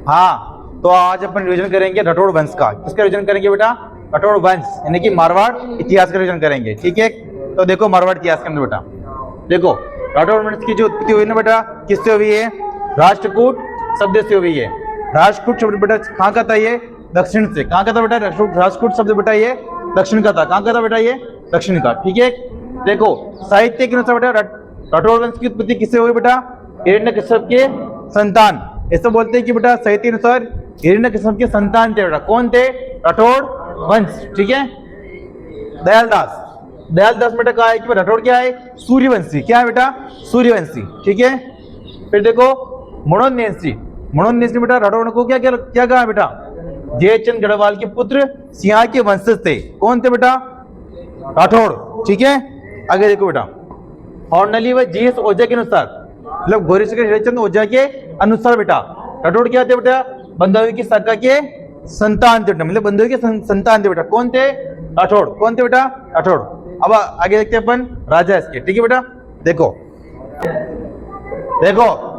हाँ, तो आज अपन रिवीजन करेंगे राठौड़ वंश का। किसका रिवीजन करेंगे बेटा? राठौड़ वंश यानी कि मारवाड़ इतिहास का रिवीजन करेंगे। ठीक है, तो देखो मारवाड़ इतिहास के अंदर बेटा, देखो राठौड़ वंश की जो उत्पत्ति हुई ना बेटा, किससे हुई है? राष्ट्रकूट शब्द से हुई है। राष्ट्रकूट शब्द बेटा कहाँ का था? ये दक्षिण से। कहाँ का था बेटा? राष्ट्रकूट शब्द बेटा ये दक्षिण का था। कहाँ का था बेटा? ये दक्षिण का। ठीक है, देखो साहित्य के अनुसार बेटा राठौड़ वंश की उत्पत्ति किससे हुई बेटा? हिरण्यकश्यप के संतान, ऐसा बोलते हैं कि बेटा साहित्य अनुसार हिरण्यकश्यप के संतान थे बेटा। कौन थे? राठौड़ वंश। ठीक है, दयालदास बेटा कहा है कि राठौड़ क्या है? सूर्यवंशी। क्या है बेटा? सूर्यवंशी। ठीक है, फिर देखो मनोन्मेषी बेटा राठौड़ को क्या क्या कहा बेटा? जयचंद गढ़वाल के पुत्र सिंह के वंशज थे। कौन थे बेटा? राठौड़। ठीक है, आगे देखो बेटा, हॉर्नली व जीएस ओझा के अनुसार, मतलब गौरीशंकर हरिश्चंद्र ओझा के अनुसार बेटा राठौड़ क्या थे बेटा? बंधुओं की शाखा के संतान थे, मतलब बंधुओं के संतान थे बेटा। कौन थे? राठौड़। कौन थे बेटा? राठौड़। अब आगे देखते हैं अपन राजा इसके। ठीक है बेटा, देखो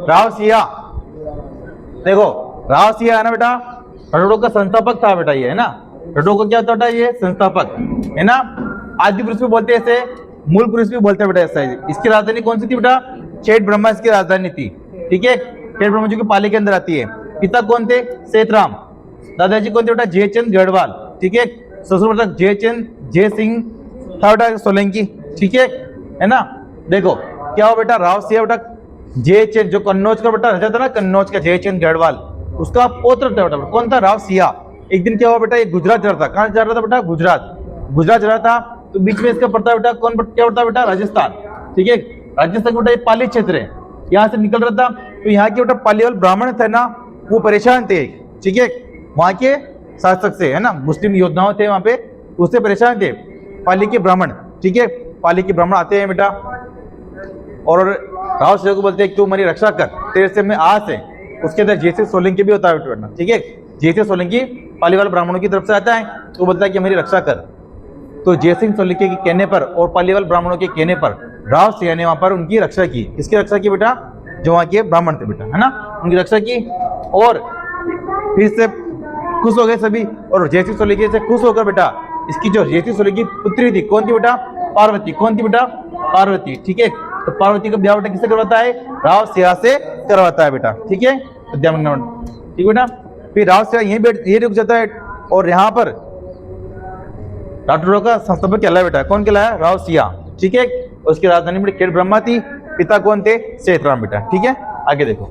राव सिया, देखो राव सिया है ना बेटा, राठौड़ का संस्थापक था बेटा ये, है ना। राठौड़ को क्या था बेटा? ये संस्थापक है ना। आदि पुरुष भी बोलते हैं ऐसे, मूल पुरुष भी बोलते हैं बेटा ऐसा। इसकी राजधानी कौन सी थी बेटा? खेड़ ब्रह्मा इसकी राजधानी थी। ठीक है, खेड़ ब्रह्मा जो कि पाली के अंदर आती है। पिता कौन थे? सेतराम। दादाजी कौन थे बेटा? जयचंद गढ़वाल। ठीक है, ससुर बेटा जय सिंह था बेटा सोलंकी। ठीक है ना। देखो क्या हो बेटा? राव सिया बेटा जयचंद, जो कन्नौज का बेटा राजा था ना, कन्नौज का जयचंद गढ़वाल, उसका पौत्र था बेटा। कौन था? राव सिया। एक दिन क्या हुआ बेटा? ये गुजरात जा रहा था। कहाँ जा रहा था बेटा? गुजरात जा रहा था, तो बीच में इसका पड़ता बेटा कौन क्या पड़ता बेटा? राजस्थान। ठीक है, राजस्थान बेटा ये पाली क्षेत्र है, यहाँ से निकल रहा था। तो यहाँ के बेटा पालीवाल ब्राह्मण थे ना, वो परेशान थे। ठीक है, वहाँ के शासक से, है ना, मुस्लिम योद्धाओं थे वहाँ पे, उससे परेशान थे पाली के ब्राह्मण। ठीक है, पाली के ब्राह्मण आते हैं बेटा और राव सिया को बोलते हैं तू मेरी रक्षा कर, तेरे से मैं आस है। उसके अंदर जयसिंह सोलंकी भी होता है बेटा। ठीक है, जयसिंह सोलंकी पालीवाल ब्राह्मणों की तरफ से आता है, तो बोलता है कि मेरी रक्षा कर। तो जयसिंह सोलंकी के कहने पर और पालीवाल ब्राह्मणों के कहने पर राव सिया ने वहां पर उनकी रक्षा की। किसकी रक्षा की बेटा? जो वहां के ब्राह्मण थे बेटा, है ना, उनकी रक्षा की। और फिर से खुश हो गए सभी, और जयसिंह सोलंकी से खुश होकर बेटा इसकी जो जयसिंह सोलंकी पुत्री थी, कौन थी बेटा? पार्वती। कौन थी बेटा? पार्वती। ठीक है, तो पार्वती का ब्याह बेटा किससे करवाता है? राव सिया से करवाता है बेटा। ठीक है, ठीक बेटा। फिर राव सिया यही रुक जाता है, और यहाँ पर राठौड़ का संस्थापक कहलाया बेटा। कौन कहलाया? राव सिया। ठीक है, उसकी राजधानी बेटा खेड़ ब्रह्मा थी। पिता कौन थे? सेतराम बेटा। ठीक है, आगे देखो,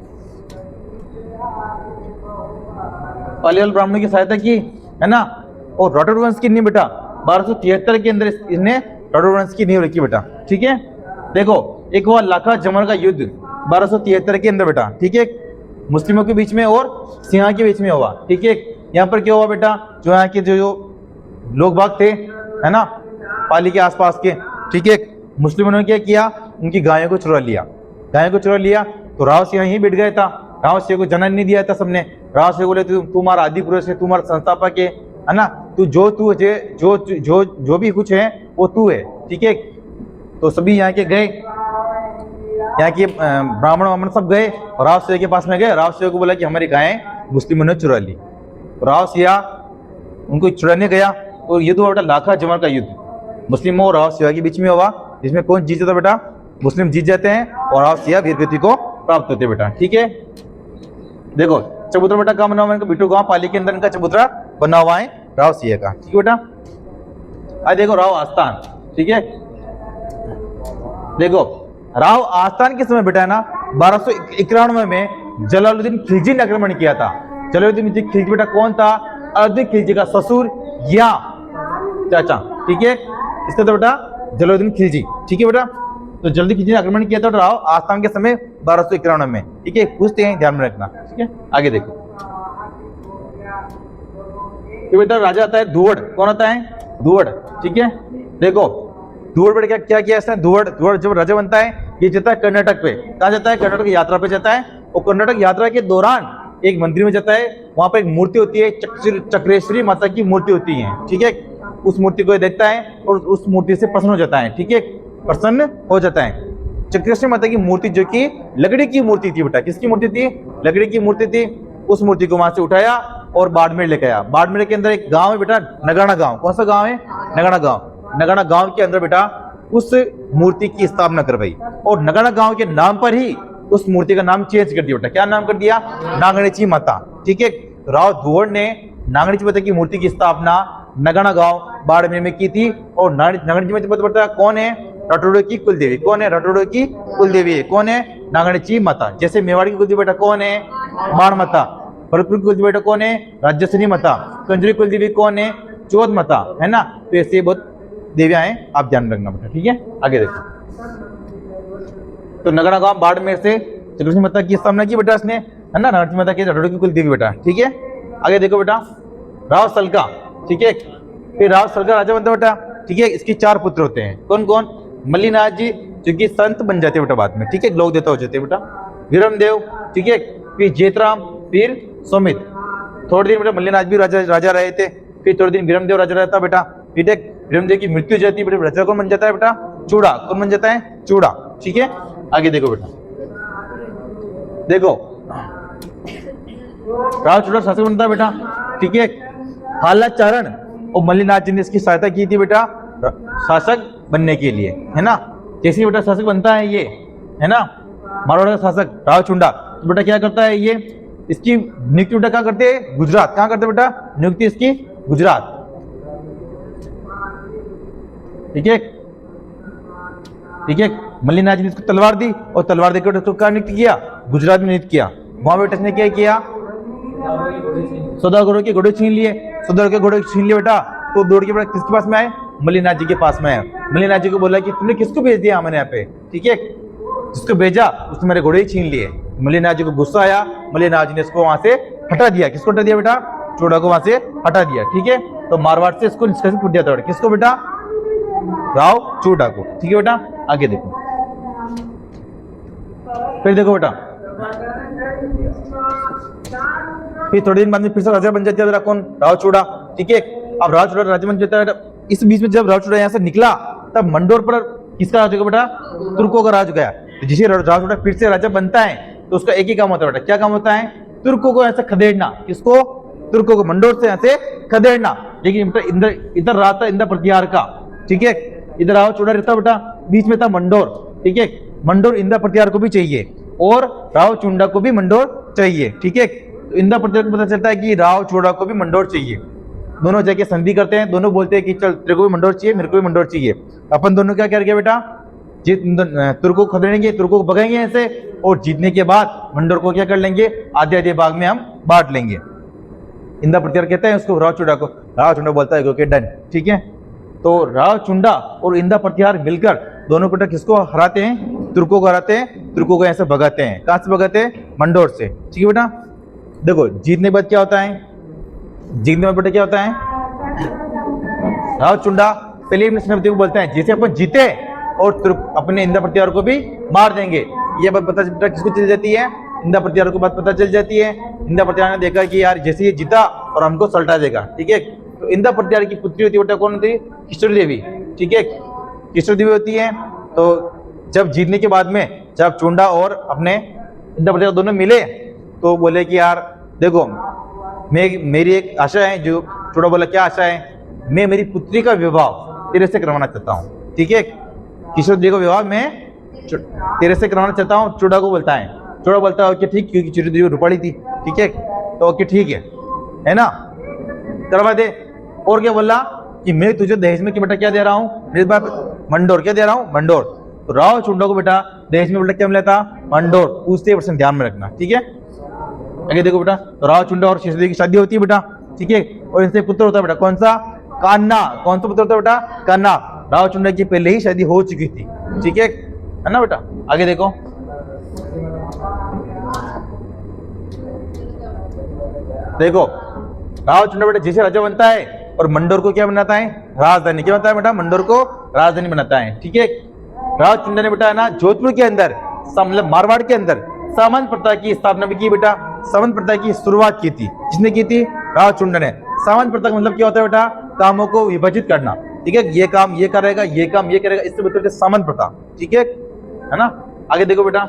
पालीवाल ब्राह्मणों की सहायता की, है ना। और राठौड़ वंश की नींव बेटा 1273 के अंदर इसने राठौड़ वंश की नींव रखी बेटा। ठीक है, देखो एक हुआ लाखा जमर का युद्ध 1273 के अंदर बेटा। ठीक है, मुस्लिमों के बीच में और सिंह के बीच में हुआ। ठीक है, यहाँ पर क्या हुआ बेटा? जो यहाँ के जो लोग बाग थे, है ना, पाली के आसपास के, ठीक है, मुस्लिमों ने क्या किया? उनकी गायों को चुरा लिया। तो राव सिंह यहीं बैठ गया था। राव सिंह को जन्म नहीं दिया था सबने। राव सिंह बोले तुम्हारा आदि पुरुष है, तुम्हारा संस्थापक है ना, जो भी कुछ है वो तू है। ठीक है, तो सभी यहाँ के गए, यहाँ के ब्राह्मण सब गए और राव सिंह के पास में गए। राव सिंह को बोला कि हमारी गायें मुस्लिमों ने चुरा ली। तो राव सिंह उनको चुराने गया, तो युद्ध हुआ बेटा लाखा जमर का युद्ध, मुस्लिमों और राव सिंह के बीच में हुआ, जिसमें कौन जीत जाता बेटा? मुस्लिम जीत जाते हैं और राव सिंह वीरगति को प्राप्त होते बेटा। ठीक है, देखो चबूतरा बेटा कहाँ बना हुआ है? बिट्टू गांव पाली के अंदर इनका चबूतरा बना हुआ है राव सिंह का। ठीक है बेटा, आज देखो राव आस्थान। ठीक है, देखो राव आस्थान के समय बेटा है ना 1291 में जलालुद्दीन खिलजी ने आक्रमण किया था। जलालुद्दीन खिलजी बेटा कौन था? अरदुल खिलजी का ससुर या चाचा। ठीक है, इसका तो बेटा जलालुद्दीन खिलजी। ठीक है बेटा, तो जल्दी खिलजी ने आक्रमण किया था राव आस्थान के समय 1291 में। ठीक है, पूछते हैं, ध्यान में रखना। ठीक है, आगे देखो, तो बेटा राजा आता है धुवड़। कौन आता है? धुवड़। ठीक है, देखो धुवड़ बेटा क्या किया इसने? धुवड़ जब राजा बनता है ये जाता है कर्नाटक पे। कहाँ जाता है? कर्नाटक यात्रा पे जाता है। और कर्नाटक यात्रा के दौरान एक मंदिर में जाता है, वहां पर एक मूर्ति होती है, चक्रेश्वरी माता की मूर्ति होती है। ठीक है, उस मूर्ति को देखता है और उस मूर्ति से प्रसन्न हो जाता है। ठीक है, प्रसन्न हो जाता है। कृष्ण माता की मूर्ति जो कि लकड़ी की मूर्ति थी बेटा, किसकी मूर्ति थी? लकड़ी की मूर्ति थी। उस मूर्ति को वहां से उठाया और बाड़मेर लेके आया। बाड़मेर के अंदर एक गांव है बेटा, नगाना गांव। कौन सा गांव है? नगाना गांव। नगाना गांव के अंदर बेटा उस मूर्ति की स्थापना करवाई और नगाना गांव के नाम पर ही उस मूर्ति का नाम चेंज कर दिया बेटा। क्या नाम कर दिया? नागणेची माता। ठीक है, राव धुवड़ ने नागणेची माता की मूर्ति की स्थापना नगाना गांव बाड़मेर में की थी। और नागणेची माता कौन है? राठौड़ों की कुलदेवी। कौन है? राठौड़ों की कुलदेवी है। कौन है? नागणेची माता। जैसे मेवाड़ की कुलदेवी बेटा कौन है? बाण माता। भरतपुर की कुलदेवी बेटा कौन है? राज्यश्री माता। कंजरी कुलदेवी कौन है? चौथ माता, है ना। तो ऐसे बहुत देवियां हैं, आप ध्यान रखना बेटा। ठीक है, आगे देखो। तो नगाना गांव बाड़मेर से चतुर्थी माता की स्थापना की बेटा इसने, है ना। नागणेची माता की राठौड़ों की कुलदेवी बेटा। ठीक है, आगे देखो बेटा। राव सलका, ठीक है, फिर राव सलका राजा बनता बेटा। ठीक है, इसके 4 पुत्र होते हैं। कौन कौन? मल्लिनाथ जी जो कि संत बन जाते बेटा बाद में। ठीक है, लोक देवता हो जाते बेटा। विरमदेव, ठीक है, फिर जेतराम, फिर सौमित। थोड़े दिन बेटा मल्लिनाथ भी राजा रहे थे। फिर थोड़े दिन विरमदेव राजा रहता बेटा। फिर देख विरमदेव की मृत्यु हो जाती है बेटा। राजा कौन बन जाता है बेटा? चूड़ा। कौन बन जाता है? चूड़ा। ठीक है, आगे देखो बेटा। देखो राव चूड़ा शासक बनता है बेटा। ठीक है, हालाचारण और मल्लिनाथ जी ने इसकी सहायता की थी बेटा शासक बनने के लिए, है ना। जैसे बेटा शासक बनता है ये, है ना, मारवाड़ का शासक राव चुंडा, तो बेटा क्या करता है ये? इसकी नियुक्ति बेटा कहाँ करते हैं? गुजरात। कहाँ करते बेटा? नियुक्ति इसकी गुजरात। ठीक है, ठीक है, मल्लिनाथ जी ने इसको तलवार दी और तलवार देकर उसको कहाँ नियुक्त किया? गुजरात में नियुक्त किया। वहां बेटा इसने क्या किया? सौदागरों के घोड़े छीन लिए। सौदागर के घोड़े छीन लिए बेटा, तो दौड़ के बेटा किसके पास में आए? मल्लिनाथ जी के पास में आए। मल्लिनाथ जी को बोला कि तुमने किसको भेज दिया हमारे यहाँ पे? ठीक है, जिसको भेजा उसने मेरे घोड़े ही छीन लिए। मल्लिनाथ जी को गुस्सा आया। मल्लिनाथ जी ने इसको वहां से हटा दिया। किसको हटा दिया बेटा? चूड़ा को वहां से हटा दिया। ठीक है, तो मारवाड़ से इसको निष्कासित कर दिया था। किसको बेटा? राव चूड़ा को। ठीक है बेटा, आगे देखो। फिर देखो बेटा, फिर थोड़े दिन बाद में फिर से राजा बन जाता है कौन? राव चूड़ा। ठीक है, अब राव चूड़ा राजा बन जाता है। इस बीच में जब राव चूड़ा यहाँ से निकला तब मंडोर पर किसका राज होगा बेटा? तुर्कों का राज गया। तो जिसे राव चूड़ा फिर से राजा बनता है तो उसका एक ही काम होता है बेटा। क्या काम होता है? तुर्कों को ऐसे खदेड़ना। किसको? तुर्कों को मंडोर से ऐसे खदेड़ना। लेकिन इधर राज था इंद्र प्रतिहार का। ठीक है, इधर राव चूड़ा रहता बेटा, बीच में था मंडोर। ठीक है, मंडोर इंद्र प्रतिहार को भी चाहिए और राव चुंडा को भी मंडोर चाहिए। ठीक है, तो इंद्र प्रतिहार को पता चलता है कि राव चूड़ा को भी मंडोर चाहिए। दोनों जाके संधि करते हैं। दोनों बोलते हैं कि चल तेरे को भी मंडोर चाहिए, मेरे को भी मंडोर चाहिए। अपन दोनों क्या करेंगे बेटा? तुर्कों को खदेड़ेंगे, तुर्कों को भगाएंगे ऐसे, और जीतने के बाद मंडोर को क्या कर लेंगे? आधे आधे भाग में हम बांट लेंगे। इंद्र प्रतिहार कहते हैं उसको राव चूड़ा को। राव चुंडा बोलता है ओके डन। ठीक है, तो राव चुंडा और इंद्र प्रतिहार मिलकर दोनों बेटा किसको हराते हैं? तुर्कों को हराते हैं। तुर्कों को ऐसे भगाते हैं। कहां से भगाते हैं? मंडोर से। ठीक है बेटा, देखो जीतने के बाद क्या होता है? जीतने में बेटा क्या होता है? राव चुंडा पहले अपने सेनापति को बोलते हैं जैसे अपन जीते और तुर्क अपने इंद्र प्रतिहार को भी मार देंगे। ये बात पता बेटा किसको चल जाती है? इंद्र प्रतिहार को बात पता चल जाती है। इंद्र प्रतिहार ने देखा कि यार जैसे ये जीता और हमको सल्टा देगा। ठीक है, तो इंद्र प्रतिहार की पुत्री होती है बेटा कौन होती है? किशोरी देवी। ठीक है, किशोरी देवी होती है। तो जब जीतने के बाद में जब चुंडा और अपने इंद्र प्रतिहार दोनों मिले तो बोले कि यार देखो मेरी एक आशा है। जो चूड़ा बोला क्या आशा है? मैं मेरी पुत्री का विवाह तेरे से करवाना चाहता हूँ। ठीक है, किशोर देवी का विवाह मैं तेरे से करवाना चाहता हूँ। चूड़ा को बोलता है। चूड़ा बोलता है ओके ठीक, क्योंकि किशोर देवी रुपाली थी। ठीक है, तो ओके ठीक है ना, करवा दे। और क्या बोला कि मैं तुझे दहेज में बेटा क्या दे रहा हूँ? मेरे बाप मंडोर। क्या दे रहा हूँ? मंडोर। तो राव चुंडा को बेटा दहेज में बेटा क्या मिला था? मंडोर। पूछते पर्सन ध्यान में रखना। ठीक है, आगे देखो बेटा, तो राव चुंडा और किशोरी देवी की शादी होती है बेटा। ठीक है, और इनसे पुत्र होता है बेटा कौन सा? कान्हा। कौन सा पुत्र होता है बेटा? कान्हा। राव चुंडा की पहले ही शादी हो चुकी थी। ठीक है ना बेटा, आगे देखो। देखो राव चुंडा बेटा जैसे राजा बनता है और मंडोर को क्या बनाता है? राजधानी। क्या बनाता है बेटा? मंडोर को राजधानी बनाता है। ठीक है, राव चुंडा ने बेटा है ना जोधपुर के अंदर मतलब मारवाड़ के अंदर सामंत प्रथा की स्थापना भी की बेटा। सामंत प्रथा की शुरुआत की थी। जिसने की थी? राव चुंडा ने। सामंत प्रथा का मतलब क्या होता है बेटा? कामों को विभाजित करना। ठीक है, ये काम ये करेगा, ये काम ये करेगा, इससे मतलब सामंत प्रथा। ठीक है, है ना। आगे देखो बेटा,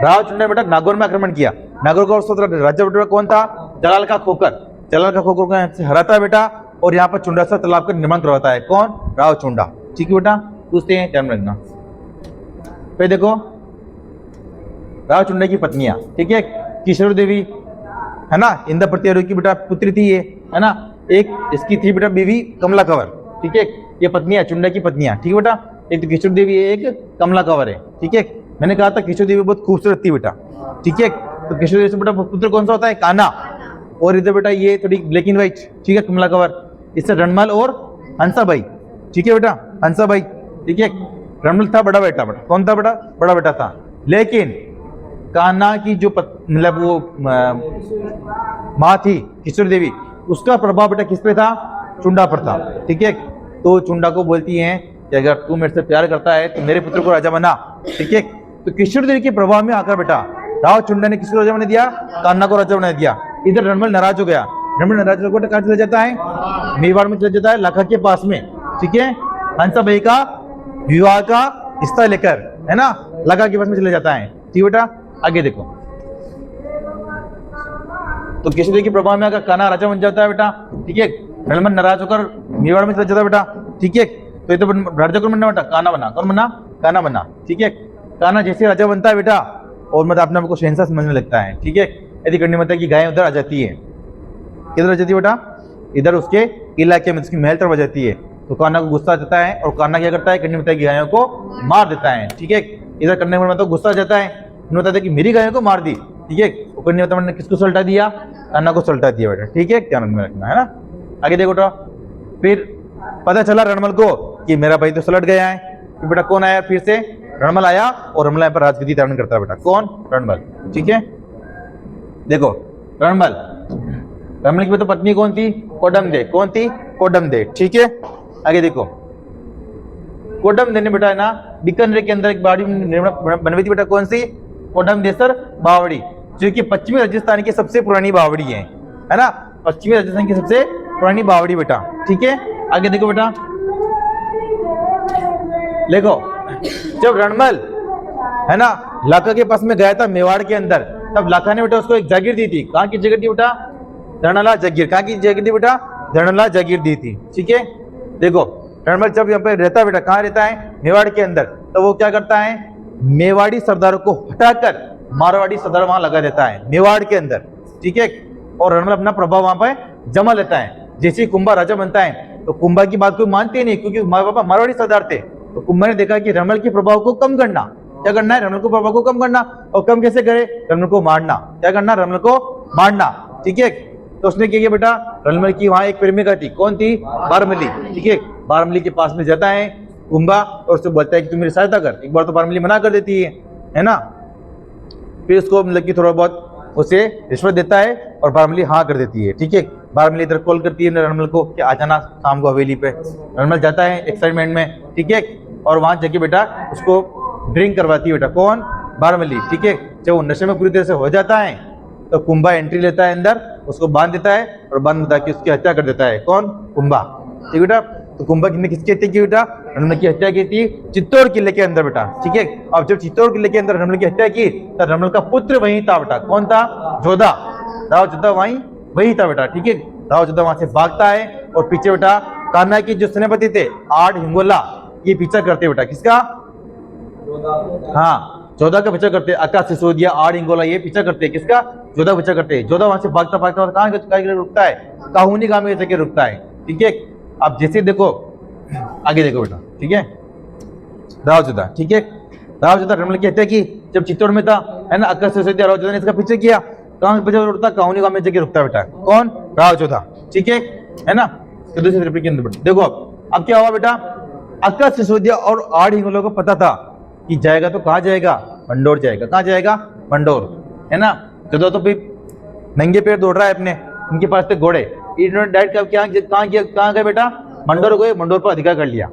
राव चुंडा ने बेटा नागौर में आक्रमण किया। नागौर का राज्य बेटा कौन था? जलाल का खोकर। जलाल का खोकर को यहाँ से हराता है बेटा और यहाँ पर चुंडासर तालाब का निर्माण करवाता है। कौन? राव चुंडा। ठीक है बेटा, पूछते हैं, ध्यान रखना। फिर देखो राव चुंडा की पत्नियां, ठीक है, किशोर देवी है ना, इंद्रप्रति की बेटा पुत्री थी ये, है ना। एक इसकी थी बेटा बीवी कमला कंवर, ठीक है, ये पत्नियां, चुंडा की पत्नियां, ठीक है बेटा। एक तो किशोर देवी है, एक कमला कंवर है, ठीक है। मैंने कहा था किशोर देवी बहुत खूबसूरत थी बेटा, ठीक है। तो किशोर देवी से बेटा पुत्र कौन सा होता है? कान्हा। और इधर बेटा ये थोड़ी ब्लैक एंड व्हाइट, ठीक है, कमला कंवर। इससे रणमल और हंसाबाई, ठीक है बेटा, हंसाबाई, ठीक है। रणमल था बड़ा बेटा, कौन था बेटा? बड़ा बेटा था। लेकिन कान्हा की जो मतलब वो माँ थी किशोर देवी, उसका प्रभाव बेटा किस पे था? चुंडा पर था, ठीक है। तो चुंडा को बोलती हैं कि अगर तू मेरे से प्यार करता है तो मेरे पुत्र को राजा बना, ठीक है। तो किशोर देवी के प्रभाव में आकर बेटा राव चुंडा ने किसको राजा बना दिया? कान्हा को राजा बना दिया। इधर रणमल नाराज हो गया। रणमल नाराज होकर कहाँ चला जाता है? मेवाड़ में चला जाता है, लखा के पास में, ठीक है। हंसाबाई का विवाह का रिश्ता लेकर, है ना, लखा के पास में चले जाता है, ठीक बेटा। आगे देखो, तो किशोर देवी के प्रभाव में आकर कान्हा राजा बन जाता है बेटा, ठीक है। रणमल नाराज होकर मेवाड़ में चला जाता है बेटा, ठीक है। तो ये तो राजा कौन बनना बेटा? कान्हा बना। कौन बना? कान्हा बना, ठीक है। कान्हा जैसे राजा बनता है बेटा और मतलब अपने आप को शहंशाह समझने लगता है, ठीक है। यदि करनी मतलब की गाय उधर आ जाती है, किधर आ जाती है बेटा? इधर उसके इलाके में, उसकी महल तरफ आ जाती है। तो कान्हा को गुस्सा आ जाता है और कान्हा क्या करता है? करनी मतलब की गायों को मार देता है, ठीक है। इधर करने में मतलब गुस्सा आ जाता है, बताते हैं कि मेरी गायों को मार दी, ठीक है। करनी मतलब ने किसको सल्टा दिया? कान्हा को सल्टा दिया बेटा, ठीक है, ध्यान में रखना, है ना। आगे देखो बेटा, फिर पता चला रणमल को कि मेरा भाई तो सलट गया है। फिर बेटा कौन आया? फिर से रणमल आया और रणमल यहाँ पर राजगद्दी धारण करता है बेटा। कौन? रणमल, ठीक है। देखो रणमल, रणमल की तो पत्नी कौन थी? कोडमदे। कौन थी? कोडमदे, ठीक है। आगे देखो, कोडमदे ने बेटा है ना बीकानेर के अंदर एक बावड़ी बनवाई थी बेटा। कौन सी? कोडमदेसर बावड़ी, जो कि पश्चिमी राजस्थान की सबसे पुरानी बावड़ी है ना, पश्चिमी राजस्थान की सबसे पुरानी बावड़ी बेटा, ठीक है। आगे देखो बेटा, देखो जब रणमल है ना लाखा के पास में गया था मेवाड़ के अंदर, तब लाखा ने बेटा उसको एक जागीर दी थी। कहाँ की जागीर दी बेटा? धरणाला जागीर। कहाँ की जागीर दी बेटा? धरणाला जागीर दी थी, ठीक है। देखो रणमल जब यहाँ पे रहता है बेटा, कहाँ रहता है? मेवाड़ के अंदर। तो वो क्या करता है? मेवाड़ी सरदारों को हटाकर मारवाड़ी सरदार वहां लगा देता है मेवाड़ के अंदर, ठीक है। और रणमल अपना प्रभाव वहां पर जमा लेता है। जैसे ही कुंभा राजा बनता है तो कुंभा की बात कोई मानते ही नहीं, क्योंकि माँ बापा मारवाड़ी सरदार थे। तो कुंभा ने देखा कि रणमल के प्रभाव को कम करना, क्या करना है? रणमल को प्रभाव को कम करना। और कम कैसे करे? रणमल को मारना। क्या करना? रणमल को मारना, ठीक है। तो उसने क्या किया बेटा? रणमल की वहां एक प्रेमिका थी। कौन थी? बारमली, ठीक है। बारमली के पास में जाता है कुंभा और उससे बोलता है कि तू मेरी सहायता कर। एक बार तो बारमली मना कर देती है ना। फिर उसको मतलब कि थोड़ा बहुत उसे रिश्वत देता है और बारमली हाँ कर देती है, ठीक है। बारमली इधर कॉल करती है रणमल को कि आ जाना शाम को हवेली पे। रणमल जाता है एक्साइटमेंट में, ठीक है। और वहां जाके बेटा उसको ड्रिंक करवाती है बेटा। कौन? बारमली, ठीक है। जब वो नशे में पूरी तरह से हो जाता है तो कुंभा एंट्री लेता है अंदर, उसको बांध देता है और बांध बता के उसकी हत्या कर देता है। कौन? कुंभा, ठीक बेटा। तो कुंभा ने किसकी हत्या की बेटा? रणमल की हत्या की थी चित्तौड़ किले के अंदर बेटा, ठीक है। अब जब चित्तौड़ किले के अंदर रणमल की हत्या की तो रणमल का पुत्र वही था बेटा। कौन था? जोधा। राव जोधा वही था बेटा, ठीक है। राव जोधा वहां से भागता है और पीछे बेटा कान्हा की जो सेनापति थे आठ हिंगोला, ये पीछा करते बेटा। किसका? हाँ, जोधा का पीछा करते। आकाश सिसोदिया, आठ हिंगोला, ये पीछा करते। किसका? जोधा पीछा करते। जोधा वहां से भागता भागता कहाँ रुकता है? काहुनी गांव में जाके रुकता है, ठीक है। अब जैसे देखो आगे देखो बेटा, ठीक है। राव जोधा, ठीक है। राव जोधा रणमल की हत्या की जब चित्तौड़ में था, है ना। आकाश सिसोदिया राव जोधा ने इसका पीछे किया। कहाँ पीछे रुकता? काहुनी गांव में जाके रुकता बेटा। कौन? राव जोधा, ठीक है ना। तो दूसरे तरीके के अंदर देखो अब क्या हुआ बेटा? आकाश सिसोदिया और आठ हिंगोलों को पता था कि जाएगा तो कहाँ जाएगा? मंडोर जाएगा। कहाँ जाएगा? मंडोर, है ना। जोधा तो फिर नंगे पैर दौड़ रहा है अपने, इनके पास थे घोड़े। इन्होंने डायरेक्ट कहाँ गए बेटा? मंडोर गए। मंडोर पर अधिकार कर लिया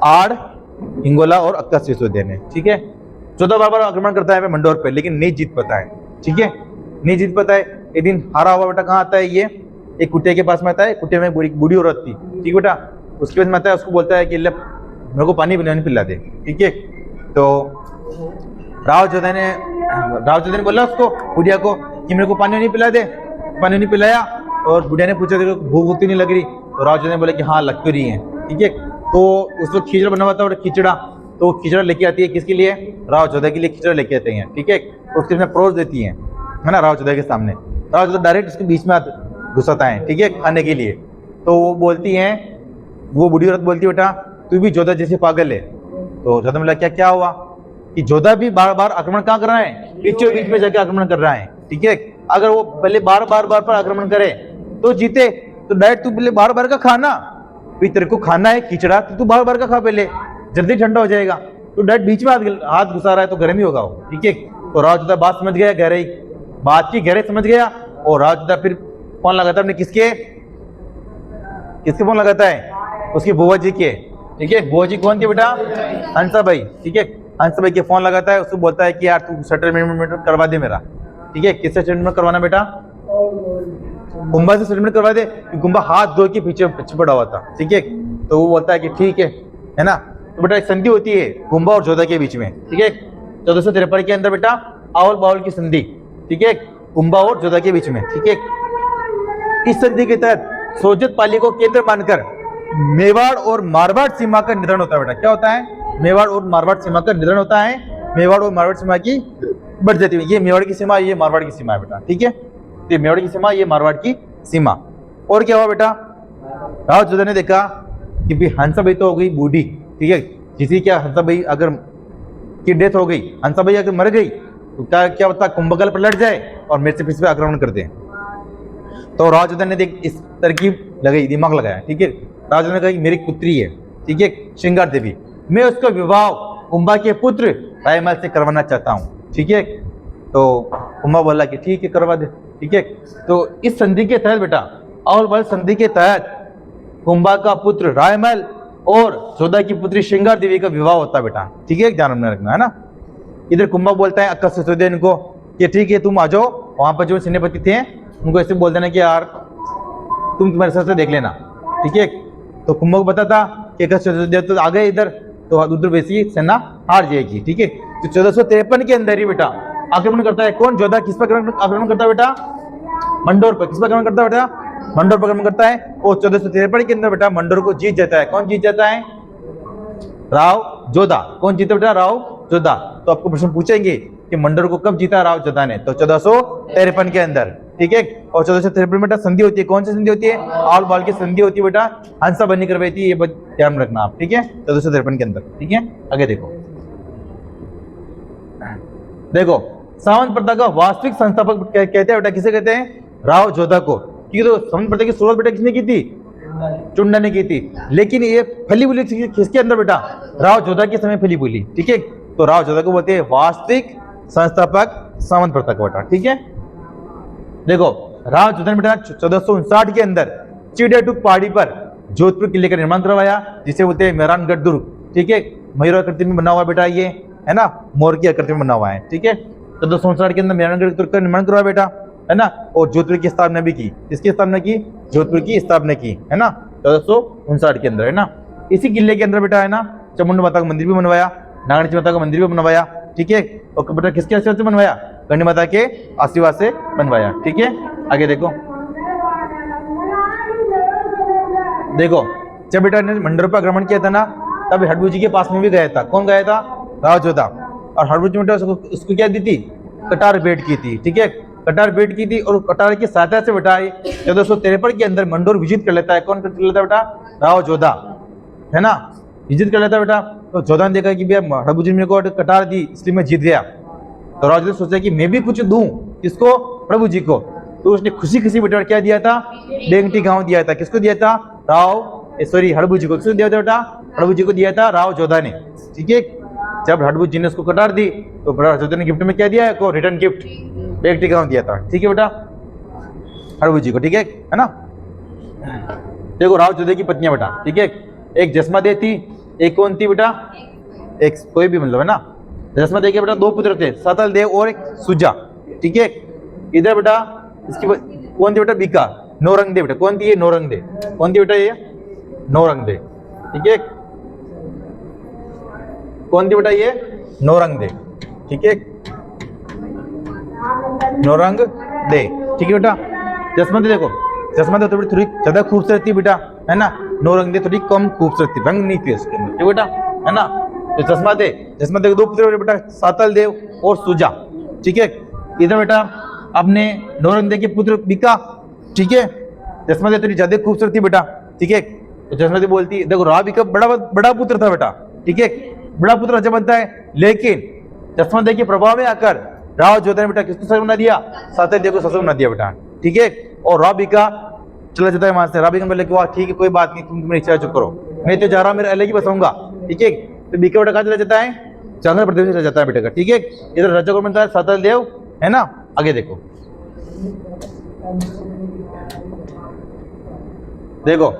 आड़ हिंगोला और आकाश सिसोदिया ने, ठीक है। जोधा बार बार आक्रमण करता है मंडोर पे, लेकिन नहीं जीत पाता है, ठीक है। नहीं जीत पाता है। एक दिन हारा हुआ बेटा कहाँ आता है? ये एक कुटिया के पास में आता है। कुटिया में बूढ़ी औरत थी, ठीक बेटा। उसके बाद में आता है, उसको बोलता है कि ले मेरे को पानी नहीं पिला दे, ठीक है। तो राव जोधा ने बोला उसको, बुढ़िया को, कि मेरे को पानी नहीं पिला दे। पानी नहीं पिलाया और बुढ़िया ने पूछा तेरे को भूख तो नहीं लग रही? तो राव जोधा ने बोला कि हाँ लग तो रही है, ठीक है। तो उस वक्त खिचड़ा बना हुआ था, और खिचड़ा, तो खिचड़ा लेके आती है किसके लिए? राव जोधा के लिए खिचड़ा लेके आते हैं, ठीक है। उसके में परोस देती है ना राव जोधा के सामने। राव जोधा डायरेक्ट उसके बीच में घुसाता है, ठीक है, खाने के लिए। तो वो बोलती है, वो बूढ़ी औरत बोलती है, बेटा तू भी जोधा जैसे पागल है। तो जोधा बोला क्या हुआ? कि जोधा भी बार बार आक्रमण कहाँ कर रहा है? बीचों बीच में जाके आक्रमण कर रहा है, ठीक है। अगर वो पहले बार पर आक्रमण करे तो जीते, तो डायरेक्ट तू पहले बार का खाना, तेरे को खाना है खिचड़ा तो तू बार का खा, पहले जल्दी ठंडा हो जाएगा। तो डायरेक्ट बीच में हाथ घुसा रहा है तो गर्म ही होगा वो, ठीक है। तो राव जोधा बात समझ गया, बात की गहराई समझ गया, और राव जोधा फिर फोन लगाता है अपने किसके फोन लगाता है? उसकी बुआ जी के, ठीक है। बुआ जी कौन थे बेटा? हंसा भाई, ठीक है। हंसा भाई के फोन लगाता है, उसको बोलता है कि यार तू सेटलमेंट करवा दे मेरा, ठीक है। किससे सेटलमेंट करवाना बेटा? कुंभा से सेटलमेंट करवा दे। कुंभा हाथ धो के पीछे पड़ा हुआ था, ठीक है। तो वो बोलता है कि ठीक है ना। तो बेटा एक संधि होती है कुंभा और जोधा के बीच में, ठीक है। 1453 के अंदर बेटा आवल बावल की संधि, ठीक है, कुंभा और जोधा के बीच में, ठीक है। इस संधि के तहत सोजत पाली को केंद्र मानकर मेवाड़ और मारवाड़ सीमा का निर्धारण होता है बेटा। क्या होता है? मेवाड़ और मारवाड़ सीमा का निर्धारण होता है। मेवाड़ और मारवाड़ सीमा की बढ़ जाती है, ये मेवाड़ की सीमा, ये मारवाड़ की सीमा है बेटा, ठीक है। ये मेवाड़ की सीमा, ये मारवाड़ की सीमा। और क्या हुआ बेटा? राव जोधा ने देखा कि भाई हंसा भाई तो हो गई बूढ़ी, ठीक है। किसी क्या हंसा भाई अगर की डेथ हो गई, हंसा भाई अगर मर गई तो क्या होता? कुंभकर्ण पलट जाए और मेरे से फिर से आक्रमण कर दे। तो राव जोधा ने देख इस तरकीब लगाई, दिमाग लगाया, ठीक है। राव जोधा ने कहा कि मेरी पुत्री है, ठीक है, श्रृंगार देवी, मैं उसका विवाह कुंभा के पुत्र रायमल से करवाना चाहता हूँ, ठीक है। तो कुंभा बोला कि ठीक है करवा दे, ठीक है। तो इस संधि के तहत बेटा, और बल संधि के तहत कुंभा का पुत्र रायमल और जोधा की पुत्री श्रृंगार देवी का विवाह होता है बेटा, ठीक है, ध्यान में रखना है ना। इधर कुंभा बोलता है अक्का सिसोदिया को कि ठीक है तुम आ जाओ, वहां पर जो सेनापति थे उनको ऐसे बोल देना कि यार तुम तुम्हारे साथ से देख लेना, ठीक है। तो कुंभा को पता था कि अक्का सिसोदिया तो आ गए इधर, तो उधर वैसी सेना हार जाएगी, ठीक है। तो 1453 के अंदर ही बेटा आक्रमण करता है कौन? जोधा। किस पर आक्रमण करता है बेटा? मंडोर पर। किस पर आक्रमण करता है बेटा? मंडोर पर आक्रमण करता है। और 1453 के अंदर बेटा मंडोर को जीत जाता है। कौन जीत जाता है? राव जोधा। कौन जीता बेटा? राव जोधा। तो आपको प्रश्न पूछेंगे कि मंडोर को कब जीता राव जोधा ने? तो 1453 के अंदर, ठीक है। और 1453 में बेटा संधि होती है। कौन सी संधि होती है? आल बाल की संधि होती है बेटा, हंसा बनी करवाई थी, ये ध्यान रखना आप, ठीक है, 1453 के अंदर, ठीक है। आगे देखो सामंत प्रथा का वास्तविक संस्थापक कहते हैं बेटा, किसे कहते हैं? राव जोधा को। क्योंकि तो सामंत प्रथा की शुरुआत बेटा किसने की थी? चुंडा ने की थी। लेकिन ये फली फूली किसके अंदर बेटा? राव जोधा के समय फली फूली, ठीक है। तो राव जोधा को बोलते हैं वास्तविक संस्थापक सामंत प्रथा का बेटा, ठीक है। देखो राव जोधा ने बेटा 1459 के अंदर चिड़ियाटूक पहाड़ी पर जोधपुर किले का निर्माण करवाया, जिसे बोलते हैं मेहरानगढ़ दुर्ग, ठीक है। मयूर आकृति में बना हुआ बेटा, ये है ना, मोर की आकृति में बना हुआ है, ठीक है। 1459 के अंदर मेहरानगढ़ दुर्ग का निर्माण करवाया बेटा, है ना। और जोधपुर की स्थापना भी की। किसकी स्थापना की? जोधपुर की स्थापना की, है ना, 1459 के अंदर, है ना। इसी किले के अंदर बेटा, है ना, चामुंडा माता का मंदिर भी बनवाया, नागणेश माता का मंदिर भी बनवाया, ठीक है। और बेटा किसके आशीर्वाद से बनवाया? गंडी माता के आशीर्वाद से बनवाया, ठीक है। आगे देखो जब बेटा ने मंडोर पर आक्रमण किया था ना, तब हड़बू जी के पास में भी गया था। कौन गया था? राव जोधा। और हड़बू जी बेटा उसको क्या दी थी? कटार भेंट की थी, ठीक है। कटार भेंट की थी और कटार की सहायता से बेटा 1453 के अंदर मंडोर विजित कर लेता है। कौन कर लेता है बेटा? राव जोधा, है ना, विजित कर लेता है बेटा। तो जोधा ने देखा कि भैया हड़बू जी ने मेरे को कटार दी, इसलिए मैं जीत गया। तो राव जोधा सोचा कि मैं भी कुछ दूं, किसको? प्रभु जी को। तो उसने खुशी खुशी बेटा क्या दिया था? डेंगटी गांव दिया था। किसको दिया था? हड़बू जी को। किसको दिया था बेटा? हड़बू जी को दिया था राव जोधा ने, ठीक है। जब हड़बू जी ने उसको कटार दी तो राव जोधा ने गिफ्ट में क्या दिया? को रिटर्न गिफ्ट डेंगटी गांव दिया था, ठीक है बेटा, हड़बू जी को, ठीक है ना। देखो राव जोधा की पत्नियां बेटा, ठीक है, एक जसमा दे थी, एक कौन थी बेटा? एक कोई भी मतलब, है ना। जसमा दे के बेटा 2 पुत्र थे, सतल देव और एक सुजा, ठीक है। इधर बेटा इसकी कौन थी बेटा? बीका। नौरंग दे बेटा, कौन थी ये? नौरंग दे। कौन थी बेटा? ये नौरंग दे, ठीक है। कौन थी बेटा ये? नौरंग दे, ठीक है, नौरंग दे, ठीक है बेटा। जसमत देखो, जसमत तो थोड़ी ज्यादा खूबसूरत थी बेटा, है ना, नौरंग दे थोड़ी कम खूबसूरत थी, रंग नहीं थी उसके अंदर, ठीक बेटा, है ना। तो जसमत दे दो पुत्र बेटा, सातल देव और सुजा, ठीक है। इधर बेटा अपने नौरंग दे के पुत्र बिका, ठीक है। जसमत दे थोड़ी ज्यादा खूबसूरत थी बेटा, ठीक है। तो जसमत दे बोलती देखो राह बिका बड़ा पुत्र था बेटा, ठीक है, बड़ा पुत्र राजा बनता है, लेकिन जसमत दे के प्रभाव में आकर राव जो है बेटा किसको ससुर बना दिया? सातल देव को ससुर बना दिया बेटा, ठीक है। और राव बिका चला जाता है वहां से। राव बिका बोले कि वाह ठीक है कोई बात नहीं, तुम मेरी इच्छा चुप करो, मैं तो जा रहा हूँ, मेरे अलग ही बसाऊंगा, ठीक है। तो बिका बेटा कहाँ चला जाता है? चंद्र प्रदेश में चला जाता है बेटा का, ठीक है। इधर राजा को बनता है सातल देव, है ना। आगे देखो, देखो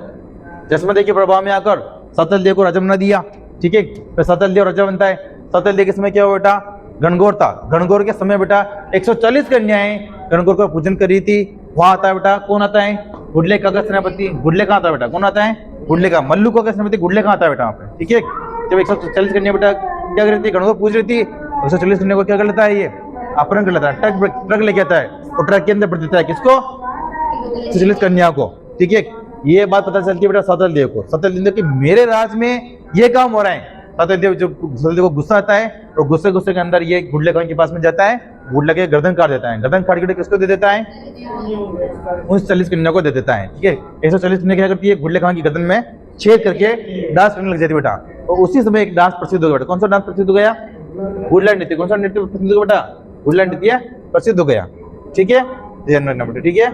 जसमत देव के प्रभाव में आकर सातल देव को राजा बना दिया, ठीक है। फिर सातल देव राजा बनता है। सातल देव के समय क्या हुआ बेटा? गणगौर था। गणगौर के समय बेटा 140 कन्याएं गणगौर का पूजन कर रही थी। वहां आता है बेटा, कौन आता है? गुडले का सेनापति। गुडले कहाँ आता है बेटा? कौन आता है? गुडले का। मल्लू का सेनापति गुडले कहाँ आता है बेटा वहाँ पे, ठीक है। जब 140 कन्या बेटा क्या कर रही थी? गणगौर पूज रही थी। 140 कन्या को क्या कर लेता है? ये अपहरण कर लेता है, ट्रक लेके आता है और ट्रक के अंदर भर देता है किसको? 140 कन्या को, ठीक है। ये बात पता चलती है बेटा सातल देव को। सातल देव कि मेरे राज में ये काम हो रहा है। सातल देव जब सातल देव को गुस्सा आता है और गुस्से के अंदर ये गुडले खान के पास में जाता है, गुडले के गर्दन काट देता है। गर्दन काट के किसको दे देता है? 140 कन्या को दे देता है, ठीक है। 140 कन्या क्या करती है? गुडले खान की गर्दन में छेद करके डांस करने लग जाती है बेटा। और उसी समय एक डांस प्रसिद्ध हो गया बेटा। कौन सा डांस प्रसिद्ध हो गया? गुडला नृत्य। कौन सा नृत्य प्रसिद्ध हो गया बेटा? गुडला नृत्य प्रसिद्ध हो गया, ठीक है। ध्यान रखना बेटा, ठीक है।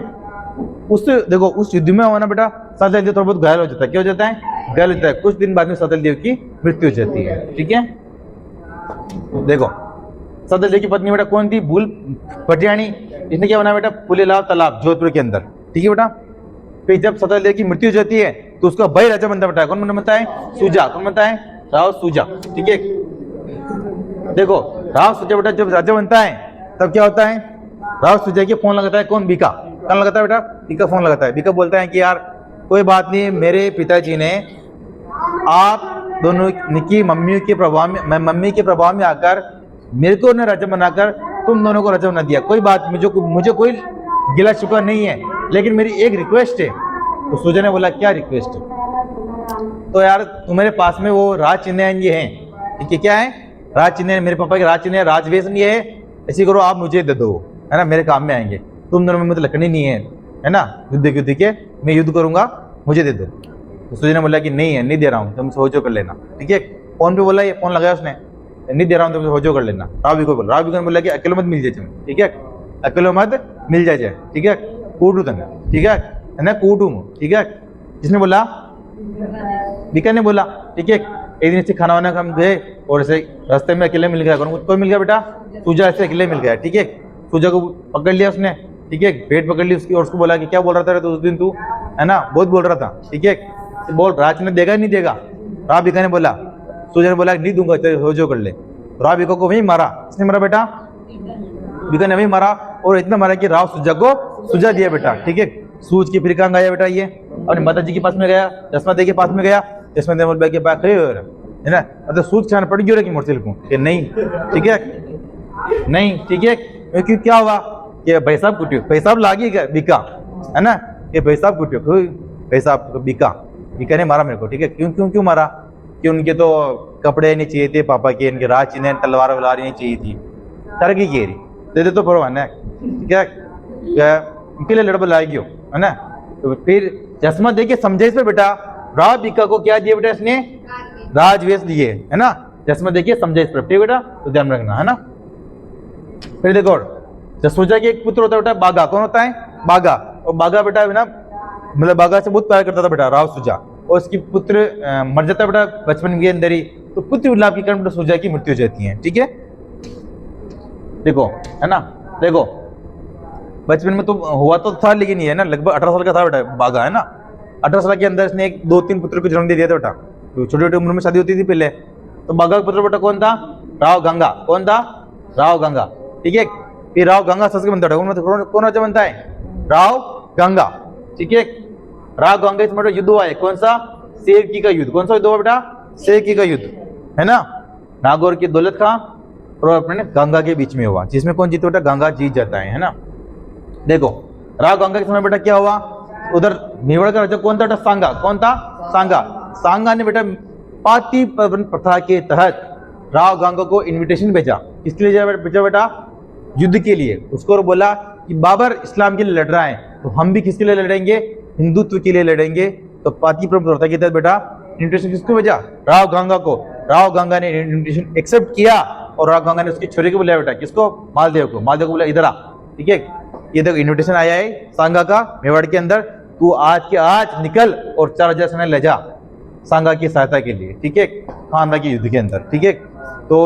उस देखो उस युद्ध में होना बेटा सातल देव थोड़ा बहुत घायल हो जाता है। क्या हो जाता है? घायल होता है। कुछ दिन बाद में सातल देव की मृत्यु हो जाती है, ठीक है। देखो सातल देव की पत्नी बेटा कौन थी? भूल पटियाणी। इसने क्या बना बेटा? पुलेलाव तालाब जोधपुर के अंदर, ठीक है बेटा। फिर जब सातल देव की मृत्यु हो जाती है तो उसका भाई राजा बनता बेटा। कौन बनता है? सुजा। कौन बनता है? राव सुजा, ठीक है। देखो राव सुजा बेटा जब राजा बनता है तब क्या होता है? राव सुजा के फोन लगाता है कौन? बीका। कौन लगाता है बेटा? बीका फोन लगाता है। बीका बोलता है कि यार कोई बात नहीं, मेरे पिताजी ने आप दोनों की मम्मी के प्रभाव में आकर मेरे को ने राजा बनाकर तुम दोनों को राजा बना दिया। कोई बात मुझे कोई गिला शिकवा नहीं है, लेकिन मेरी एक रिक्वेस्ट है। तो सुजा ने बोला क्या रिक्वेस्ट है? तो यार तुम्हारे पास में वो राज चिन्ह ये है, ठीक है। क्या है? राज चिन्ह। मेरे पापा के राज चिन्ह राजवेश ये है। ऐसी करो आप मुझे दे दो, है ना, मेरे काम में आएंगे। तुम दोनों में मुझे लकड़ी नहीं है ना, युद्ध के मैं युद्ध करूंगा, मुझे दे दो। तो सुजा ने बोला कि नहीं है, नहीं दे रहा हूँ, तुम सोचो कर लेना, ठीक है। फोन पे बोला, ये फोन लगाया उसने, नहीं दे रहा हूँ, तुम सोचो कर लेना। राव को बोला, राव ने बोला कि अकेले मत मिल जाए, ठीक है, अकेले मत मिल जाए, ठीक है, कूटू तंग, ठीक है ना, कूटू, ठीक है। जिसने बोला? बीका ने बोला, ठीक है। एक दिन से खाना वाना हम गए और ऐसे रास्ते में अकेले मिल गया। कोई मिल गया बेटा? सुजा ऐसे अकेले मिल गया, ठीक है। सुजा को पकड़ लिया उसने, ठीक है, पेट पकड़ ली उसकी और उसको बोला कि क्या बोल रहा था तो उस दिन तू, है ना, बहुत बोल रहा था, ठीक है। तो बोल राज ने देगा नहीं देगा? राव बीका ने बोला, सुजा ने बोला नहीं दूंगा, हो जो कर ले। राव बीका को वही मारा। किसने मारा बेटा? बीका ने वही मारा और इतना मारा कि राव सुजा को सुजा दिया बेटा, ठीक है। सूज की फिर कहाँ गया बेटा? ये अपने माता जी के पास में गया, जसमत देव के पास में गया। जसमत देव बोल के पास है ना, मतलब सूज खाना पड़ गया कि मोटरसाइकिल को, नहीं, ठीक है, नहीं, ठीक है। क्योंकि क्या हुआ कि भाई साहब कुटियो, भाई साहब लागी बीका, है ना, ये भाई साहब कुटियो, भाई साहब बीका ने मारा मेरे को, ठीक है। क्यों क्यों क्यों मारा? कि उनके तो कपड़े नहीं चाहिए थे पापा के, इनके राज चिन्ह तलवार वलवार नहीं चाहिए थी, तरक्की की दे दे तो परवान है, क्या इनके लिए लड़बड़ लाएगी हो, है ना। तो फिर जसमत देव के समझाइश पे बेटा राव बीका को क्या दिया बेटा? इसने राजवेश दिए, है ना। जसमत देव के समझाइश पे, ठीक बेटा, तो ध्यान रखना, है ना। फिर देखो जसोजा के एक पुत्र होता है बेटा बागा। कौन होता है? बागा। और बागा बेटा है ना, मतलब बागा से बहुत प्यार करता था बेटा राव सुजा। और उसकी पुत्र मर जाता है बेटा बचपन के अंदर ही। तो पुत्र विलाप के कारण सुजा की मृत्यु हो जाती है, ठीक है। देखो, है ना, देखो बचपन में तो हुआ तो था, लेकिन ये है ना लगभग 18 साल का था बेटा बागा, है ना। 18 साल के अंदर इसने एक 2-3 पुत्र को जन्म दे दिया था बेटा। तो छोटी छोटी उम्र में शादी होती थी पहले। तो बागा का पुत्र बेटा कौन था? राव गंगा। कौन था? राव गंगा, ठीक है। फिर राव गंगा सस के बनता है। कौन राजा बनता है? राव गंगा, ठीक है। राव गंगा इसमें युद्ध हुआ है, कौन सा? सेवकी का युद्ध। कौन सा युद्ध हुआ बेटा? सेवकी का युद्ध, है ना। नागौर की दौलत खां और अपने गंगा के बीच में हुआ, जिसमें कौन जीते बेटा? गंगा जीत जाता है ना। देखो राव गंगा के समय बेटा क्या हुआ, उधर मेवाड़ का राजा कौन था बेटा? सांगा। कौन था? सांगा। सांगा ने बेटा पाती प्रथा के तहत राव गंगा को इनविटेशन भेजा। किसके लिए भेजा बेटा? युद्ध के लिए। उसको बोला कि बाबर इस्लाम के लिए लड़ रहा है, तो हम भी किसके लिए लड़ेंगे? हिंदुत्व के लिए लड़ेंगे। तो पाती प्रथा के तहत बेटा इन्विटेशन किसको भेजा? राव गंगा को। राव गंगा ने इन्विटेशन एक्सेप्ट किया और राव गंगा ने उसकी छोरी को बुलाया बेटा, किसको? मालदेव को। मालदेव को बोला इधर आ, ठीक है, ये देखो इन्विटेशन आया है सांगा का मेवाड़ के अंदर, तू आज के आज निकल और 4000 सेना ले जा सांगा की सहायता के लिए, ठीक है, खानदा के युद्ध के अंदर, ठीक है। तो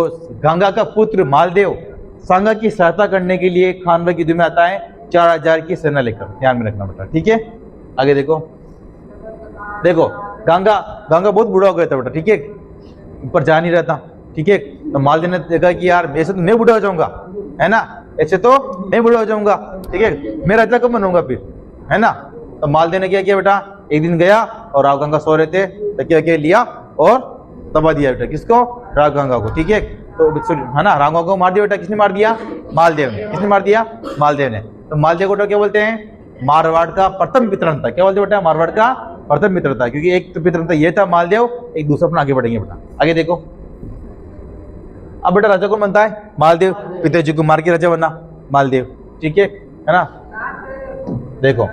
गंगा का पुत्र मालदेव सांगा की सहायता करने के लिए खानदा के युद्ध में आता है 4000 की सेना लेकर, ध्यान में रखना बेटा, ठीक है। आगे देखो, देखो गंगा बहुत बूढ़ा हो गया था बेटा, ठीक है, ऊपर जा नहीं रहता, ठीक है। तो मालदेव ने देखा कि यार ऐसे तो मैं बूढ़ा हो जाऊंगा, है ना, ऐसे तो मैं बूढ़ा हो जाऊंगा, ठीक है, मैं राजा कब बनूंगा फिर, है ना। तो मालदेव ने क्या किया बेटा, एक दिन गया और राव गंगा सो रहे थे तो क्या लिया और दबा दिया बेटा, किसको? राव गंगा को, ठीक है। तो है ना, राव गंगा को मार दिया बेटा, किसने मार दिया? मालदेव ने। किसने मार दिया? मालदेव ने। तो मालदेव को क्या बोलते हैं? मारवाड़ का प्रथम पितरन था। क्या बोलते बेटा? मारवाड़ का प्रथम मित्र था, क्योंकि एक तो पितरन था ये था मालदेव, एक दूसरा अपना आगे बढ़ेंगे बेटा। आगे देखो, अब बेटा राजा कौन बनता है? मालदेव। पिताजी को मार के राजा बना मालदेव, ठीक है ना। देखो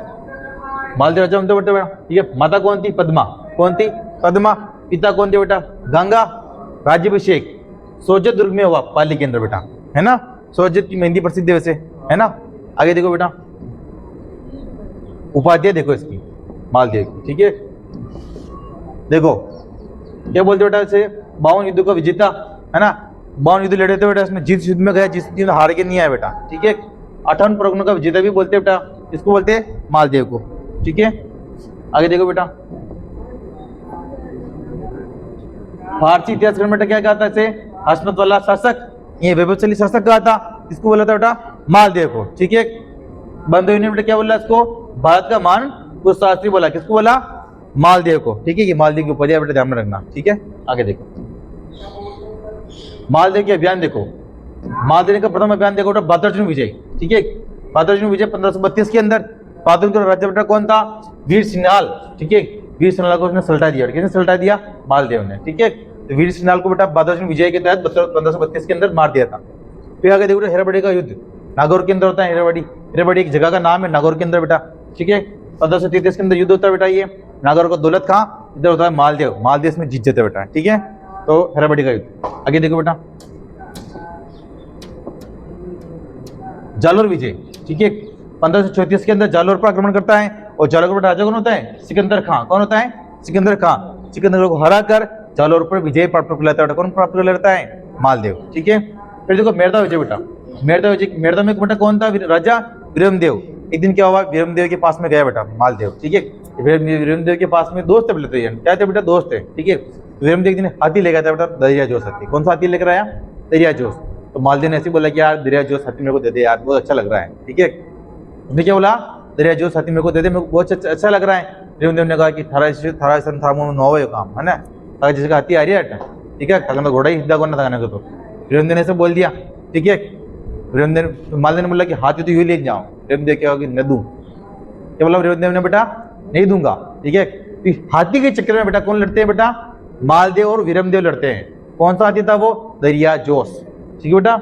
मालदेव राजा बनते बेटा, ठीक है। माता कौन थी? पद्मा। कौन थी? पद्मा। पिता कौन थे बेटा? गंगा। राज्याभिषेक सोजत दुर्ग में हुआ, पाली के अंदर बेटा, है ना। सोजत की मेहंदी प्रसिद्ध है वैसे, है ना। आगे देखो बेटा, उपाध्याय देखो इसकी मालदेव की, ठीक है। देखो क्या बोलते बेटा, इसे 52 युद्ध का विजेता, है ना। 52 युद्ध लड़े थे बेटा, इसमें जिस युद्ध में गया, जिस युद्ध में हार के नहीं आया बेटा, ठीक है। 58 परगनों का विजेता भी बोलते बेटा, इसको बोलते हैं मालदेव को, ठीक है। आगे देखो बेटा, फारसी इतिहास में बेटा क्या कहा था इसे? हसमत वाला शासक, ये वैभवशाली शासक कहा था, इसको बोला था बेटा मालदेव को, ठीक है। बंधु ने बेटा क्या बोला इसको? भारत का मान शास्त्री बोला, किसको बोला? मालदेव को, ठीक है। ये मालदेव की उपाधि बेटा ध्यान में रखना, ठीक है। आगे देखो, मालदेव के अभियान देखो, मालदेव का प्रथम अभियान देखो बेटा बादरजुन विजय, ठीक है। बादरजुन विजय 1532 के अंदर। बादरजुन का राजा बेटा कौन था? वीर सिन्हाल, ठीक है। वीर सिन्हाल को उसने सल्टा दिया, किसने सल्टा दिया? मालदेव ने, ठीक है। तो वीर सिन्हाल को बेटा बादरजुन विजय के तहत 1532 के अंदर मार दिया था। फिर आगे देखो हेराबड़ी का युद्ध, नागौर के अंदर होता है हेराबड़ी। हेराबड़ी एक जगह का नाम है नागौर के अंदर बेटा, ठीक है। 1533 के अंदर युद्ध होता है बेटा, ये नागौर का दौलत खां, इधर होता है मालदेव। मालदेव में जीत जाता है बेटा, ठीक है। तो हेराबड़ी का युद्ध। आगे देखो बेटा, जालोर विजय, ठीक है। 1534 के अंदर जालोर पर आक्रमण करता है और जालोर पर राजा कौन होता है? सिकंदर खां। कौन होता है? सिकंदर खां। सिकंदर को हरा कर जालोर पर विजय प्राप्त कर लेता है। कौन प्राप्त कर लेता है? मालदेव, ठीक है। फिर देखो मेड़ता विजय बेटा, मेड़ता विजय, मेड़ता में बेटा कौन था? राजा वीरमदेव। एक दिन क्या हुआ, वीरमदेव के पास में गया बेटा मालदेव, ठीक है। वीरमदेव के पास में दोस्त थे बेटा, क्या थे बेटा? दोस्त थे, ठीक है। वीरमदेव एक दिन हाथी लेकर था बेटा, दरिया जोश हाथी। कौन सा हाथी लेकर आया? दरिया जोश। तो मालदेव ने ऐसे बोला कि यार दरिया जोश हाथी मेरे को दे दे यार, बहुत अच्छा लग रहा है, ठीक है। उसने क्या बोला? दरिया जोश हाथी मेरे को दे दे, मेरे को बहुत अच्छा लग रहा है। वीरमदेव ने कहा कि थारा नौ है काम, है ना, ताकि जिसका हाथी आ रही है, ठीक है, ताकि घोड़ा ही हिद्दा को ना थाने को। तो वीरमदेव ने ऐसे बोल दिया, ठीक है। मालदेव ने बोला कि हाथी तो यूं ले जाओ। वीरमदेव क्या होगी? न दूं। क्या बोला वीरमदेव ने? बेटा नहीं दूंगा, ठीक है। तो हाथी के चक्कर में बेटा कौन लड़ते हैं बेटा? मालदेव और वीरमदेव लड़ते हैं। कौन सा हाथी था वो? दरिया जोश, ठीक है बेटा।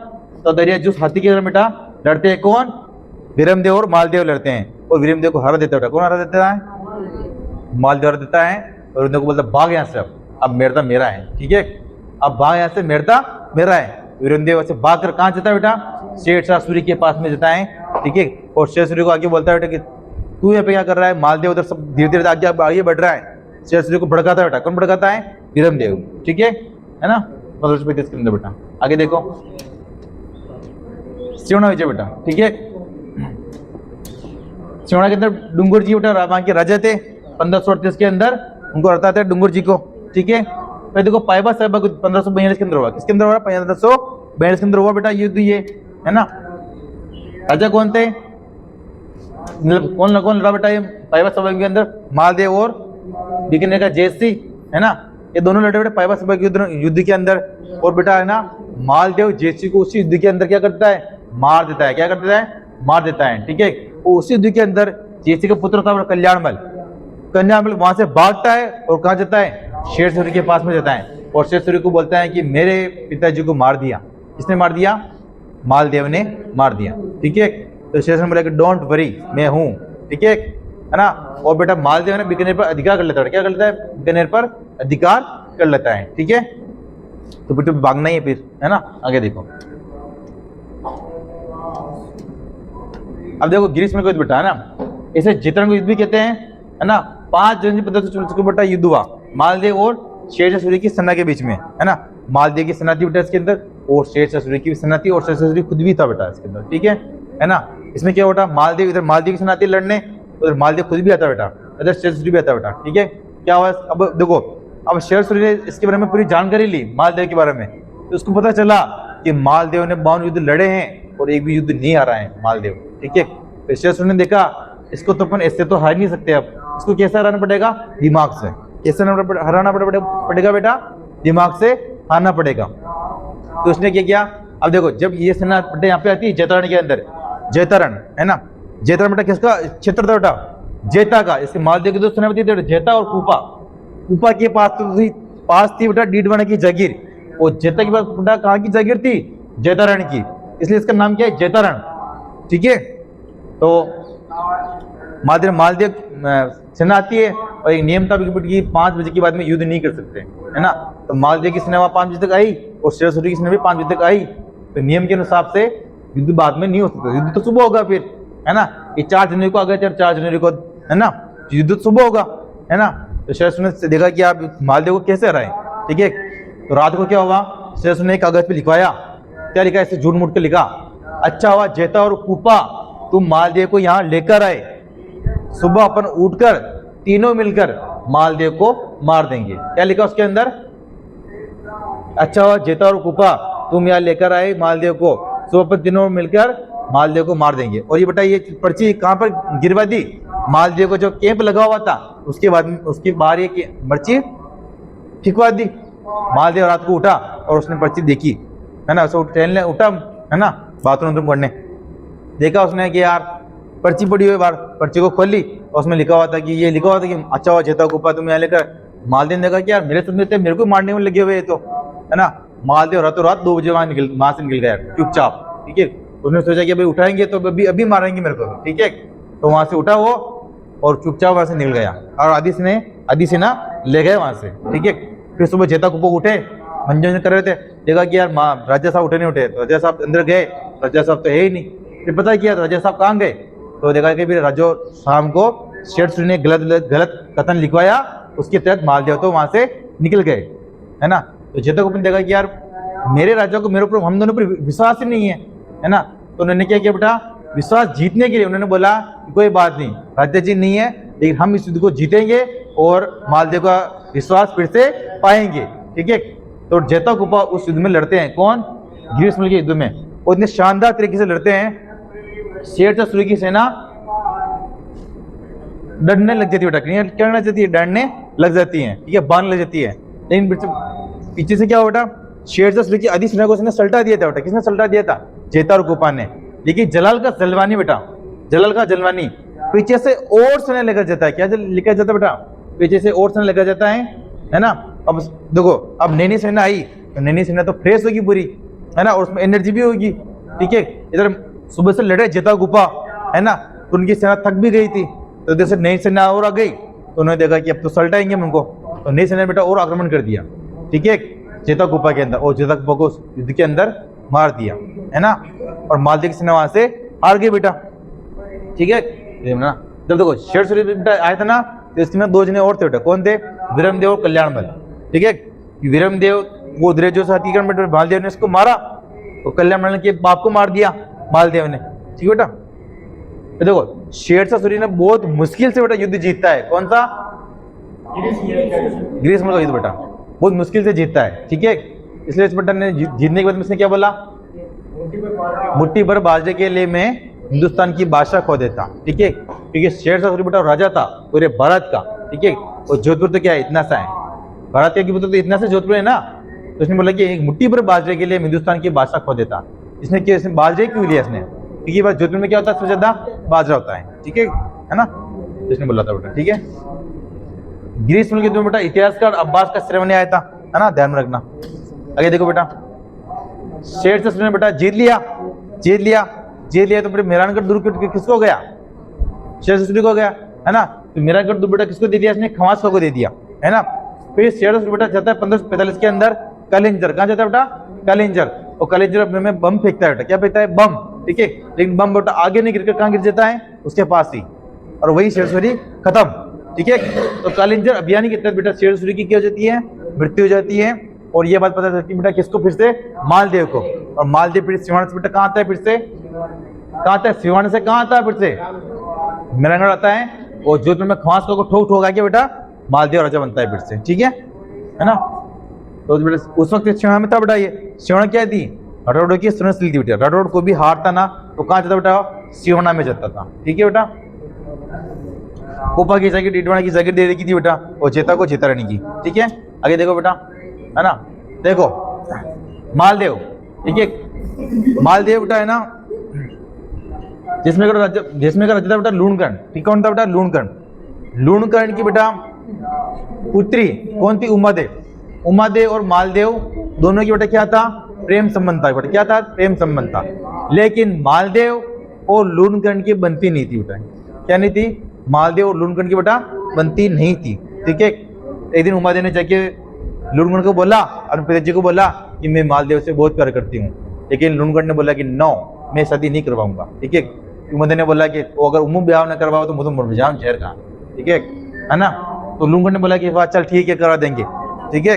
तो दरिया जोश हाथी के बेटा लड़ते हैं कौन? वीरमदेव और मालदेव लड़ते हैं और वीरमदेव को हरा देता है बेटा। कौन हरा देता है? मालदेव हरा देता है और वीरमदेव को बोलता भाग यहाँ से, अब मेड़ता मेरा है, ठीक है। अब भाग यहाँ से, मेड़ता मेरा है। वीरमदेव से भाग कर कहाँ जाता है बेटा? शेरशाह सूरी के पास में जाता है, ठीक है। और शेर सूरी को आगे बोलता है बेटा कि तू यहाँ पे क्या कर रहा है? मालदेव उधर सब धीरे धीरे आगे बढ़ रहा है। शेर सूरी को भड़काता है बेटा। कौन भड़काता है? वीरमदेव, ठीक है ना। 1535 के अंदर बेटा। आगे देखो सिवना विजय बेटा, ठीक है। सिवना के अंदर डूंगर जी बेटा वहां के राजा थे। 1538 के अंदर उनको हराते थे डूंगर जी को, ठीक है। फिर देखो पाइबा साहिब 1542 के अंदर हुआ। किसके अंदर हुआ? 1542 के अंदर हुआ बेटा युद्ध, ये है ना। राजा कौन थे? कौन लड़ा बेटा ये पाइबा साहिब के अंदर? मालदेव और बीकानेर का जयसिंह, है ना। ये दोनों लड़े बेटा पाइबा सभा युद्ध के अंदर। और बेटा है ना मालदेव जयसिंह को उसी युद्ध के अंदर क्या करता है, मार देता है। क्या करता है, मार देता है। ठीक है, वो उसी युद्ध के अंदर जयसिंह का पुत्र था कल्याणमल। कल्याणमल वहां से भागता है और कहाँ जाता है, शेरसूरी के पास में जाता है। और शेरसूरी को बोलता है कि मेरे पिताजी को मार दिया। किसने मार दिया, मालदेव ने मार दिया। ठीक है, तो शेरसूरी बोला कि डोंट वरी, मैं हूं। ठीक है ना। और बेटा मालदेव ने बीकानेर पर अधिकार कर लेता है। क्या कर लेता है, बीकानेर पर अधिकार कर लेता है। ठीक है, तो बेटे भागना ही है फिर, है ना। आगे देखो, अब देखो ग्रीष्म का युद्ध बेटा है ना, इसे जैतरण युद्ध भी कहते हैं, है ना। 5 जनवरी 1524 बेटा युद्ध हुआ मालदेव और शेरशाह सूरी की सेना के बीच में, है ना। मालदेव की सेना थी बेटा इसके अंदर, और शेरशाह सूरी की सेना थी, और शेरशाह सूरी खुद भी था बेटा इसके अंदर। ठीक है ना। इसमें क्या बेटा, मालदेव इधर मालदेव की सेना आती है लड़ने, उधर मालदेव खुद भी आता बेटा, इधर शेरशाह सूरी भी आता बेटा। ठीक है, क्या हुआ अब देखो, अब शेरशाह सूरी ने इसके बारे में पूरी जानकारी ली मालदेव के बारे में, तो उसको पता चला कि मालदेव ने 52 युद्ध लड़े हैं और एक भी युद्ध नहीं हारा है मालदेव। ठीक है, तो शेरशाह सूरी ने देखा इसको तो अपन ऐसे तो हार नहीं सकते, अब इसको कैसे हराना पड़ेगा, दिमाग से। कैसे हराना पड़ेगा बेटा, दिमाग से हारना पड़ेगा। तो उसने क्या किया, अब देखो जब ये सेना बेटा यहाँ पे आती है जैतरण के अंदर, जैतरण है ना, जैतरण बेटा किसका क्षेत्र था बेटा, जैता का। इसके मालदेव की दो सेनापति थे जैता और कूपा। कूपा के पास थी बेटा डीडवाना की जागीर, और जैता के पास बेटा कहाँ की जागीर थी, जैतारण की, इसलिए इसका नाम क्या है, जैतारण। ठीक है, तो मालदेव सेना आती है और एक नियम था कि 5 बजे के बाद में युद्ध नहीं कर सकते, है ना। तो मालदेव की सेना 5 बजे तक आई और शेरशाह सूरी की सेना भी 5 बजे तक आई। तो नियम के अनुसार से युद्ध बाद में नहीं हो सकता, युद्ध तो सुबह होगा फिर, है ना। ये 4 जनवरी को आ गए थे, 4 जनवरी को, है ना, युद्ध तो सुबह होगा, है ना। तो शेरशाह सूरी ने देखा कि आप मालदेव को कैसे हराएं। ठीक है, तो रात को क्या हुआ, शेरशाह सूरी ने कागज पे लिखवाया, क्या लिखा, ऐसे झूठ मूठ के लिखा, अच्छा हुआ जैता और कूपा तुम मालदेव को यहाँ लेकर आए, सुबह अपन उठकर तीनों मिलकर मालदेव को मार देंगे। क्या लिखा उसके अंदर, अच्छा हुआ जैता और कूपा तुम यहाँ लेकर आए मालदेव को, सुबह अपन तीनों मिलकर मालदेव को मार देंगे। और ये बेटा ये पर्ची कहाँ पर गिरवा दी, मालदेव को जो कैंप लगा हुआ था उसके बाहर ये पर्ची फिकवा दी। मालदेव रात को उठा और उसने पर्ची देखी, है ना, उसको टहलने उठा, है ना, बाथरूम पढ़ने, देखा उसने कि यार पर्ची पड़ी हुई बाहर, पर्ची को खोल ली और उसमें लिखा हुआ था कि ये लिखा हुआ था कि अच्छा हुआ जैता कूपा तुम यहाँ लेकर। मालदेव ने देखा कि यार मेरे साथ मेरे को मारने में लगे हुए तो, है ना। मालदेव रातों रात 2 बजे वहां से निकल गया चुपचाप। ठीक है, उसने सोचा कि भाई उठाएंगे तो अभी मारेंगे मेरे को। ठीक है, तो वहां से उठा वो और चुपचाप वहां से निकल गया और आदि सेना ले गए वहां से। ठीक है, फिर सुबह जैता कूपा उठे, मंजन कर रहे थे, देखा कि यार राजा साहब उठे नहीं उठे, तो राजा साहब अंदर गए, राजा साहब तो है ही नहीं। फिर पता किया राजा साहब कहाँ गए, तो देखा कि फिर राजा शाम को शेरशाह सूरी ने गलत कथन लिखवाया, उसके तहत मालदेव तो वहां से निकल गए, है ना। तो जैता कूपा ने देखा कि यार मेरे राजा को मेरे ऊपर, हम दोनों पर विश्वास ही नहीं है ना। तो उन्होंने क्या किया बेटा, विश्वास जीतने के लिए उन्होंने बोला कोई बात नहीं, राजा जी नहीं है लेकिन हम इस युद्ध को जीतेंगे और मालदेव का विश्वास फिर से पाएंगे। ठीक है, तो जैता कूपा उस युद्ध में लड़ते हैं, कौन, ग्रीष्म के युद्ध में, और इतने शानदार तरीके से लड़ते हैं। शेरशाह सूरी की सेना डरने लग जाती है बेटा, क्या करना चाहती है, डरने लग जाती है। ठीक है, बांधने लग जाती है। लेकिन पीछे से क्या हुआ बेटा, शेरशाह सूरी की आधी सेना को उसने सल्टा दिया था बेटा। किसने सल्टा दिया था, जैता और कूपा ने। लेकिन जलाल का जलवानी बेटा, जलाल का जलवानी पीछे से और सेना लेकर जाता है। क्या लेकर जाता बेटा, पीछे से और सेना लेकर जाता है ना। अब देखो, अब नैनी सेना आई तो नैनी सेना तो फ्रेश होगी पूरी, है ना, और उसमें एनर्जी भी होगी। ठीक है, इधर सुबह से लड़े जैता कूपा, है ना, तो उनकी सेना थक भी गई थी, तो जैसे नई सेना और आ गई तो उन्होंने देखा कि अब तो सल्टाएंगे उनको, तो नई सेना बेटा और आक्रमण कर दिया। ठीक है, जैता कूपा के अंदर, और जैता कूपा को युद्ध के अंदर मार दिया, है ना, और मालदेव की सेना वहां से हार गई बेटा। ठीक है ना, जब देखो शेरशाह सूरी बेटा आया था ना, तो इसमें 2 जने और थे बेटा, कौन थे, वीरमदेव और कल्याणमल। ठीक है, वीरमदेव वो जो साथी बेटा मालदेव ने इसको मारा, तो कल्याणमल के बाप को मार दिया मालदेव ने। ठीक है बेटा, तो देखो शेरशाह सूरी ने बहुत मुश्किल से बेटा युद्ध जीतता है, कौन सा, ग्रीष्म का युद्ध बेटा, बहुत मुश्किल से जीतता है। ठीक है, इसलिए इस बेटा ने जीतने के बाद इसने क्या बोला, मुट्ठी भर बाजरे के लिए मैं हिंदुस्तान की बादशाह खो देता। ठीक है, क्योंकि शेरशाह सूरी बेटा राजा था पूरे भारत का। ठीक है, और जोधपुर तो क्या है, इतना सा है, भारत की बोलते तो इतना से जोधपुर है ना, तो इसने बोला कि एक मुट्ठी पर बाजरे के लिए हिंदुस्तान की बादशाह खो देता। इसने क्या, इसने बाजरे क्यों लिया इसने, क्योंकि बात जोधपुर में क्या होता है, सबसे ज्यादा बाजरा होता है, ठीक है ना, तो इसने बोला था बेटा, ठीक है। ग्रीष्म के बेटा इतिहासकार अब्बास का श्रवण आया था, है ना, ध्यान में रखना। आगे देखो बेटा, शेर से सुने बेटा, जीत लिया जीत लिया जीत लिया, तो बेटा मेहरानगढ़ दुर्ग किसको हो गया, शेर से को गया, है ना। तो मेहरानगढ़ दुर्ग बेटा किसको दे दिया इसने, खवास को दे दिया, है ना। फिर शेर से बेटा जाता है 1545 के अंदर कलिंजर, कहाँ जाता है बेटा, कलिंजर, और कलिंजर में बम फेंकता है बेटा, क्या फेंकता है, बम, ठीक है। लेकिन बम बेटा आगे नहीं गिरकर कहाँ गिर जाता है, उसके पास ही, और वही शेरसूरी खत्म, ठीक है। तो कलिंजर अभियान के तहत बेटा शेरसूरी की क्या हो जाती है, मृत्यु हो जाती है। और ये बात पता चलती है बेटा किसको, फिर से मालदेव को, और मालदेव फिर सिवान से बेटा कहाँ आता है, फिर से कहाँ आता है, सिवान से कहाँ आता है, फिर से मेहरानगढ़ आता है, और जोधपुर में खवास को ठोक ठोक आके बेटा मालदेव राजा बनता है फिर से, ठीक है ना। तो बेटा उस वक्त सिवान में था बेटा, ये सिवान क्या थी, राठौड़ की सुनसली थी बेटा, राठौड़ को भी हारता ना तो कहाँ जाता बेटा, सिवाना में जाता था, ठीक है बेटा। कोपा की जागीर डीडवाना की जागीर दे रखी थी बेटा, और चेता को चेता रानी की, ठीक है। आगे देखो बेटा, है ना, देखो मालदेव, ठीक है, मालदेव बेटा है ना, जिसमें का राजा था बेटा लूणकर्ण, ठीक, कौन था बेटा, लूणकर्ण। लूणकर्ण की बेटा पुत्री कौन थी, उमादेव। उमादेव और मालदेव दोनों की बेटा क्या था, प्रेम संबंध था बेटा, क्या था, प्रेम संबंध था। लेकिन मालदेव और लूणकर्ण की बनती नहीं थी बेटा, क्या नहीं थी, मालदेव और लूणकर्ण की बेटा बनती नहीं थी, ठीक है। एक दिन उमादेव ने जाके लूणकर्ण को बोला, और पिताजी को बोला कि मैं मालदेव से बहुत प्यार करती हूँ, लेकिन लूणकर्ण ने बोला कि नो, मैं शादी नहीं करवाऊंगा, ठीक है। उमादेव ने बोला कि वो अगर उमू ब्याह न करवाओ तो मुझे मर जाऊं शहर का, ठीक है ना। तो लूणकर्ण ने बोला कि वाह चल ठीक है करवा देंगे, ठीक है,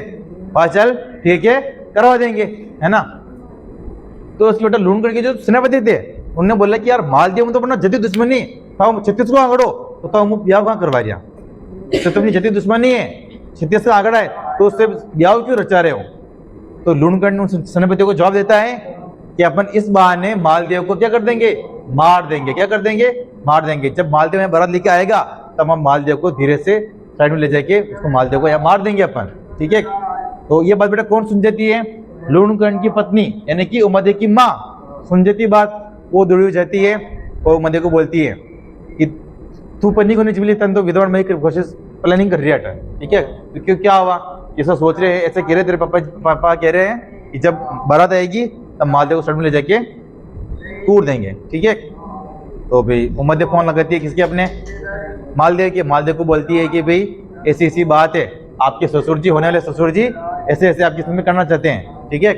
वाह चल ठीक है करवा देंगे, है ना। तो उसकी बेटा लूणकर्ण के जो सेनापति थे उन्होंने बोला कि यार मालदेव तो अपना जति दुश्मनी था, छत्तीस को आंकड़ो तो हम ब्याह कहाँ करवा दिया, तो तुम्हारी जति दुश्मनी है, छत्तीस का आंकड़ा है, तो उससे ब्याह क्यों रचा रहे हो। तो लूणकर्ण सेनापति को जवाब देता है कि अपन इस बहाने मालदेव को क्या कर देंगे, मार देंगे, क्या कर देंगे, मार देंगे। जब मालदेव में बारात लेके आएगा तब हम मालदेव को धीरे से साइड में ले जाके उसको मालदेव को यहाँ मार देंगे अपन, ठीक है। तो ये बात बेटा कौन सुन जाती है, लूणकर्ण की पत्नी यानी कि उमादेव की माँ सुन जाती बात, वो दौड़ी हो जाती है और उमादेव को बोलती है कि तू पत्नी को नहीं चिपली तन तो विधवा में कोशिश प्लानिंग कर रही है, ठीक है। तो क्यों क्या हुआ, ऐसा सोच रहे हैं, ऐसे कह रहे तेरे पापा कह रहे हैं कि जब बारात आएगी तब मालदेव को साइड में ले जाके तोड़ देंगे, ठीक है। तो भाई उमादेव फोन लगाती है किसके, अपने मालदेव के। मालदेव को बोलती है कि भाई ऐसी ऐसी बात है, आपके ससुर जी, होने वाले ससुर जी ऐसे ऐसे आपकी में करना चाहते हैं, ठीक है।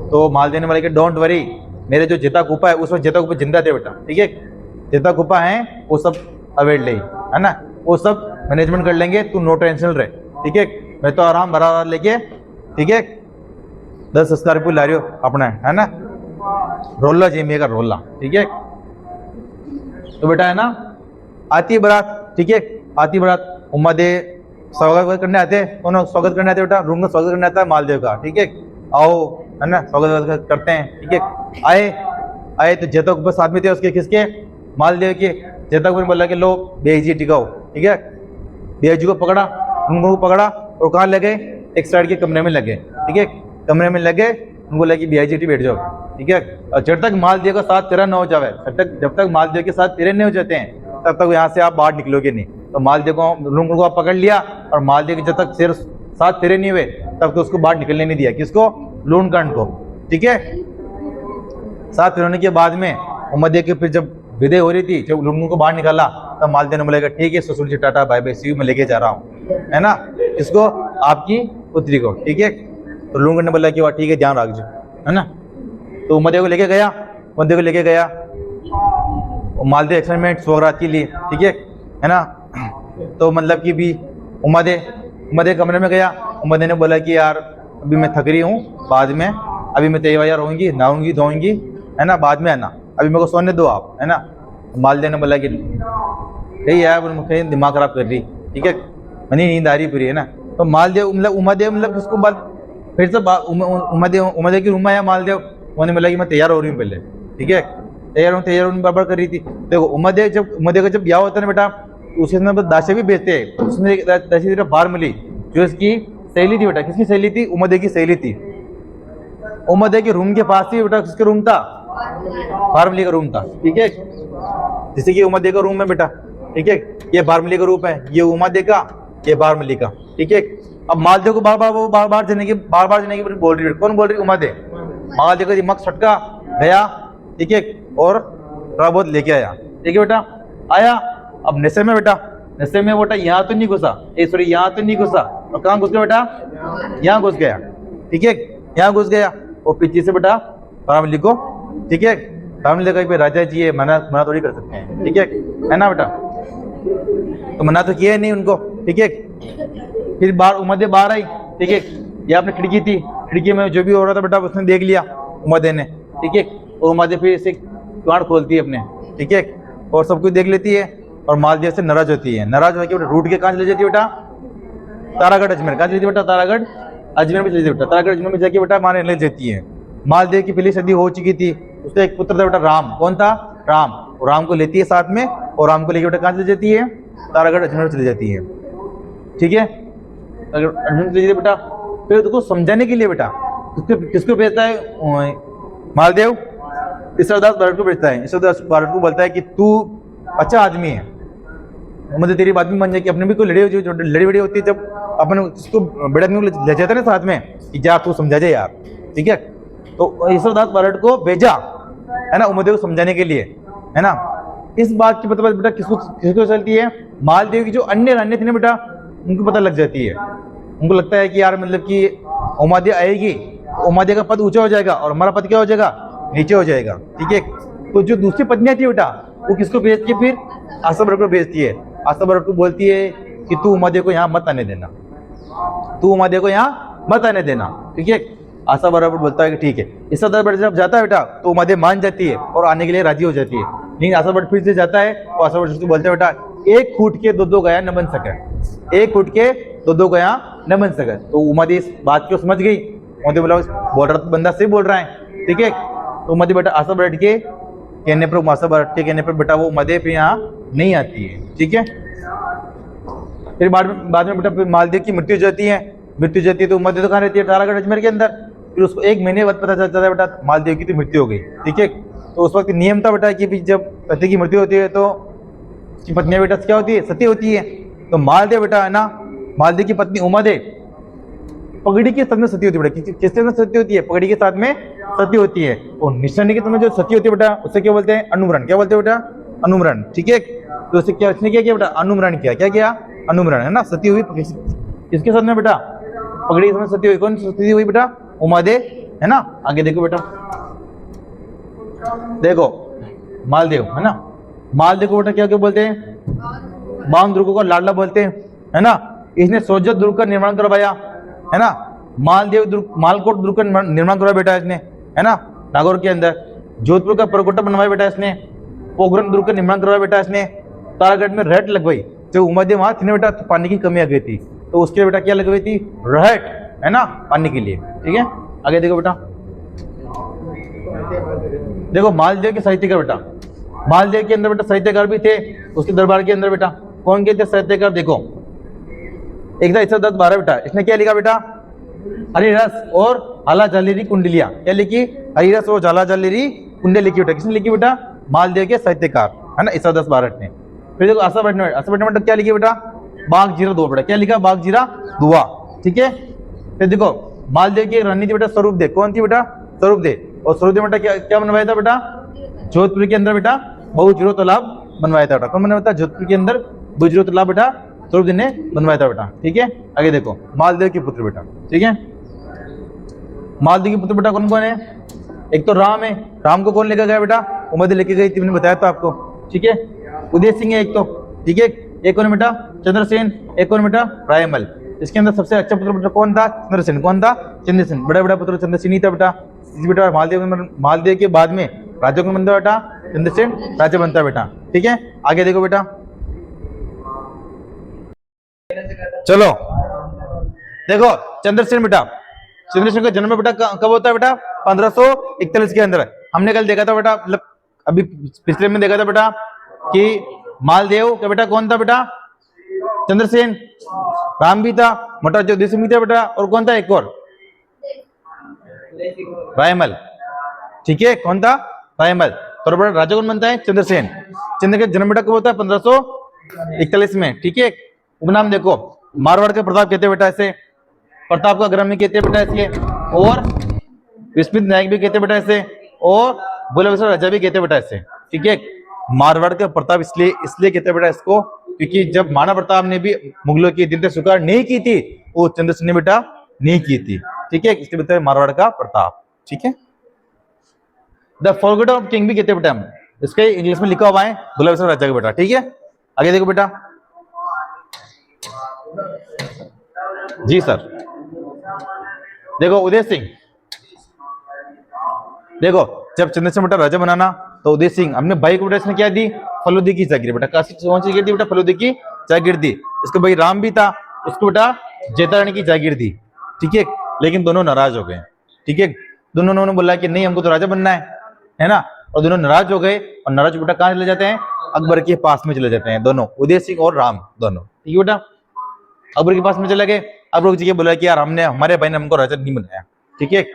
तो मालदेव ने बोला कि डोंट वरी, मेरे जो जेता कुपा है उस वक्त जेता कुपा जिंदा थे बेटा, ठीक है। जेता कुपा है वो सब अवेयर ले, है ना, वो सब मैनेजमेंट कर लेंगे, तू नो टेंशन रहे, ठीक है। मैं तो आराम भरा लेके, ठीक है, 10 स्कॉर्पियो ला रही हो अपना, है ना, रोला जेमिया का रोला, ठीक है। तो बेटा है ना, आती बारात, ठीक है, आती बारात, उमादेव स्वागत करने आते हैं, कौन स्वागत करने आते हैं बेटा, रूम का स्वागत करने आता है मालदेव का, ठीक है। आओ, है ना, स्वागत करते हैं, ठीक है। आए तो जेता कुपा साथ में थे उसके, किसके, मालदेव के। जेता कुपा ने बोला कि लो बेजी टिकाओ, ठीक है। बेजी को पकड़ा, उनको पकड़ा और कहाँ लगे, एक साइड के कमरे में लगे, ठीक है। कमरे में लगे, उनको बोला कि बेजी बैठ जाओ, ठीक है। और जब तक मालदेव का साथ तेरा न हो जाए, जब तक मालदेव के साथ तेरे नहीं हो जाते हैं तब तक यहाँ से आप बाहर निकलोगे नहीं। तो मालदेव को आप पकड़ लिया, और मालदेव के जब तक सिर साथ तेरे नहीं हुए तब तो उसको बाहर निकलने नहीं दिया, किसको, लूणकर्ण को, ठीक है। साथ फिर होने के बाद में उमादेव के फिर जब विदाई हो रही थी, जब लूणकर्ण को बाहर निकाला तब मालदेव ने बोलेगा ठीक है ससुर जी tata bye bye see you, मैं लेके जा रहा हूँ, है ना, इसको आपकी पुत्री को, ठीक है। तो लूणकर्ण ने बोला कि वाह ठीक है ध्यान रखो, है ना। तो उमादेव को लेके गया, उमादेव को लेके गया, मालदेव एक्साइटमेंट सोगरात के लिए, ठीक है ना। तो मतलब कि भी उमादेव कमरे में गया, उमादेव ने बोला कि यार अभी मैं थक रही हूँ, बाद में अभी मैं तैयार होंगी, नहाऊंगी धोऊंगी, है ना, बाद में आना, अभी मेरे को सोने दो आप, है ना। मालदेव ने बोला कि नहीं यार मुझे दिमाग खराब कर रही, ठीक है, मनी नींद आ रही पूरी, है ना। तो मालदेव मतलब उमादेव मतलब उसको बाद फिर से उमादेव की रूम आया मालदेव, उन्होंने बोला कि मैं तैयार हो रही हूँ पहले, ठीक है, तैयार हूँ बराबर कर रही थी। देखो उमादेव का जब ब्याह होता है ना बेटा, उसी समय दासी भी बेचते हैं, उसमें एक दासी बार मिली जो इसकी सहेली थी बेटा, किसकी सहेली थी? उमदे की सहेली थी। उमदे के रूम के पास ही बेटा किसका रूम था? फार्मली का रूम था, ठीक है। जैसे कि उमदे का रूम है बेटा, ठीक है, ये फार्मली का रूप है, ये उमदे का, ये फार्मली का, ठीक है। अब मालदेव को बार बार जाने की बोल रही है, कौन बोल रही? उमदे। मालदेव का दिमाग छटका गया, ठीक है, और थोड़ा बहुत लेके आया, ठीक है बेटा। आया, अब नशे में बेटा, नशे में बेटा यहाँ तो नहीं घुसा, सॉरी यहाँ तो नहीं घुसा, और कहाँ घुस गया बेटा? यहाँ घुस गया, ठीक है, यहाँ घुस गया। और पीछे से बेटा फार्मली को, ठीक है, फार्मली कहीं पे राजा जी है, मना थोड़ी कर सकते हैं, ठीक है ना बेटा, तो मना तो किया नहीं उनको, ठीक है। फिर बाहर उमदे बाहर आई, ठीक है, ये आपने खिड़की थी, खिड़की में जो भी हो रहा था बेटा उसने देख लिया उमदे ने, ठीक है। और उमदे फिर इसे किवाड़ खोलती है अपने, ठीक है, और सब कुछ देख लेती है, और मालदेव से नाराज होती है। नाराज होकर बेटा रूट के कहाँ चले जाती है बेटा? तारागढ़ अजमेर। कहाँ चली थी बेटा? तारागढ़ अजमेर में चली थी बेटा। तारागढ़ अजमेर में जाके बेटा मारने ले जाती है। मालदेव की पहली शादी हो चुकी थी, उसका एक पुत्र था बेटा राम। कौन था? राम। और राम को लेती है साथ में, और राम को लेके बेटा कहाँ चली जाती है? तारागढ़ अजमेर चली जाती है, ठीक है। अजमेर चली जाती है बेटा। फिर उसको समझाने के लिए बेटा किसको भेजता है मालदेव? ईश्वरदास बारट को भेजता है। ईश्वरदास बारट को बोलता है कि तू अच्छा आदमी है, मुझे तेरी बात भी मान जाए कि अपने भी कोई लड़ी बड़ी होती है, जब अपन उसको बड़े आदमी को ले जाते हैं ना साथ में कि जा तू समझा जाए यार, ठीक है। तो ईश्वरदास बारट को भेजा है ना उमदे को समझाने के लिए, है ना। इस बात की पता बेटा किसको चलती है? मालदेव की जो अन्य रानी थी ना बेटा, उनको पता लग जाती है। उनको लगता है कि यार मतलब कि उमदे आएगी, उमदे का पद ऊंचा हो जाएगा और हमारा पद क्या हो जाएगा? नीचे हो जाएगा, ठीक है। तो जो दूसरी पत्नियां थी बेटा वो किसको भेजती है? फिर आशा बारट को भेजती है। आशा बारट को बोलती है कि तू उमदे को यहाँ मत आने देना, तू उमदे को यहाँ मत आने देना, ठीक है। आशा बारट बोलता है कि ठीक है। ईश्वरदास बारट जब जाता है बेटा तो उमदे मान जाती है और आने के लिए राजी हो जाती है। लेकिन आशा बारट फिर से जाता है तो आशा बारट उसको बोलते हैं बेटा 1 फुट के 2 गया न बन सके, 1 फुट के 2 गया न बन सके। तो उमदे इस बात को समझ गई। उमदे बोला बोल रहा बंदा सही बोल रहा है, ठीक है। तो उमदे बेटा आशा बारट के कहने पर, आशा बारट के कहने पर बेटा वो उमदे पे यहाँ नहीं आती है, ठीक है। फिर बाद में बेटा मालदेव की मृत्यु जाती है। मृत्यु जाती है तो उमदे तो कहाँ रहती है? तारागढ़ अजमेर के अंदर। फिर उसको 1 महीने बाद पता चलता है बेटा मालदेव की तो मृत्यु हो गई, ठीक है। तो उस वक्त नियम था बेटा कि जब पति की मृत्यु होती है तो उसकी पत्नी बेटा क्या होती है? सती होती है। तो मालदेव बेटा है ना, मालदेव की पत्नी उमदे पगड़ी के साथ में सती होती है बेटा। किसके साथ सती होती है? पगड़ी के साथ में सती होती है। और निशानी के समय जो सती होती है बेटा उसे क्या बोलते हैं? अनुमरण। क्या बोलते हैं बेटा? अनुमरण, ठीक है। तो उसने क्या किया बेटा? अनुमरण किया। क्या किया? अनुमरण, है ना। सती हुई किसके साथ में बेटा? पगड़ी के समय सती हुई। कौन सती हुई बेटा? उमदे, है ना। आगे देखो बेटा, देखो मालदेव, है ना। मालदेव को बेटा क्या क्या बोलते हैं? बाम दुर्ग को लाडला बोलते हैं, है ना। इसने सोजत दुर्ग का निर्माण करवाया, है ना। मालकोट दुर्ग का निर्माण करवाया बेटा इसने, है ना, नागौर के अंदर। जोधपुर का परकोटा बनवाया बेटा इसने। पोखरण दुर्ग का निर्माण करवाया बेटा इसने। तारागढ़ में रहट लगवाई। जब उमदे वहां थी ना बेटा तो पानी की कमी आ गई थी, तो उसके लिए बेटा क्या लगवाई थी? रहट, है ना, पानी के लिए, ठीक है। आगे देखो बेटा, देखो मालदेव के साहित्यकार बेटा, मालदेव के अंदर बेटा साहित्यकार भी थे उसके दरबार के अंदर बेटा। कौन के थे साहित्यकार? देखो एक था ईश्वरदास बारट बेटा। इसने क्या लिखा बेटा? हरिरस और हाला जालेरी कुंडलिया। क्या लिखी? हरिरस और झाला जालेरी कुंडली लिखी बेटा। किसने लिखी बेटा? मालदेव के साहित्यकार, है ना, ईश्वरदास बारट ने। फिर देखो आशा बारट ने क्या लिखी बेटा? बाघ जीरा दुआ बेटा। क्या लिखा? बाघ जीरा दुआ, ठीक है। फिर देखो मालदेव की रानी थी बेटा स्वरूप दे। कौन थी बेटा? स्वरूप दे। और स्वरूप दे बेटा क्या बनवाया था बेटा? जोधपुर के अंदर बेटा बहुजीरो तालाब बनवाया था बेटा। कौन बनवाया था? जोधपुर के अंदर बहुजीरो तालाब बेटा स्वरूप दे ने बनवाया था बेटा, ठीक है। आगे देखो मालदेव के पुत्र बेटा, ठीक है। मालदेव के पुत्र बेटा कौन कौन है? एक तो राम है। राम को कौन लेकर गया बेटा? उमदे लेके गई थी, मैंने बताया था आपको, ठीक है। उदय सिंह है एक तो, ठीक है। एक कौन बेटा? चंद्रसेन। एक कौन बेटा? रायमल। इसके अंदर सबसे अच्छा पुत्र बेटा कौन था? चंद्रसेन। कौन था? चंद्रसेन। बड़ा बड़ा पुत्र चंद्रसेन ही था बेटा। इस बेटा मालदेव के बाद में राजा कौन बनता बेटा? चंद्रसेन राजा बनता बेटा, ठीक है। आगे देखो बेटा, चलो देखो चंद्रसेन बेटा। चंद्रसेन का जन्म बेटा कब होता है बेटा? 1541 के अंदर। हमने कल देखा था बेटा, मतलब अभी पिछले में देखा था बेटा कि मालदेव का बेटा कौन था बेटा? चंद्रसेन। राम भी था, मोटा जो उदय सिंह भी था बेटा, और कौन था एक और, रायमल। ठीक है, कौन था, रायमल। तो बेटा राजा कौन बनता है, चंद्रसेन। चंद्र का जन्म बेटा कब होता है, 1541 में। ठीक है, उपनाम देखो, मारवाड़ का प्रताप कहते बेटा ऐसे, प्रताप का ग्रामी कहते बेटा ऐसे, और विस्मित नायक भी कहते बेटा ऐसे, और बुलंदशहर राजा भी कहते बेटा ऐसे। ठीक है, मारवाड़ का प्रताप इसलिए कहते बेटा इसको, क्योंकि जब महाराणा प्रताप ने भी मुगलों की दीनता स्वीकार नहीं की थी, वो चंद्रसेन ने बेटा नहीं की थी। ठीक है, इसलिए बताया मारवाड़ का प्रताप। ठीक है, द फॉरगॉटन किंग भी कहते बेटा हम, इसके इंग्लिश में लिखा हुआ है बुलंदशहर राजा का बेटा। ठीक है, आगे देखो बेटा। जी सर, देखो उदय सिंह, देखो जब चंद्रसेन बेटा राजा बनाना, तो उदय सिंह अपने भाई को बेटा इसने क्या दी, फलूदी की जागीर बेटा। कौन सी जागीर दी बेटा, फलूदी की जागीर दी। इसके भाई राम भी था, उसको बेटा जैतारानी की जागीर दी। ठीक है, लेकिन दोनों नाराज हो गए। ठीक है, दोनों ने बोला कि नहीं हमको तो राजा बनना है ना, और दोनों नाराज हो गए, और नाराज बेटा कहाँ चले जाते हैं, अकबर के पास में चले जाते हैं दोनों, उदय सिंह और राम दोनों। ठीक है बेटा, अकबर के पास में चले गए। अकबर जी के बोला कि यार हमने, हमारे भाई ने हमको राजा नहीं बनाया। ठीक है,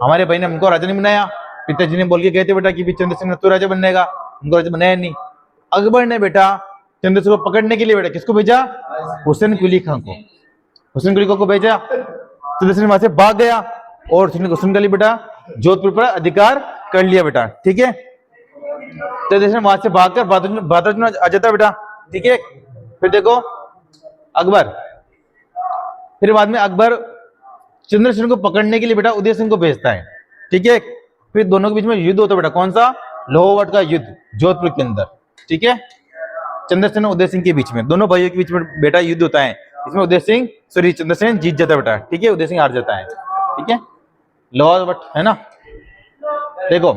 हमारे भाई ने हमको राजा नहीं बनाया। पिताजी ने बोल के गए थे बेटा कि चंद्रसेन ने तो राजा बनेगा, हमको राजा बनाया नहीं। अकबर ने बेटा चंद्रसेन को पकड़ने के लिए बेटा किसको भेजा, हुसैन कुली खां को। हुसैन कुली खां को भेजा, चंद्रसेन वहां से भाग गया, और हुसैन कुली बेटा जोधपुर पर अधिकार कर लिया बेटा। ठीक है, चंद्रसेन वहां से भागकर भादर में आ जाता बेटा। ठीक है, फिर देखो अकबर, फिर बाद में अकबर चंद्रसेन को पकड़ने के लिए बेटा उदय सिंह को भेजता है। ठीक है, फिर दोनों के बीच में युद्ध होता है बेटा, कौन सा, लोहावट का युद्ध जोधपुर के अंदर। ठीक है, चंद्रसेन और उदय सिंह के बीच में, दोनों भाइयों के बीच में बेटा युद्ध होता है। इसमें उदय सिंह सॉरी चंद्रसेन जीत जाता है बेटा। ठीक है, उदय सिंह हार जाता है। ठीक है, लोहावट है ना। देखो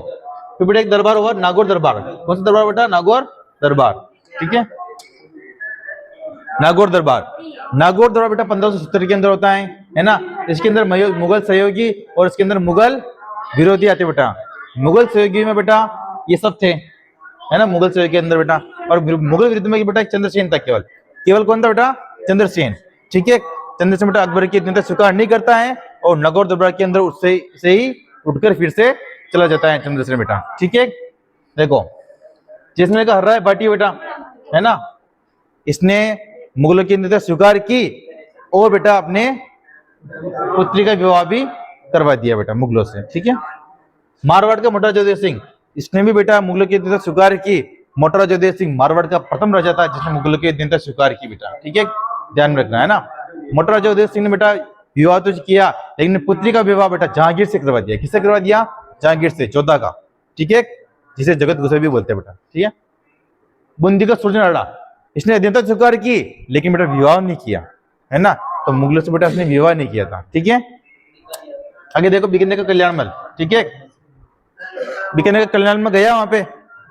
फिर बेटा एक दरबार हुआ, नागौर दरबार। कौन सा दरबार बेटा, नागौर दरबार। ठीक है, नागौर दरबार, नागौर दरबार बेटा 1570 के अंदर होता है ना। इसके अंदर मुगल सहयोगी और इसके अंदर मुगल विरोधी आते बेटा। मुगल सहयोगी में बेटा ये सब थे, है ना, मुगल सहयोगी के अंदर बेटा, और मुगल विरुद्ध में बेटा चंद्रसेन था, केवल कौन था बेटा, चंद्रसेन। ठीक है, चंद्रसेन बेटा अकबर की दीनता स्वीकार नहीं करता है, और नागौर दरबार के अंदर उससे ही उठकर फिर से चला जाता है चंद्रसेन बेटा। ठीक है, देखो जिसने का हर रहा है बाटी बेटा, है ना, इसने मुगलों की दीनता स्वीकार की, और बेटा अपने पुत्री का विवाह भी करवा दिया बेटा मुगलों से। ठीक है, मारवाड़ का मोटा जोधे सिंह, इसने भी बेटा मुगलों की दीनता स्वीकार की। मोटा जोधे सिंह मारवाड़ का प्रथम राजा था जिसने मुगलों की दीनता स्वीकार की बेटा। ठीक है, ध्यान में रखना है ना। मोटा जोधे सिंह ने बेटा विवाह तो किया, लेकिन पुत्री का विवाह बेटा जहांगीर से करवा दिया। किससे करवा दिया, जहांगीर से, जोधा का। ठीक है, जिसे जगत गुस्सा भी बोलते हैं बेटा। ठीक है, बूंदी का सुरजन, इसने दीनता स्वीकार की, लेकिन बेटा विवाह नहीं किया, है ना, तो मुगलों से बेटा इसने विवाह नहीं किया था। ठीक है, आगे देखो बीकानेर का कल्याणमल। ठीक है, बीकानेर का कल्याण में गया वहां पे।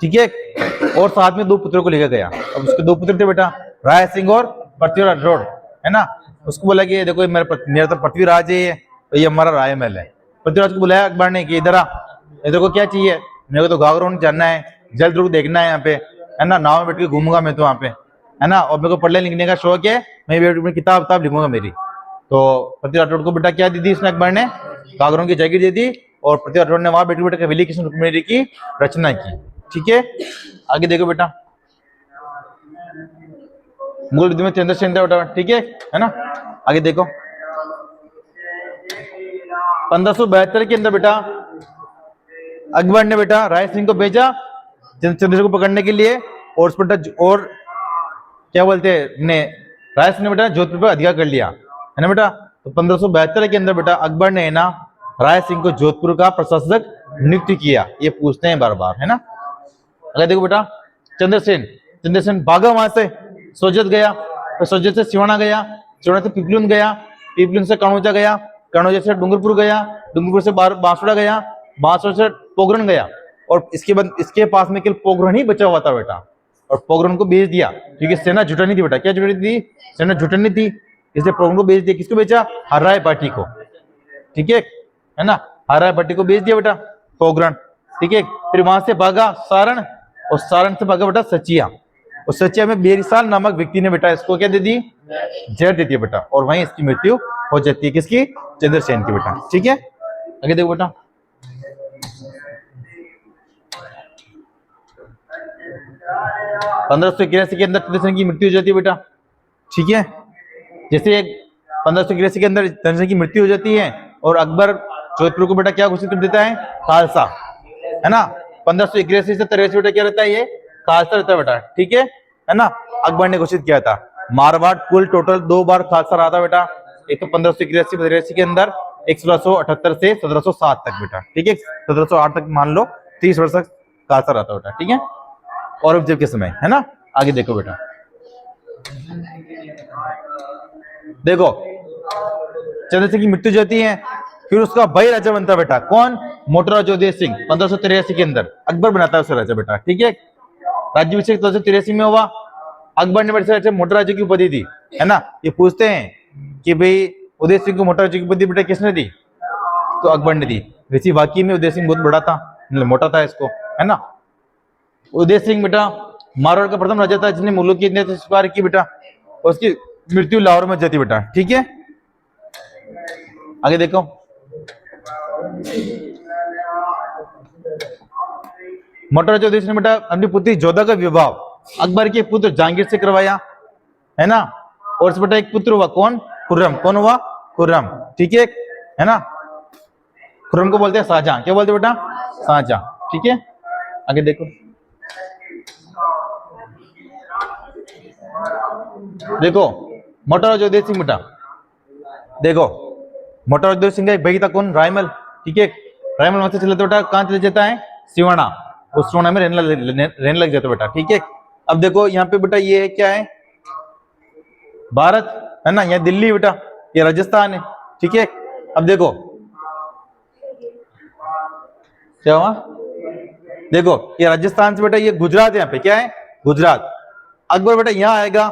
ठीक है, और साथ में दो पुत्रों को लेकर गया। अब उसके दो पुत्र थे बेटा, राय सिंह और पृथ्वीराज रोड, है ना। उसको बोला कि देखो मेरा तो पृथ्वीराज है, तो ये हमारा राय महल है। पृथ्वीराज को बुलाया अकबर ने कि इधर आ, इधर को क्या चाहिए, मेरे को तो गागरोन जानना है, जल ध्रुव देखना है यहाँ पे, है ना, नाव में बैठ के घूमूंगा मैं तो वहाँ पे, है ना, और मेरे को पढ़ने लिखने का शौक है, मैं किताब लिखूंगा मेरी। तो पृथ्वीराज रोड को बेटा क्या दी थी उसने, अकबर ने गागरों की जागीर दे दी, और पृथ्वीराज रोड ने वहां बैठ बेटा कविली कृष्ण रुक्मिणी की रचना की। ठीक है, आगे देखो बेटा, मुगल युद्ध में चंद्रसेन था बेटा। ठीक है ना, आगे देखो 1572 के अंदर बेटा अकबर ने बेटा राय सिंह को भेजा चंद्रसेन को पकड़ने के लिए, और उस बेटा और क्या बोलते हैं राय सिंह ने बेटा जोधपुर पर अधिकार कर लिया, है ना बेटा। तो 1572 के अंदर बेटा अकबर ने ना राय सिंह को जोधपुर का प्रशासक नियुक्त किया। ये पूछते हैं बार बार, है ना। अगर देखो बेटा चंद्रसेन भागा वहां से, सोजत गया, तो सोजत से सिवाना गया, सिवाना से पिपलुन गया, पिपलुन से कनौजा गया, कनौजा से डूंगरपुर गया, डूंगरपुर से बांसुड़ा गया, बांसुड़ा से पोखरण गया, और इसके बाद इसके पास में केवल पोखरण ही बचा हुआ था बेटा, और पोखरण को बेच दिया क्योंकि सेना जुटनी थी बेटा। क्या जुटनी थी, सेना जुटनी थी, इसलिए पोखरण को बेच दिया। किसको बेचा, हर्राय पार्टी को। ठीक है ना, हर्राय पार्टी को बेच दिया बेटा पोखरण। ठीक है, फिर वहां से भागा सारण, और सारण से भागा बेटा सचिया, और सचिया में बेरिसाल नामक व्यक्ति ने बेटा इसको क्या दे दी, जहर देती है बेटा, और वहीं इसकी मृत्यु हो जाती है, किसकी? चंद्रसेन की बेटा। ठीक है, आगे देखो बेटा। पंद्रह सौ इक्यासी के अंदर चंद्रसेन की मृत्यु हो जाती है बेटा। ठीक है, जैसे 1581 के अंदर चंद्रसेन की मृत्यु हो जाती है और अकबर जोधपुर को बेटा क्या घोषित कर देता है? खालसा, है ना। 1581 से 83 बेटा क्या रहता है? ये खालसा रहता है बेटा। ठीक है ना। अकबर ने घोषित किया था। मारवाड़ कुल टोटल 2 बार खालसा रहा था बेटा, एक तो 1581 के अंदर, एक 1678 से 1707 तक बेटा। ठीक है, 1708 तक मान लो, 30 वर्ष तक खालसा रहा था बेटा। ठीक है, औरंगजेब के समय, है ना। आगे देखो बेटा, देखो चंद्रसेन की मृत्यु जाती है, फिर उसका भाई राजा बनता है बेटा। कौन? मोटूराव जोधेय सिंह। 1583 के अंदर अकबर बनाता है उसे राजा बेटा। ठीक है, राज्याभिषेक 1583 में हुआ। अकबर ने बेटा मोटूराव की उपाधि दी, है ना। ये पूछते हैं कि भाई उदय सिंह को मोटूराव की उपाधि बेटा किसने दी? तो अकबर ने दी। वैसे वाकई में उदय सिंह बहुत बड़ा था, मोटा था इसको, है ना। उदय सिंह बेटा मारवाड़ का प्रथम राजा था जिसने मुल्क की स्वीकार की बेटा। उसकी मृत्यु लाहौर में जाती बेटा। ठीक है, आगे देखो। मोटूराव जोधेय सिंह ने बेटा अपनी पुत्री जोधा का विवाह अकबर के पुत्र जहांगीर से करवाया, है ना। और इस बेटा एक पुत्र हुआ, कौन? खुर्रम। कौन हुआ? खुर्रम। ठीक है ना। खुर्रम को बोलते हैं शाहजहां। क्या बोलते हैं बेटा? शाहजहां। ठीक है, आगे देखो। देखो मोटूराव जोधेय सिंह बेटा, देखो मोटूराव जोधेय सिंह का एक भाई था, कौन? रायमल। ठीक है, रायमल वहां से चले बेटा कहां चले जाता है? सिवाना। उस सिवाना में रहने लग जाता बेटा। ठीक है, अब देखो यहाँ पे बेटा ये क्या है? भारत, है ना। यहाँ दिल्ली बेटा, ये राजस्थान है। ठीक है, अब देखो क्या हुआ, देखो ये राजस्थान से बेटा ये गुजरात, यहाँ पे क्या है? गुजरात। अकबर बेटा यहाँ आएगा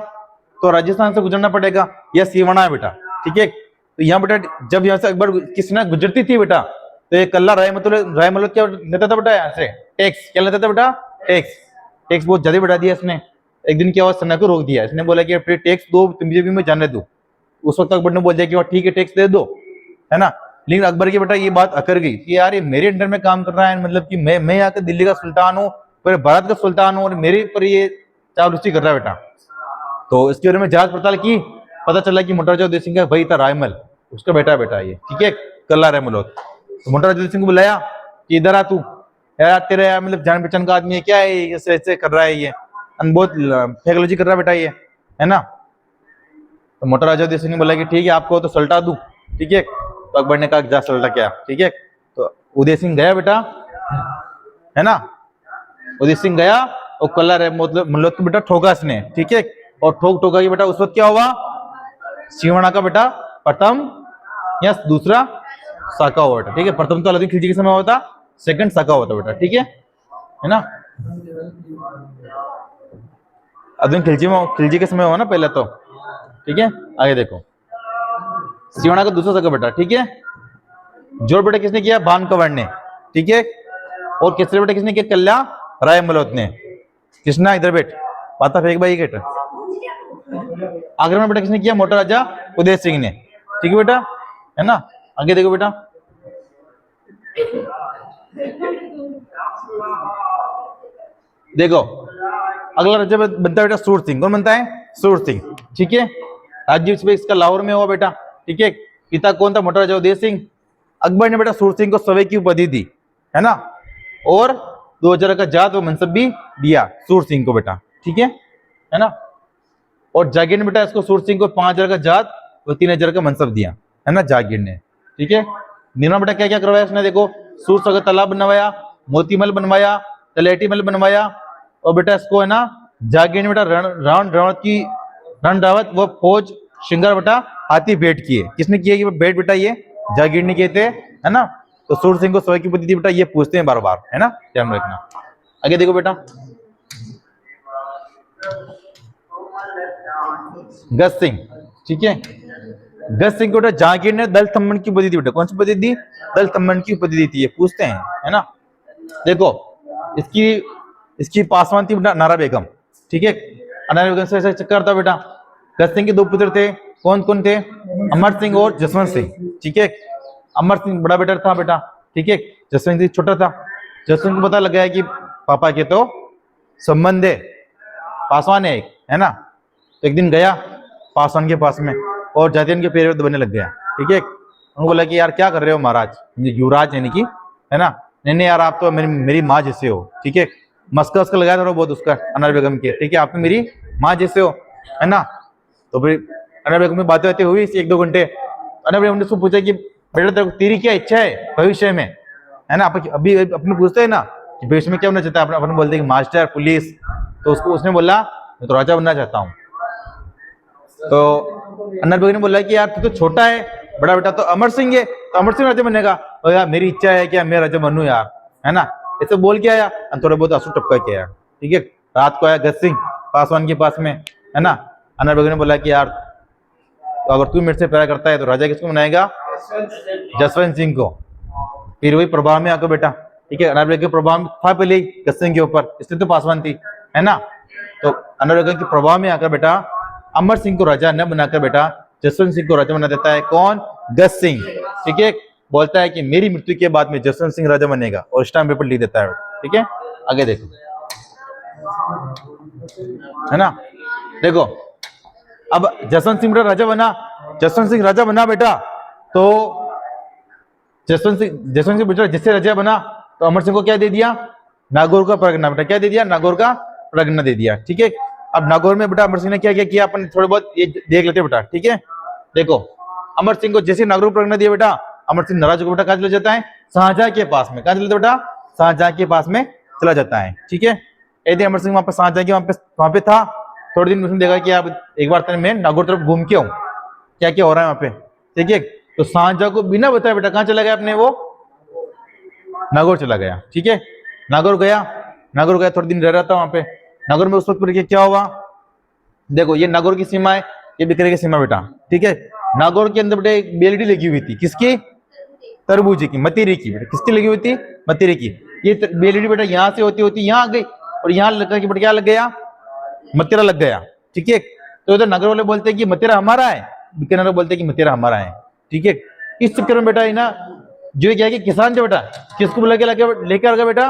तो राजस्थान से गुजरना पड़ेगा, यह सिवाना है बेटा। ठीक है, तो यहाँ बेटा जब यहाँ से अकबर किसी ना गुजरती थी बेटा, तो ये कल्ला रायमल क्या लेता था बेटा? यहाँ से टैक्स। क्या लेता था बेटा? टैक्स बहुत ज्यादा बढ़ा दिया इसने। एक दिन क्या हुआ, सेना को रोक दिया इसने, बोला कि फिर टैक्स दो, तुझे भी मैं जाने दूं। उस वक्त अकबर ने बोल दिया कि ठीक है टैक्स दे दो, है ना। लेकिन अकबर की बेटा ये बात अकर गई कि यार ये मेरे अंडर में काम कर रहा है, मतलब कि मैं यहाँ के दिल्ली का सुल्तान हूँ, पूरे भारत का सुल्तान हूँ, और मेरे पर ये चावरुस्ती कर रहा है बेटा। तो इसके बारे में जांच पड़ताल की, पता चला कि मोटूराव जोधेय सिंह का भाई था रायमल, उसका बेटा ये। ठीक है, कल्ला रायमल। तो मोटूराव जोधेय सिंह को बुलाया कि इधर आ तू, यार तेरे यार मतलब जान पहचान का आदमी है, क्या है ऐसे ऐसे कर रहा है, ये बहुत फेकलॉजी कर रहा है बेटा ये, है ना। तो मोटूराव जोधेय सिंह ने बोला कि ठीक है आपको तो सल्टा दूं। ठीक है, तो अकबर ने कहा जा सल्टा क्या। ठीक है, तो उदय सिंह गया बेटा, है ना। उदय सिंह गया और कल्ला मतलब को बेटा ठोका इसने। ठीक है, और ठोका कि बेटा उस वक्त क्या हुआ? सिवाना का बेटा प्रथम या दूसरा साका हुआ बेटा। ठीक है, प्रथम तो अलाउद्दीन खिलजी के समय हुआ था, सेकंड साका हुआ था बेटा। ठीक है ना। अलाउद्दीन खिलजी के समय हुआ ना पहले तो। ठीक है, आगे देखो। सिवाना का दूसरा साका बेटा। ठीक है, जोर बेटा किसने किया? भान कंवर ने। ठीक है, और केसरी बेटा किसने किया? कल्ला रायमल ने। कृष्णा इधर बैठ, पाता फेंक भाई गेट। आगरा में बेटा किसने किया? मोटा राजा उदय सिंह ने। ठीक है बेटा, है ना। आगे देखो बेटा, देखो अगला राजा बनता है बेटा सूर सिंह। कौन बनता है? सूर सिंह। ठीक है, राज्य इसका लाहौर में हुआ बेटा। ठीक है, पिता कौन था? मोटा राजा उदय सिंह। अकबर ने बेटा सूर सिंह को सवै की उपाधि दी, है ना, और 2000 का जात व मनसब भी दिया सूर सिंह को बेटा। ठीक है ना। और जागीर ने बेटा इसको सूर सिंह को 5000 का जात और 3000 का मनसब दिया, है ना, जागीर ने। ठीक है, निर्माण बेटा क्या क्या करवाया इसने? देखो सूर सागर तालाब बनवाया, मोती महल बनवाया, तलेटी महल बनवाया, और बेटा इसको है ना जागीर ने बेटा रण रावत व फौज श्रृंगार बेटा हाथी भेंट किए। किसने किए ये भेंट बेटा? ये जागीर ने किए थे, है ना। तो सूर सिंह को सवै की उपाधि दी बेटा, ये पूछते हैं बार बार, है ना, ध्यान रखना। आगे देखो बेटा, गज सिंह। ठीक है, गज सिंह को बेटा जहांगीर ने दल थम्मन की उपाधि दी बेटा। कौन सी उपाधि दी? दल थम्मन की उपाधि दी थी, ये पूछते हैं, है ना। देखो इसकी पासवान थी बेटा नारा बेगम। ठीक है, नारा बेगम से ऐसा चक्कर था बेटा, गज सिंह के दो पुत्र थे, कौन कौन थे? अमर सिंह और जसवंत सिंह, ठीक है। अमर सिंह बड़ा बेटा था बेटा, ठीक है, जसवंत सिंह छोटा था। जसवंत को पता लग गया कि पापा के तो संबंध है, पासवान है एक, है ना। तो एक दिन गया पासवान के पास में और जाति के पैर बनने लग गया, ठीक है। उनको बोला कि यार क्या कर रहे हो महाराज, युवराज यानी कि, है ना। नहीं नहीं यार आप तो मेरी माँ जैसे हो, ठीक है। मस्का उसका लगाया थोड़ा बहुत उसका अनवर बेगम के, ठीक है, आप तो मेरी माँ जैसे हो, है ना। तो फिर अनवर बेगम में बातें बातें हुई 1-2 घंटे। अनवर बेगम ने उसको पूछा कि बेटा तेरी क्या इच्छा है भविष्य में, है ना। अभी अपने पूछते हैं ना कि भविष्य में क्या होना चाहता है, अपने बोलते हैं कि मास्टर, पुलिस। तो उसने बोला मैं तो राजा बनना चाहता हूँ। तो अनवर बेगम ने बोला कि यार तू तो छोटा है, बड़ा बेटा तो अमर सिंह है, तो अमर सिंह राजा बनेगा। तो यार मेरी इच्छा है कि मैं राजा बनूं यार, है ना। ऐसे बोल के आया, थोड़ा बहुत आंसू टपका के आया, ठीक है। रात को आया गज सिंह पासवान के पास में, है ना। अनवर बेगम ने बोला कि यार तो अगर तू मेरे से प्यार करता है तो राजा किसको बनाएगा? जसवंत सिंह को। फिर वही प्रभाव में आकर बेटा, ठीक है, अनवर बेगम के प्रभाव था पहले ही गज सिंह के ऊपर, इसलिए तो पासवान थी, है ना। तो अनवर बेगम के प्रभाव में आकर बेटा अमर सिंह को राजा न बनाकर बेटा जसवंत सिंह को राजा बना देता है। कौन? गज सिंह, ठीक है। बोलता है कि मेरी मृत्यु के बाद में जसवंत सिंह राजा बनेगा और स्टाम्प पेपर लिख देता है, ठीक है। आगे देखो, है ना। देखो अब जसवंत सिंह बेटा राजा बना, जसवंत सिंह राजा बना बेटा। तो जसवंत सिंह बेटा जिससे राजा बना तो अमर सिंह को क्या दे दिया? नागौर का परगना बेटा, क्या दे दिया? नागौर का परगना दे दिया, ठीक है। अब नागौर में बेटा अमर सिंह ने क्या क्या किया अपन थोड़े बहुत ये देख लेते बेटा, ठीक है। देखो अमर सिंह को जैसे नागौर परगना दिया बेटा, अमर सिंह नाराज होकर बेटा कहाँ चला जाता है? शाहजहां के पास में। कहाँ चला जाता बेटा? शाहजहां के पास में चला जाता है, ठीक है। एक दिन अमर सिंह वहां पे शाहजहां के वहां पे था। थोड़े दिन उसने देखा कि आप एक बार मैं नागौर तरफ घूम के आऊं, क्या क्या हो रहा है वहां पे, ठीक है। तो शाहजहां को बिना बताए बेटा कहाँ चला गया अपने? वो नागौर चला गया, ठीक है। नागौर गया थोड़े दिन रह रहा था वहां पे। नागौर में उस वक्त पर क्या हुआ? देखो ये नागौर की सीमा है, ये बिकरे की सीमा बेटा, ठीक है। नागौर के अंदर बेटा एक बेलडी लगी हुई थी, किसकी? तरबूजे की, मतीरी की बेटा। किसकी लगी हुई थी? मतीरी की। ये बेलडी बेटा यहाँ से होती होती यहाँ आ गई और यहाँ लगा कि बेटा क्या लग गया? मतीरा लग गया, ठीक है। तो इधर नगर वाले बोलते हैं कि मतीरा हमारा है, बीकानेर वाले बोलते हैं कि मतीरा हमारा है, ठीक है। इस चक्कर में बेटा है ना जो क्या है कि किसान जो बेटा किसको बुला के लेकर आ गया बेटा?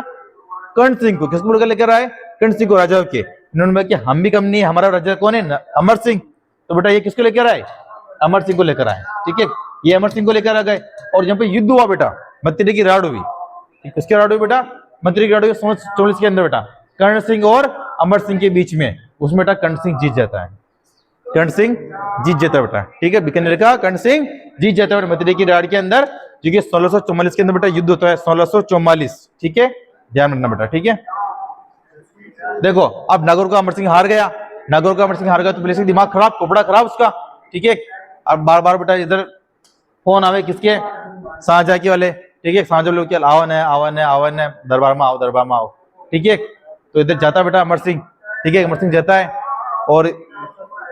कर्ण सिंह को। किसको बुला के लेकर आए? कर्ण सिंह को, राजा के। इन्होंने बोला कि हम भी कम नहीं, हमारा राजा कौन है? अमर सिंह। तो बेटा ये किसको लेकर आए? अमर सिंह को लेकर आए, ठीक है। ये अमर सिंह को लेकर आ गए और यहाँ पे युद्ध हुआ बेटा, मतीरी की राड़ हुई। किसकी राड़ हुई बेटा? मतीरी की राड़ हुई 1644 के अंदर बेटा, कर्ण सिंह और अमर सिंह के बीच में। उसमें बेटा कर्ण सिंह जीत जाता है, कर्ण सिंह जीत जाता है बेटा, ठीक है। बीकानेर का कर्ण सिंह जीत जाता है मतीरी की राड़ के अंदर, जो कि 1644 के अंदर बेटा युद्ध होता है, 1644, ठीक है। ध्यान रखना बेटा, ठीक है। देखो अब नागौर का अमर सिंह हार गया, नागौर का अमर सिंह हार गया तो पुलिस का दिमाग खराब, कपड़ा खराब उसका, ठीक है। अब बार बार बेटा इधर फोन आवे किसके? शाहजहां के वाले, ठीक है। शाहजहां लोग क्या आवन है दरबार में आओ, ठीक है। तो इधर जाता बेटा अमर सिंह, ठीक है। अमर सिंह जाता है और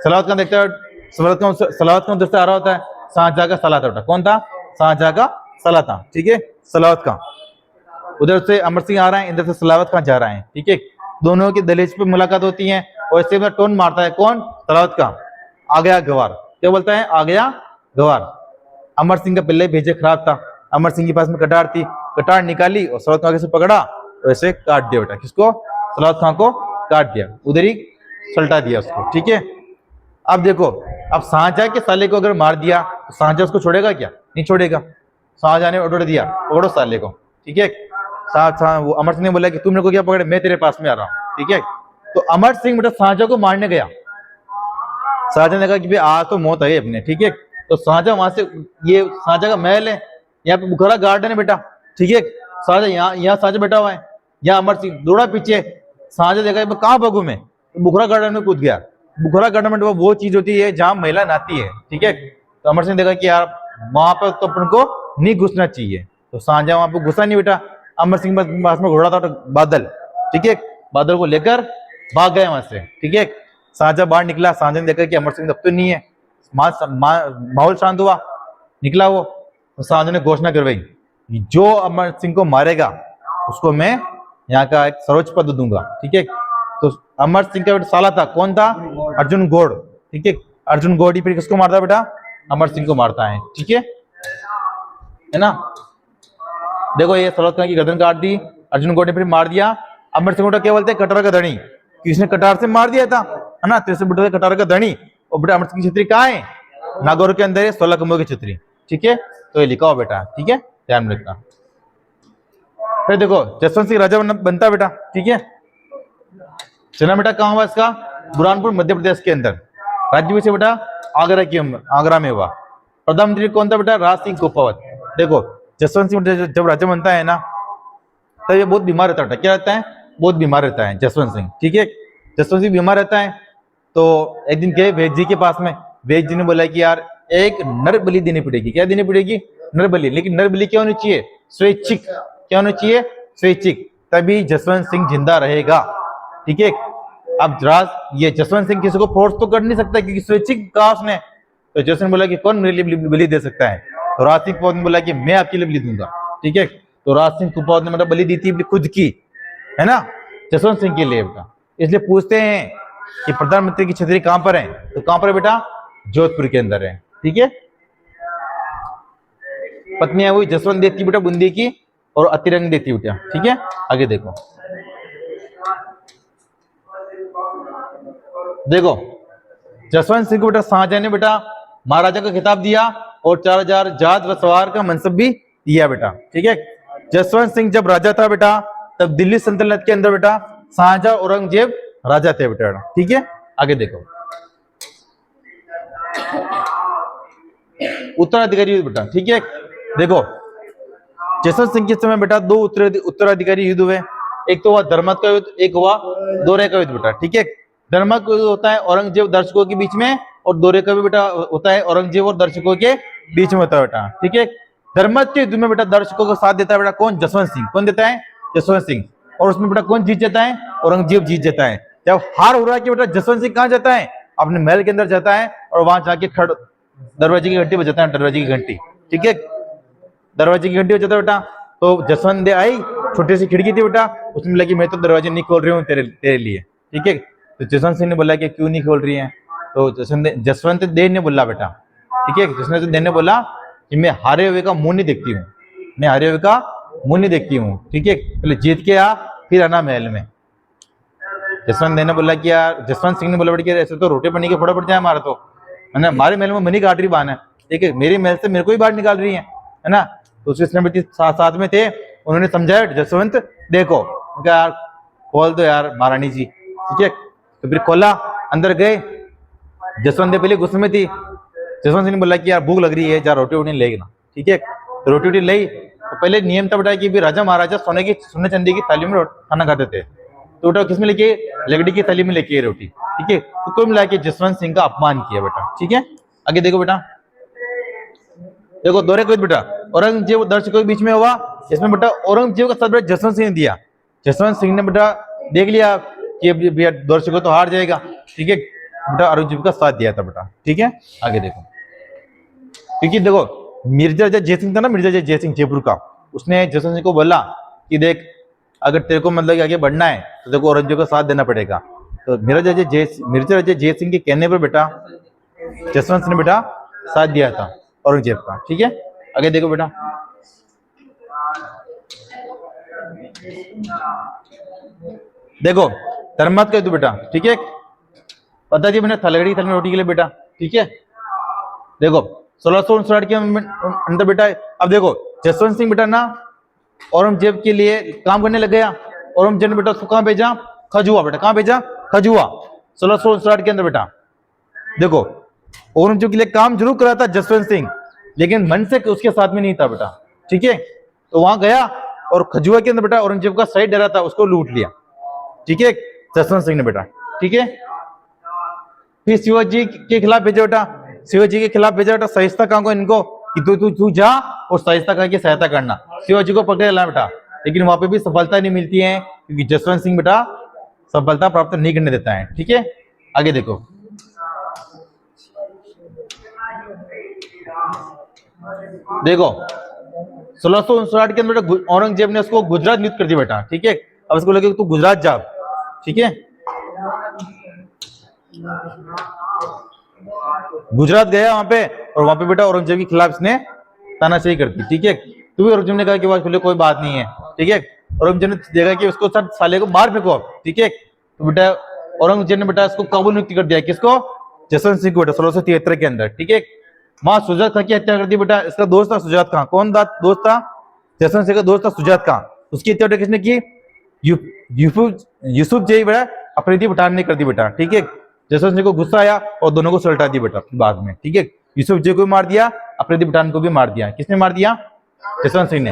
सलावत खान देखता है, सलावत खान उधर से आ रहा होता है। शाहजहां का साला था बेटा, कौन था? शाहजहां का साला था, ठीक है, सलावत खान। उधर से अमर सिंह आ रहा है, इधर से सलावत खान जा रहा है, ठीक है। दोनों की दहलीज पे मुलाकात होती है और इससे टोन मारता है कौन? सलावत खान। आ गया गवार, क्या बोलता है? आ गया गवार। अमर सिंह का पहले भेजे खराब था, अमर सिंह के पास में कटार थी, कटार निकाली और सलावत खान से पकड़ा और ऐसे काट दिया बेटा। किसको? सलावत खान को काट दिया, उधर ही सल्टा दिया उसको, ठीक है। अब देखो अब शाहजहां के साले को अगर मार दिया तो शाहजहां उसको छोड़ेगा क्या? नहीं छोड़ेगा। शाहजहां ने ऑर्डर दिया पकड़ो साले को, ठीक है। वो अमर सिंह ने बोला कि तुम मेरे को क्या पकड़े, मैं तेरे पास में आ रहा हूँ, ठीक है। तो अमर सिंह बेटा शाहजहां को मारने गया। शाहजहां ने कहा कि भाई आज तो मौत है अपने, ठीक है। तो शाहजहां वहां से, ये शाहजहां का महल है, यहाँ पे बुखारा गार्डन है बेटा, ठीक है। शाहजहां यहाँ शाहजहां बैठा हुआ है, यहाँ अमर सिंह दौड़ा पीछे। शाहजहां देखा कहाँ भागू मैं, तो बुखारा गार्डन में कूद गया। बुखारा गार्डन में वो चीज होती है जहाँ महिला नहाती है, ठीक है। तो अमर सिंह देखा कि यार वहां पर तो अपन को नहीं घुसना चाहिए, तो शाहजहां वहां पर घुसा नहीं बेटा। अमर सिंह पास में घोड़ा था बादल, ठीक है। बादल को लेकर भाग गए वहां से, ठीक है। शाहजहां बाहर निकला, शाहजहां ने देखा कि अमर सिंह तब तो नहीं है, माहौल शांत हुआ, निकला वो। तो शाहजहां ने घोषणा करवाई जो अमर सिंह को मारेगा उसको मैं यहाँ का एक सर्वोच्च पद दूंगा, ठीक है। तो अमर सिंह का साला था, कौन था? अर्जुन गौड़, ठीक है। अर्जुन गोडी फिर किसको मारता है बेटा, अमर सिंह को मारता है, ठीक है ना। देखो ये सलौत खान की गर्दन काट दी, अर्जुन गोडी फिर मार दिया, अमर सिंह को क्या बोलते हैं, कटार का धनी, किसने कटार से मार दिया था, है ना, तो इसे बेटा कटार का धनी। और बेटा अमर सिंह की छतरी कहाँ है, नागौर के अंदर है, 16 खंभों की छतरी, ठीक है, तो ये लिखा हो बेटा, ठीक है, ध्यान में रखना। फिर देखो जसवंत सिंह राजा बनता बेटा, ठीक है। जन्म बेटा कहाँ हुआ इसका, बुरहानपुर मध्य प्रदेश के अंदर। राज्य बेटा आगरा में हुआ। प्रधानमंत्री कौन था बेटा, राज सिंह कुपावत। देखो जसवंत सिंह जब राजा बनता है ना, तब ये बहुत बीमार रहता है, क्या रहता है, बहुत बीमार रहता है जसवंत सिंह, ठीक है। जसवंत सिंह बीमार रहता है, तो एक दिन गए वैद्य जी के पास में, वैद्य जी ने बोला कि यार एक नर बलि देनी पड़ेगी, क्या देनी पड़ेगी, नर बलि, लेकिन नर बलि क्या होनी चाहिए, स्वैच्छिक, क्या होना चाहिए, स्वैच्छिक, तभी जसवंत सिंह जिंदा रहेगा, ठीक है। अब ये जसवंत सिंह किसी को फोर्स तो कर नहीं सकता क्योंकि स्वैच्छिक कहा उसने, तो जसवंत ने बोला कि कौन मेरे लिए बलि दे सकता है, तो राज सिंह कुपावत ने बोला कि मैं आपके लिए बलि दूंगा, ठीक है। तो राज सिंह कुपावत ने मतलब बलि दी थी खुद की, है ना, जसवंत सिंह के लिए बेटा। इसलिए पूछते हैं कि प्रधानमंत्री की छतरी कहां पर है, तो कहां पर है बेटा, जोधपुर के अंदर है, ठीक है। पत्नियां हुई जसवंत देती बेटा बूंदी की और अतिरंग देती बेटा, ठीक है। आगे देखो, देखो जसवंत सिंह को बेटा शाहजहां ने बेटा महाराजा का खिताब दिया और 4000 जात व सवार का मनसब भी दिया बेटा, ठीक है। जसवंत सिंह जब राजा था बेटा, तब दिल्ली सल्तनत के अंदर बेटा शाहजहां औरंगजेब राजा थे बेटा, ठीक है। आगे देखो, उत्तराधिकारी युद्ध बेटा, ठीक है। देखो जसवंत सिंह के समय बेटा 2 उत्तराधिकारी युद्ध हुए, एक तो हुआ धर्मत का युद्ध, एक हुआ दोरे का युद्ध बेटा, ठीक है। धर्मत का युद्ध होता है औरंगजेब दर्शकों के बीच में, और दोरे का भी बेटा होता है औरंगजेब और दर्शकों के बीच में होता है बेटा, ठीक है। धर्मत के युद्ध में बेटा दर्शकों को साथ देता है बेटा कौन, जसवंत सिंह, कौन देता है, जसवंत सिंह। और उसमें बेटा कौन जीत जाता है, औरंगजेब जीत जाता है। जब हार हो रहा है कि बेटा जसवंत सिंह कहां जाता है, अपने महल के अंदर जाता है और वहां जाके दरवाजे की घंटी बजाता है, दरवाजे की घंटी, ठीक है, दरवाजे की घंटी बजाता है बेटा। तो जसवंत दे आई, छोटी सी खिड़की थी बेटा, उसमें बोला कि मैं तो दरवाजे नहीं खोल रही हूँ तेरे लिए, ठीक है। तो जसवंत सिंह ने बोला कि क्यों नहीं खोल रही है, तो जसवंत देव ने बोला बेटा, ठीक है, जसवंत देव ने बोला कि मैं हारे हुए का मुंह नहीं देखती हूँ, मैं हारे हुए का मुंह नहीं देखती हूँ, ठीक है, पहले जीत के आ फिर आना महल में। जसवंत देव ने बोला कि यार, जसवंत सिंह ने बोला बेटा ऐसे तो रोटे बनी के फोड़ा पड़ जाए हमारा, तो है ना, हमारे महल में मनी काट रही बान है, ठीक है, मेरे महल से मेरे को ही बाहर निकाल रही है ना। तो उसके श्रीमती साथ में थे, उन्होंने समझाया जसवंत देखो, यार खोल दो यार महारानी जी, ठीक है। तो फिर खोला, अंदर गए, जसवंत देव पहले गुस्से में थी, जसवंत सिंह ने बोला कि यार भूख लग रही है, जा रोटी वोटी लेना, ठीक है। तो रोटी वोटी ली, तो पहले नियम था बेटा कि राजा महाराजा सोने चांदी की थाली में खाना खाते थे, तो बेटा किसमें लेके, लकड़ी की थाली में लेके रोटी, ठीक है। तो कुल मिला के जसवंत सिंह का अपमान किया बेटा, ठीक है। आगे देखो बेटा, देखो दोहरे को बेटा औरंगजेब दर्शकों के बीच में हुआ, इसमें बेटा औरंगजेब का साथ बेटा जसवंत सिंह ने दिया। जसवंत सिंह ने बेटा देख लिया कि भैया दर्शकों तो हार जाएगा, ठीक है, बेटा औरंगजेब का साथ दिया था बेटा, ठीक है। आगे देखो, क्योंकि देखो मिर्जा जयसिंह था ना, मिर्जा जयसिंह जयपुर का, उसने जसवंत सिंह को बोला कि देख अगर तेरे को मतलब आगे बढ़ना है तो देखो औरंगजेब का साथ देना पड़ेगा। तो मिर्जा जयसिंह के कहने पर बेटा जसवंत सिंह ने बेटा साथ दिया था औरंगजेब का, ठीक है। आगे देखो बेटा, देखो धर्मत का युद्ध बेटा, ठीक है, पता थी मैंने थलगड़ी थल में रोटी के लिए बेटा, ठीक है। देखो 1659 के अंदर बेटा, अब देखो जसवंत सिंह बेटा ना औरंगजेब के लिए काम करने लग गया। औरंगजेब ने बेटा उसको कहां भेजा, खजुआ बेटा, कहां भेजा, खजुआ, 1659 के अंदर बेटा। देखो औरंगजेब के लिए काम जरूर करा था जसवंत सिंह, लेकिन मन से उसके साथ में नहीं था बेटा, ठीक है। तो वहां गया और खजुआ के अंदर बेटा औरंगजेब का सही डरा था, उसको लूट लिया, ठीक है, जसवंत सिंह ने बेटा, ठीक है। फिर शिवाजी के खिलाफ भेजा बेटा, शिवाजी के खिलाफ भेजा बेटा, सहिष्णुता कहां को इनको कि तू जा और सहिष्णुता कहा की सहायता करना, शिवाजी को पकड़े ला बेटा, लेकिन वहां पे भी सफलता नहीं मिलती है क्योंकि जसवंत सिंह बेटा सफलता प्राप्त नहीं करने देता है, ठीक है। आगे देखो, देखो 1659 के अंदर औरंगजेब ने उसको गुजरात नियुक्त कर दिया बेटा, ठीक है। अब उसको लगे तू गुजरात जा, ठीक है। गुजरात गया वहां पे, और वहां पे बेटा औरंगजेब के खिलाफ इसने तानाशाही कर दी, ठीक है। तो भी औरंगजेब ने कहा कि बात खुले कोई बात नहीं है, ठीक है। औरंगजेब ने देखा कि उसको सर साले को मार फेंको, ठीक है। तो बेटा औरंगजेब ने बेटा इसको काबू नियुक्त कर दिया, किसको? जसवंत सिंह को बेटा 1673 के अंदर, ठीक है। मां सुजात खां की हत्या कर दी बेटा, इसका दोस्त था सुजात खां। कौन था दोस्त था? जसवंत सिंह का दोस्त था सुजात खां। उसकी हत्या किसने की? यूसुफ जय बेटा अफरीदी पठान ने कर दी बेटा, ठीक है। जसवंत सिंह को गुस्सा आया और दोनों को सलटा दिया बेटा बाद में, ठीक है। यूसुफ जय को भी मार दिया, अफरीदी पठान को भी मार दिया। किसने मार दिया? जसवंत सिंह ने।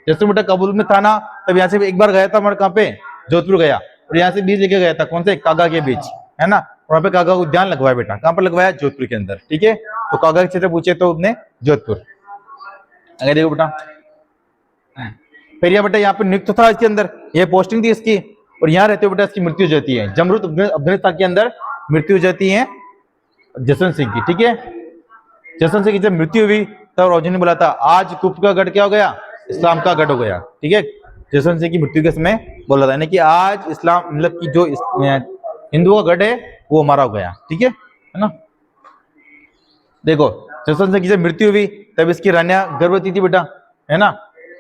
जसवंत बेटा काबुल में था ना, तब यहाँ से एक बार गया था, हमारे कहाँ पे जोधपुर गया, और यहाँ से बीज लेके गया था, कौन से? कागा के बीज, है ना। वहां पे कागा उद्यान लगवाया बेटा, कहाँ पर लगवाया? जोधपुर के अंदर, ठीक है। तो कागा के क्षेत्र पूछे तो उसने जोधपुर। आगे देखो बेटा, फिर यह बेटा यहाँ पे नियुक्त था इसके अंदर, ये पोस्टिंग थी इसकी, और यहाँ रहते हुए बेटा इसकी मृत्यु हो जाती है। जमरूद अफगानिस्तान के अंदर मृत्यु हो जाती है जसवंत सिंह की, ठीक है। जसवंत सिंह की जब मृत्यु हुई तब औरंगजेब ने बोला था आज कुफ्र का गढ़ क्या हो गया? इस्लाम का गढ़ हो गया, ठीक है। जसवंत सिंह की मृत्यु के समय बोला था, यानी कि आज इस्लाम मतलब की जो हिंदुओं का गढ़ है वो हमारा हो गया, ठीक है ना। देखो जसवंत सिंह की जब मृत्यु हुई तब इसकी रानिया गर्भवती थी बेटा, है ना,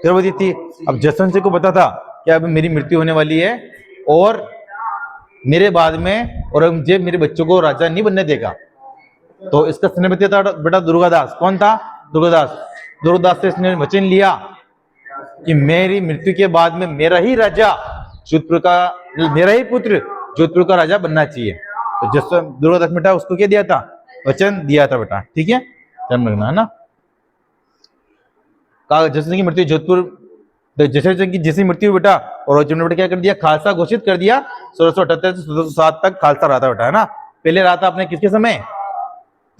गर्भवती थी। अब जसवंत सिंह को पता था कि अब मेरी मृत्यु होने वाली है, और मेरे बाद में औरंगजेब मेरे बच्चों को राजा नहीं बनने देगा। तो इसका सेनापति था बेटा दुर्गादास। कौन था? दुर्गादास। दुर्गादास से इसने वचन लिया कि मेरी मृत्यु के बाद में मेरा ही राजा जोधपुर का, मेरा ही पुत्र जोधपुर का राजा बनना चाहिए। तो जसवंत दुर्गादास बेटा उसको क्या दिया था? वचन दिया था बेटा, ठीक है, ध्यान रखना, है ना। जसवंत की मृत्यु जोधपुर, जसवंत की जैसी मृत्यु बेटा, और औरंगजेब ने बेटा क्या कर दिया? खालसा घोषित कर दिया। 1678 से 1607 तक खालसा रहा था बेटा, है ना। पहले रहा था अपने किसके समय?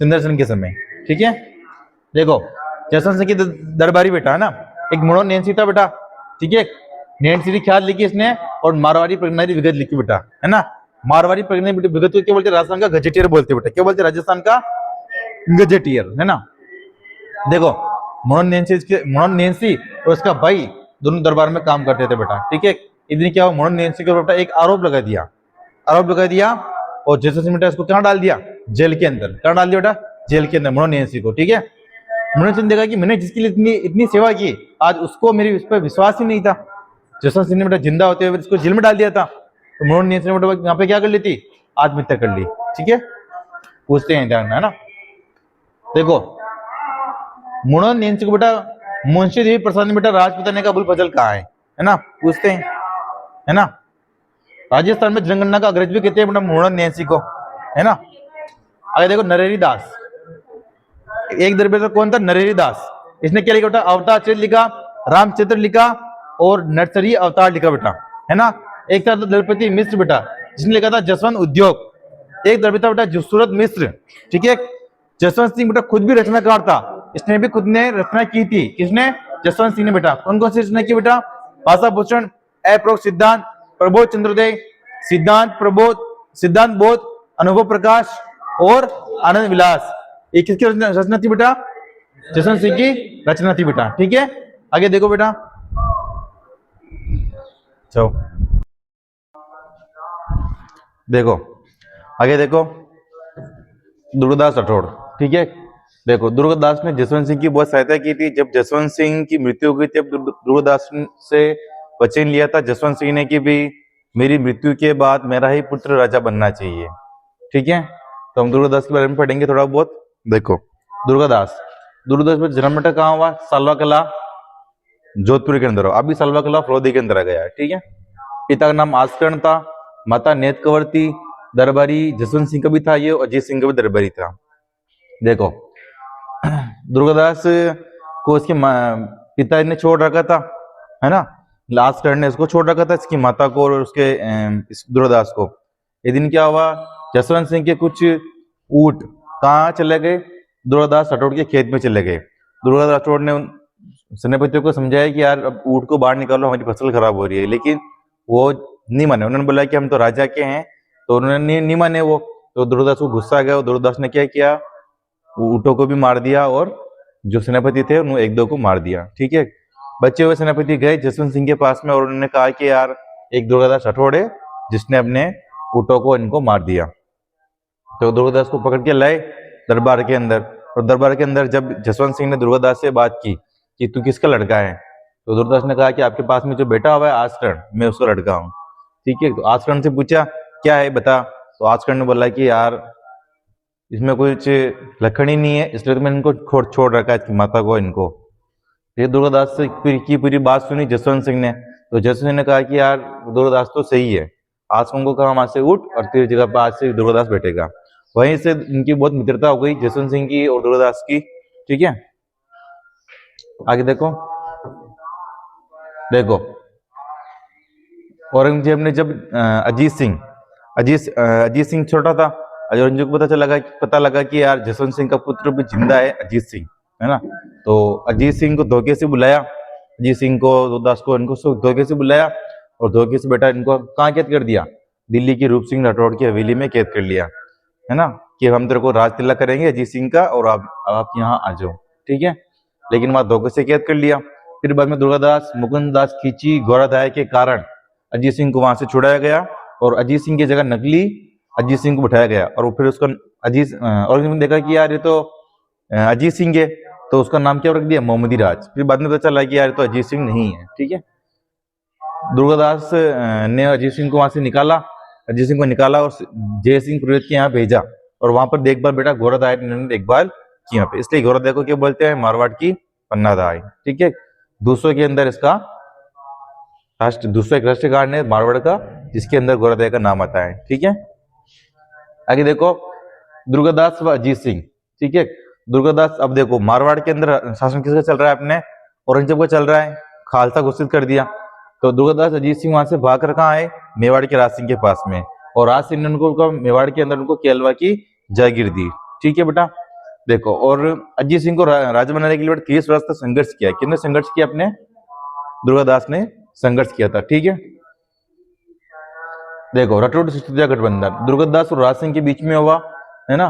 सुंदर सेन के समय, ठीक है। देखो जसवंत सिंह की दरबारी बेटा, है ना, एक मोड़ो नैन्सी था बेटा, ठीक है। नैन्सी ख्याल लिखी इसने, और मारवाड़ी प्रगति विगत लिखी बेटा, है ना। मारवाड़ी प्रगति विगत को क्या बोलते? राजस्थान का गजेटियर बोलते बेटा। क्या बोलते? राजस्थान का गजेटियर, है ना। देखो मोड़न नैन्सी और उसका भाई दोनों दरबार में काम करते थे बेटा, ठीक है। इतनी क्या हुआ, मोड़न नैन्सी के बेटा एक आरोप लगा दिया, और जसवंत सिंह बेटा इसको कहाँ डाल दिया? जेल के अंदर। कहाँ डाल दिया बेटा? जेल के अंदर, मोड़न नैन्सी को, ठीक है। मोड़न सिंह देखा कि मैंने जिसके लिए इतनी इतनी सेवा की, आज उसको मेरी उस पर विश्वास ही नहीं था। जसवंत सिंह ने बेटा जिंदा होते हुए इसको जेल में डाल दिया था। तो मोड़न नैन्सी ने बेटा यहाँ पे क्या कर ली थी? आत्महत्या कर ली, ठीक है। पूछते हैं ध्यान, है ना। देखो मोड़न नैन्सी को बेटा मुंशी देवी प्रसाद ने बेटा राजपुताने का अबुल फजल कहा है ना, पूछते हैं, है ना। राजस्थान में जनगणना का अग्रज भी कहते हैं बेटा मोड़न नैन्सी को, है ना। आगे देखो नरहरि दास, एक दरबार कौन था? नरहरि दास। इसने क्या लिखा बेटा? अवतार चरित्र लिखा, रामचरित्र लिखा, और नरसरी अवतार लिखा बेटा, है ना। एक था दलपति मिश्र बेटा, जिसने लिखा था जसवंत उद्योग। एक दरबार था बेटा जससूरत मिश्र, ठीक है। जसवंत सिंह बेटा खुद भी रचनाकार था, इसने भी खुद ने रचना की थी। किसने? जसवंत सिंह ने बेटा। कौन कौन सी रचना की बेटा? भाषा भूषण, अप्रोक्त सिद्धांत, प्रबोध चंद्रोदय, सिद्धांत प्रबोध, सिद्धांत बोध, अनुभव प्रकाश, और आनंद विलास। ये किसकी रचना थी बेटा? जसवंत सिंह की रचना थी बेटा, ठीक है। आगे देखो बेटा, चलो देखो आगे देखो, दुर्गादास राठौड़, ठीक है। देखो दुर्गादास ने जसवंत सिंह की बहुत सहायता की थी। जब जसवंत सिंह की मृत्यु हो गई तब दुर्गादास से वचन लिया था जसवंत सिंह ने कि भी मेरी मृत्यु के बाद मेरा ही पुत्र राजा बनना चाहिए, ठीक है। तो हम दुर्गादास के बारे में पढ़ेंगे थोड़ा बहुत। देखो दुर्गादास में जन्म बेटा कहाँ हुआ? सालवा कला जोधपुर के अंदर हो, अभी सालवा कला फरोदी के अंदर आ गया है, ठीक है। पिता का नाम आस्करण था, माता नेत कंवर थी। दरबारी जसवंत सिंह का भी था ये, अजीत सिंह का भी दरबारी था। देखो दुर्गादास को उसके पिता ने छोड़ रखा था, है ना। आस्करण ने उसको छोड़ रखा था, इसकी माता को और उसके इस दुर्गादास को। एक दिन क्या हुआ, जसवंत सिंह के कुछ ऊंट कहाँ चले गए? दुर्गादास राठौड़ के खेत में चले गए। दुर्गादास राठौड़ ने सेनापतियों को समझाया कि यार अब ऊंट को बाहर निकालो, हमारी फसल खराब हो रही है, लेकिन वो नहीं माने। उन्होंने बोला कि हम तो राजा के हैं, तो उन्होंने नहीं माने वो। तो दुर्गादास को गुस्सा आ गया, दुर्गादास ने क्या किया? ऊँटों को भी मार दिया, और जो सेनापति थे उन्होंने एक दो को मार दिया, ठीक है। बचे हुए सेनापति गए जसवंत सिंह के पास में, और उन्होंने कहा कि यार एक दुर्गादास राठौड़ है जिसने अपने ऊँटों को इनको मार दिया। तो दुर्गादास को पकड़ के लाए, दरबार के अंदर। और दरबार के अंदर जब जसवंत सिंह ने दुर्गादास से बात की कि तू किसका लड़का है, तो दुर्गादास ने कहा कि आपके पास में जो बेटा हुआ है आचरण, मैं उसका लड़का हूँ। ठीक है, तो आचरण से पूछा क्या है बता, तो आचरण ने बोला कि यार इसमें कुछ लक्षण ही नहीं है, इसलिए तो मैंने इनको छोड़ रखा है, इसकी माता को, इनको। ये दुर्गादास से की पूरी बात सुनी जसवंत सिंह ने, तो जसवंत सिंह ने कहा कि यार दुर्गादास तो सही है, आज उनको कहा वहां से उठ और तेरी जगह पर आज से दुर्गादास बैठेगा। वहीं से इनकी बहुत मित्रता हो गई जसवंत सिंह की और दुर्गादास की। ठीक है, आगे देखो। देखो औरंगजेब ने जब अजीत सिंह छोटा था, औरंगजेब को पता लगा कि यार जसवंत सिंह का पुत्र भी जिंदा है, अजीत सिंह, है ना। तो अजीत सिंह को धोखे से बुलाया, अजीत सिंह को, दुर्गादास को, इनको धोखे से बुलाया और धोखे से बेटा इनको कहाँ कैद कर दिया, दिल्ली की रूप सिंह राठौड़ की हवेली में कैद कर लिया, है ना, कि हम तेरे को राज तिलक करेंगे अजीत सिंह का और आप यहाँ आ जाओ। ठीक है, लेकिन वहां धोखे से कैद कर लिया। फिर बाद में दुर्गादास मुकुंद दास खींची घोड़ाधाय के कारण अजीत सिंह को वहां से छुड़ाया गया और अजीत सिंह की जगह नकली अजीत सिंह को बिठाया गया। और फिर उसका औरंगजेब ने देखा कि यार ये तो अजीत सिंह है, तो उसका नाम क्या रख दिया, मोहम्मदी राज। फिर बाद में पता चला कि यार तो अजीत सिंह नहीं है। ठीक है, दुर्गादास ने अजीत सिंह को वहां से निकाला, अजीत सिंह को निकाला और जय सिंह पुरोहित के यहाँ भेजा और वहां पर देखभाल बेटा घोड़ाधाय ने देखभाल की यहाँ पे, इसलिए घोड़ाधाय को क्या बोलते हैं, मारवाड़ की पन्नाधाय। ठीक है, 200 के अंदर इसका दूसरा एक राष्ट्रीय गार्ड है मारवाड़ का, जिसके अंदर घोड़ाधाय का नाम आता है। ठीक है, आगे देखो दुर्गादास व अजीत सिंह। ठीक है, दुर्गादास, अब देखो मारवाड़ के अंदर शासन किसका चल रहा है, अपने औरंगजेब का चल रहा है, खालसा घोषित कर दिया। तो दुर्गादास अजीत सिंह वहां से भागकर कहाँ आए, मेवाड़ के राज सिंह के पास में, और राज सिंह ने उनको मेवाड़ के अंदर उनको केलवा की जागीर दी। ठीक है बेटा, देखो, और अजीत सिंह को राजा बनाने के लिए 30 वर्ष तक संघर्ष किया। किसने संघर्ष किया, अपने दुर्गादास ने संघर्ष किया था। ठीक है, देखो राठौड़ सिसोदिया गठबंधन दुर्गादास और राज सिंह के बीच में हुआ, है ना।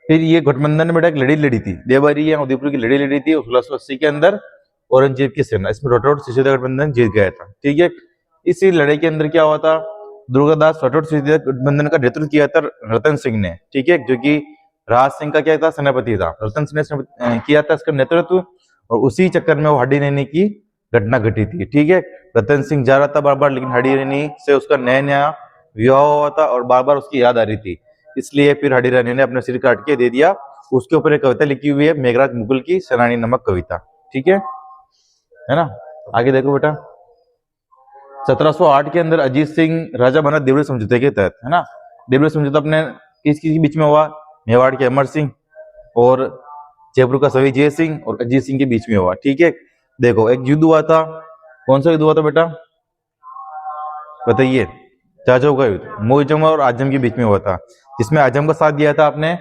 फिर ये गठबंधन में बेटा एक लड़ी लड़ी थी, देवरिया या उदयपुर की लड़ी लड़ी थी 1680 के अंदर औरंगजेब की सेना, इसमें राठौड़ सिसोदिया गठबंधन जीत गया था। ठीक है, इसी लड़ाई के अंदर क्या हुआ था, दुर्गादास राठौड़ सिसोदिया गठबंधन का नेतृत्व किया था रतन सिंह ने। ठीक है, जो कि राज सिंह का क्या था, सेनापति था, रतन सिंह ने किया था इसका नेतृत्व, और उसी चक्कर में वो हड्डी रहने की घटना घटी थी। ठीक है, रतन सिंह जा रहा था बार बार, लेकिन हड्डी रहनी से उसका नया नया विवाह हुआ था और बार बार उसकी याद आ रही थी, इसलिए फिर हड्डी रहने ने अपना सिर काट के दे दिया। उसके ऊपर एक कविता लिखी हुई है, मेघराज मुकुल की सेनानी नमक कविता। ठीक है ना। आगे देखो बेटा, 1708 के अंदर अजीत सिंह राजा बना देवरी समझौते के तहत, है ना। देवरी समझौता अपने किसके बीच में हुआ, मेवाड़ के अमर सिंह और जयपुर का सवी जय सिंह और अजीत सिंह के बीच में हुआ। ठीक है, देखो एक युद्ध हुआ था, कौन सा युद्ध हुआ था बेटा, बताइए। जाजो का युद्ध मोइजम और आजम के बीच में हुआ था, जिसमें आजम का साथ दिया था आपने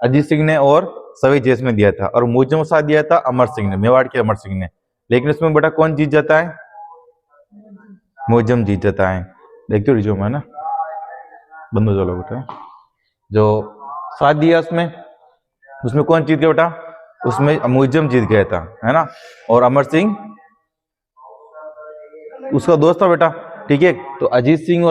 अजीत सिंह ने और सवी जैस में दिया था, और मोइजम का साथ दिया था अमर सिंह ने, मेवाड़ के अमर सिंह ने। लेकिन इसमें बेटा कौन जीत जाता है, मोइजम जीत जाता है। देखते हो रिजो में, है ना, बंद हो जाओ बेटा। जो साथ दिया उसमें कौन जीत गया बेटा, उसमें मोइजम जीत गया था, है ना, और अमर सिंह उसका दोस्त था बेटा। ठीक है, तो अजीत सिंह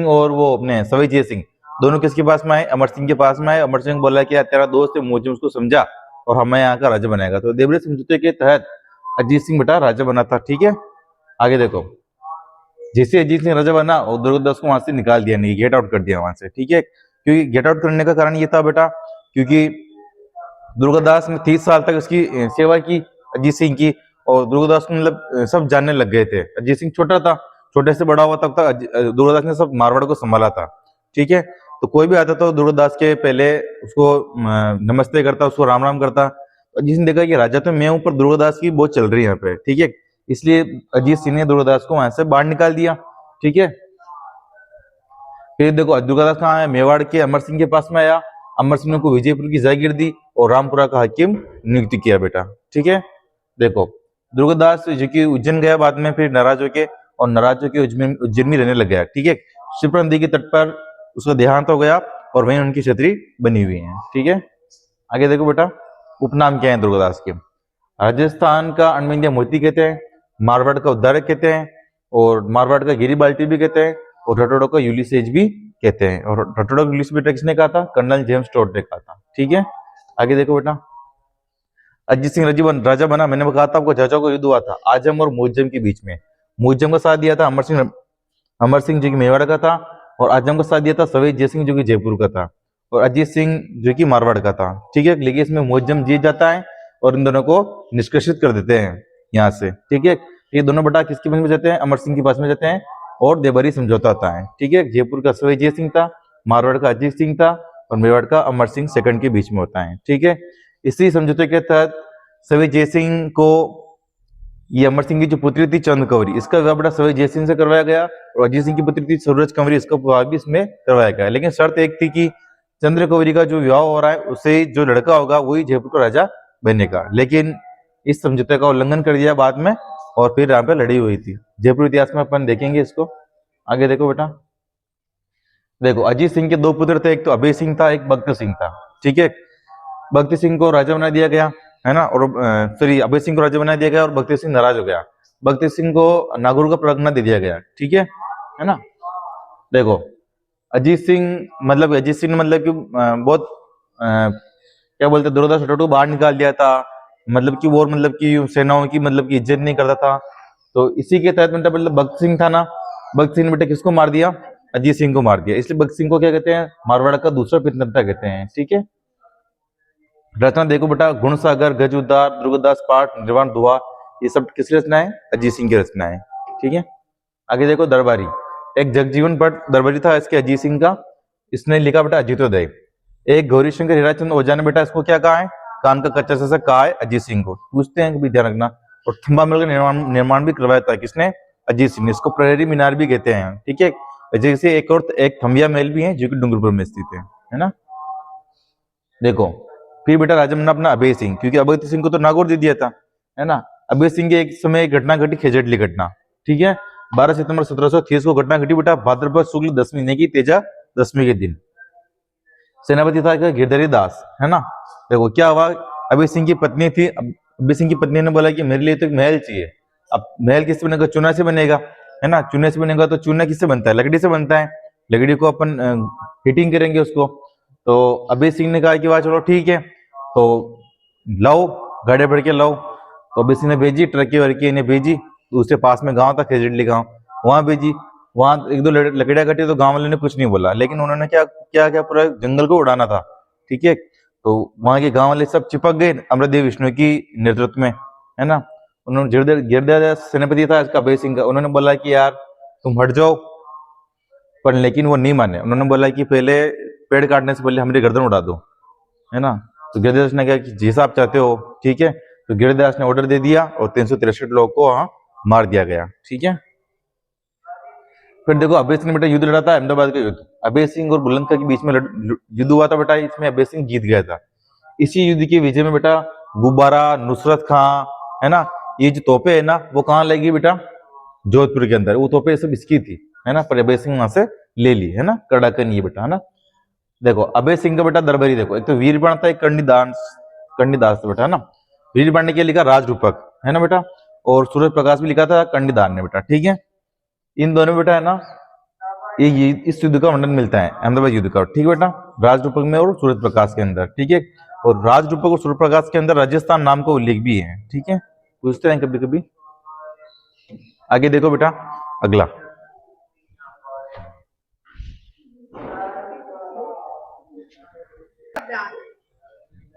और वो अपने सवी जय सिंह दोनों किसके पास में आए, अमर सिंह के पास में आए। अमर सिंह बोला कि यार तेरा दोस्त है मोइजम, उसको समझा और हमें यहाँ का राजा बनाएगा। तो देवरी समझौते के तहत अजीत सिंह बेटा राजा बना था। ठीक है, आगे देखो, जैसे अजीत सिंह राजा बना और दुर्गादास को वहां से निकाल दिया, नहीं गेट आउट कर दिया वहां से। ठीक है, क्योंकि गेट आउट करने का कारण ये था बेटा, क्योंकि दुर्गादास ने 30 साल तक उसकी सेवा की अजीत सिंह की, और दुर्गादास को मतलब सब जानने लग गए थे। अजीत सिंह छोटा था, छोटे से बड़ा हुआ तब तक दुर्गादास ने सब मारवाड़ को संभाला था। ठीक है, तो कोई भी आता तो दुर्गादास के पहले उसको नमस्ते करता, उसको राम राम करता। अजीत सिंह देखा कि राजा तो मैं हूं, पर दुर्गादास की बहुत चल रही है यहाँ पे। ठीक है, इसलिए अजीत सिंह ने दुर्गादास को वहां से बाहर निकाल दिया। ठीक है, फिर देखो दुर्गादास कहाँ आया, मेवाड़ के अमर सिंह के पास में आया। अमर सिंह को विजयपुर की जागीर दी और रामपुरा का हाकिम नियुक्त किया बेटा। ठीक है, देखो दुर्गादास जो कि उज्जैन गया बाद में, फिर नाराज होके और नाराज होके उज्जैन में रहने लग गया। ठीक है, शिप्रा नदी के तट पर उसका देहांत हो गया और वहीं उनकी छतरी बनी हुई है। ठीक है, आगे देखो बेटा, उपनाम क्या है दुर्गादास के। राजस्थान का अणमिंदिया मोती कहते हैं, मारवाड़ का उद्धारक कहते हैं, और मारवाड़ का गिरी बाल्टी भी कहते हैं, और राठौड़ों का यूलिसेज भी कहते हैं। और राठौड़ की लिस्ट बेटा किसने कहा था? कर्नल जेम्स टोड ने कहा था। ठीक है, आगे देखो बेटा, अजीत सिंह राजा बना, मैंने कहा था आपको झाझा को युद्ध हुआ था आजम और मुअज्जम के बीच में। मुअज्जम का साथ दिया था अमर सिंह जो कि मेवाड़ का था, और आजम का साथ दिया था सवेद जय सिंह जो कि जयपुर का था, और अजीत सिंह जो कि मारवाड़ का था। ठीक है, लेकिन इसमें मुअज्जम जीत जाता है और इन दोनों को निष्कासित कर देते हैं यहाँ से। ठीक है, ये दोनों बेटा किसके पास में जाते हैं? अमर सिंह के पास में जाते हैं और देवरी समझौता होता है। ठीक है, जयपुर का सवेद जय सिंह था, मारवाड़ का अजीत सिंह था, और मेवाड़ का अमर सिंह सेकंड के बीच में होता है। ठीक है, इसी समझौते के तहत सवेद जय सिंह को, ये अमर सिंह की जो पुत्री थी चंद कंवरी, इसका विवाह बेटा सवेद जय सिंह से करवाया गया, और अजीत सिंह की पुत्री थी सूरज कंवरी, इसका विवाह भी इसमें करवाया गया। लेकिन शर्त एक थी कि चंद्र कंवरी का जो विवाह हो रहा है उससे जो लड़का होगा वही जयपुर का राजा बनेगा। लेकिन इस समझौते का उल्लंघन कर दिया बाद में, और फिर यहाँ पे लड़ी हुई थी। जयपुर इतिहास में अपन देखेंगे इसको। आगे देखो बेटा, देखो अजीत सिंह के दो पुत्र थे, एक तो अभय सिंह था, एक भक्त सिंह था। ठीक है, भक्ति सिंह को राजा बना दिया गया है ना, और सॉरी अभय सिंह को राजा बना दिया गया और भक्ति सिंह नाराज हो गया। भक्ति सिंह को नागौर का परगना दे दिया गया। ठीक है ना। देखो अजीत सिंह मतलब कि बहुत क्या बोलते दुर्योधन सटोटू बाहर निकाल दिया था, मतलब कि वो मतलब कि सेनाओं की मतलब की इज्जत नहीं करता था। तो इसी के तहत मतलब भक्त सिंह था ना, भक्त सिंह ने बेटे किसको मार दिया? अजीत सिंह को मार दिया। इसलिए भक्त सिंह को क्या कहते हैं? मारवाड़ का दूसरा पितृव्यता कहते हैं। ठीक है, रचना देखो बेटा, गुण सागर, गज उद्धार, दुर्गदास पाठ, निर्वाण दुआ, ये सब किसकी रचना है? अजीत सिंह की रचना है। ठीक है, आगे देखो दरबारी, एक जगजीवन भट्ट दरबारी था इसके अजीत सिंह का, इसने लिखा बेटा अजितोदय। एक गौरी शंकर हीराचंद ओझा ने बेटा इसको क्या कहा है? कान का कच्चा शासक कहा है अजीत सिंह को। पूछते हैं कभी, ध्यान रखना। और थंबा महल का निर्माण भी करवाया था किसने? अजीत सिंह ने। इसको प्रहरी मीनार भी कहते हैं। ठीक है, जैसे एक थंबिया महल भी है जो कि डूंगरपुर में स्थित है ना। देखो फिर बेटा राजा बना अपना अभय सिंह, क्योंकि अभय सिंह को तो नागौर दे दिया था, है ना। अभय सिंह के एक समय एक घटना घटी, खेजड़ली घटना। ठीक है, 12 सितंबर 1730 को घटना घटी बेटा, भाद्रपद शुक्ल दशमी यानी कि तेजा दशमी के दिन। सेनापति था क्या? गिरधरी दास, है ना। देखो क्या हुआ, अभय सिंह की पत्नी थी, अभय सिंह की पत्नी ने बोला कि मेरे लिए तो एक महल चाहिए। अब महल किससे बनेगा? चूना से बनेगा, है ना। चूने से बनेगा तो चूना किससे बनता है? लकड़ी से बनता है। लकड़ी को अपन हीटिंग करेंगे उसको। तो अभय सिंह ने कहा कि वाह चलो ठीक है, तो लाओ गाड़े भर के लाओ। तो अभय सिंह ने भेजी, ट्रकी वर्की ने भेजी, तो उसके पास में गांव था खेजड़ली गांव, वहां भेजी। वहां एक दो लकड़ियां कटी तो गांव वाले ने कुछ नहीं बोला, लेकिन उन्होंने क्या क्या क्या पूरा जंगल को उड़ाना था। ठीक है, तो वहां के गांव वाले सब चिपक गए अमरदेव विष्णु की नेतृत्व में, है ना। उन्होंने गिरधर सेनापति था इसका अभय सिंह का, उन्होंने बोला कि यार तुम हट जाओ, पर लेकिन वो नहीं माने। उन्होंने बोला कि पहले पेड़ काटने से पहले हमारी गर्दन उड़ा दो, है ना। तो गिरदास ने कहा कि जैसा आप चाहते हो। ठीक है, तो गिरदास ने ऑर्डर दे दिया और 363 लोगों को वहां मार दिया गया। ठीक है, फिर देखो अभय सिंह ने बेटा युद्ध लड़ा था, अहमदाबाद का युद्ध। अभय सिंह और बुलंद खां के बीच में युद्ध हुआ था बेटा, इसमें अभय सिंह जीत गया था। इसी युद्ध की विजय में बेटा गुब्बारा, नुसरत खां, है ना, ये जो तोपे है ना वो कहाँ लगी बेटा? जोधपुर के अंदर। वो तोपे सब इसकी थी, है ना, पर अभय सिंह वहां से ले ली, है ना। कड़ाकन ये बेटा, है ना। देखो अभय सिंह का बेटा दरबारी, देखो एक तो वीरबाण था, एक कर्णिदास था बेटा, है ना। वीरबाण ने क्या लिखा? राजरूपक, है ना बेटा। और सूरज प्रकाश भी लिखा था कर्णिदान ने बेटा। ठीक है, इन दोनों बेटा है ना, ये इस युद्ध का वर्णन मिलता है अहमदाबाद युद्ध का। ठीक है बेटा, राजरूपक में और सूरज प्रकाश के अंदर। ठीक है, और राजरूपक और सूरज प्रकाश के अंदर राजस्थान नाम का उल्लेख भी है। ठीक है, पूछते हैं कभी कभी। आगे देखो बेटा, अगला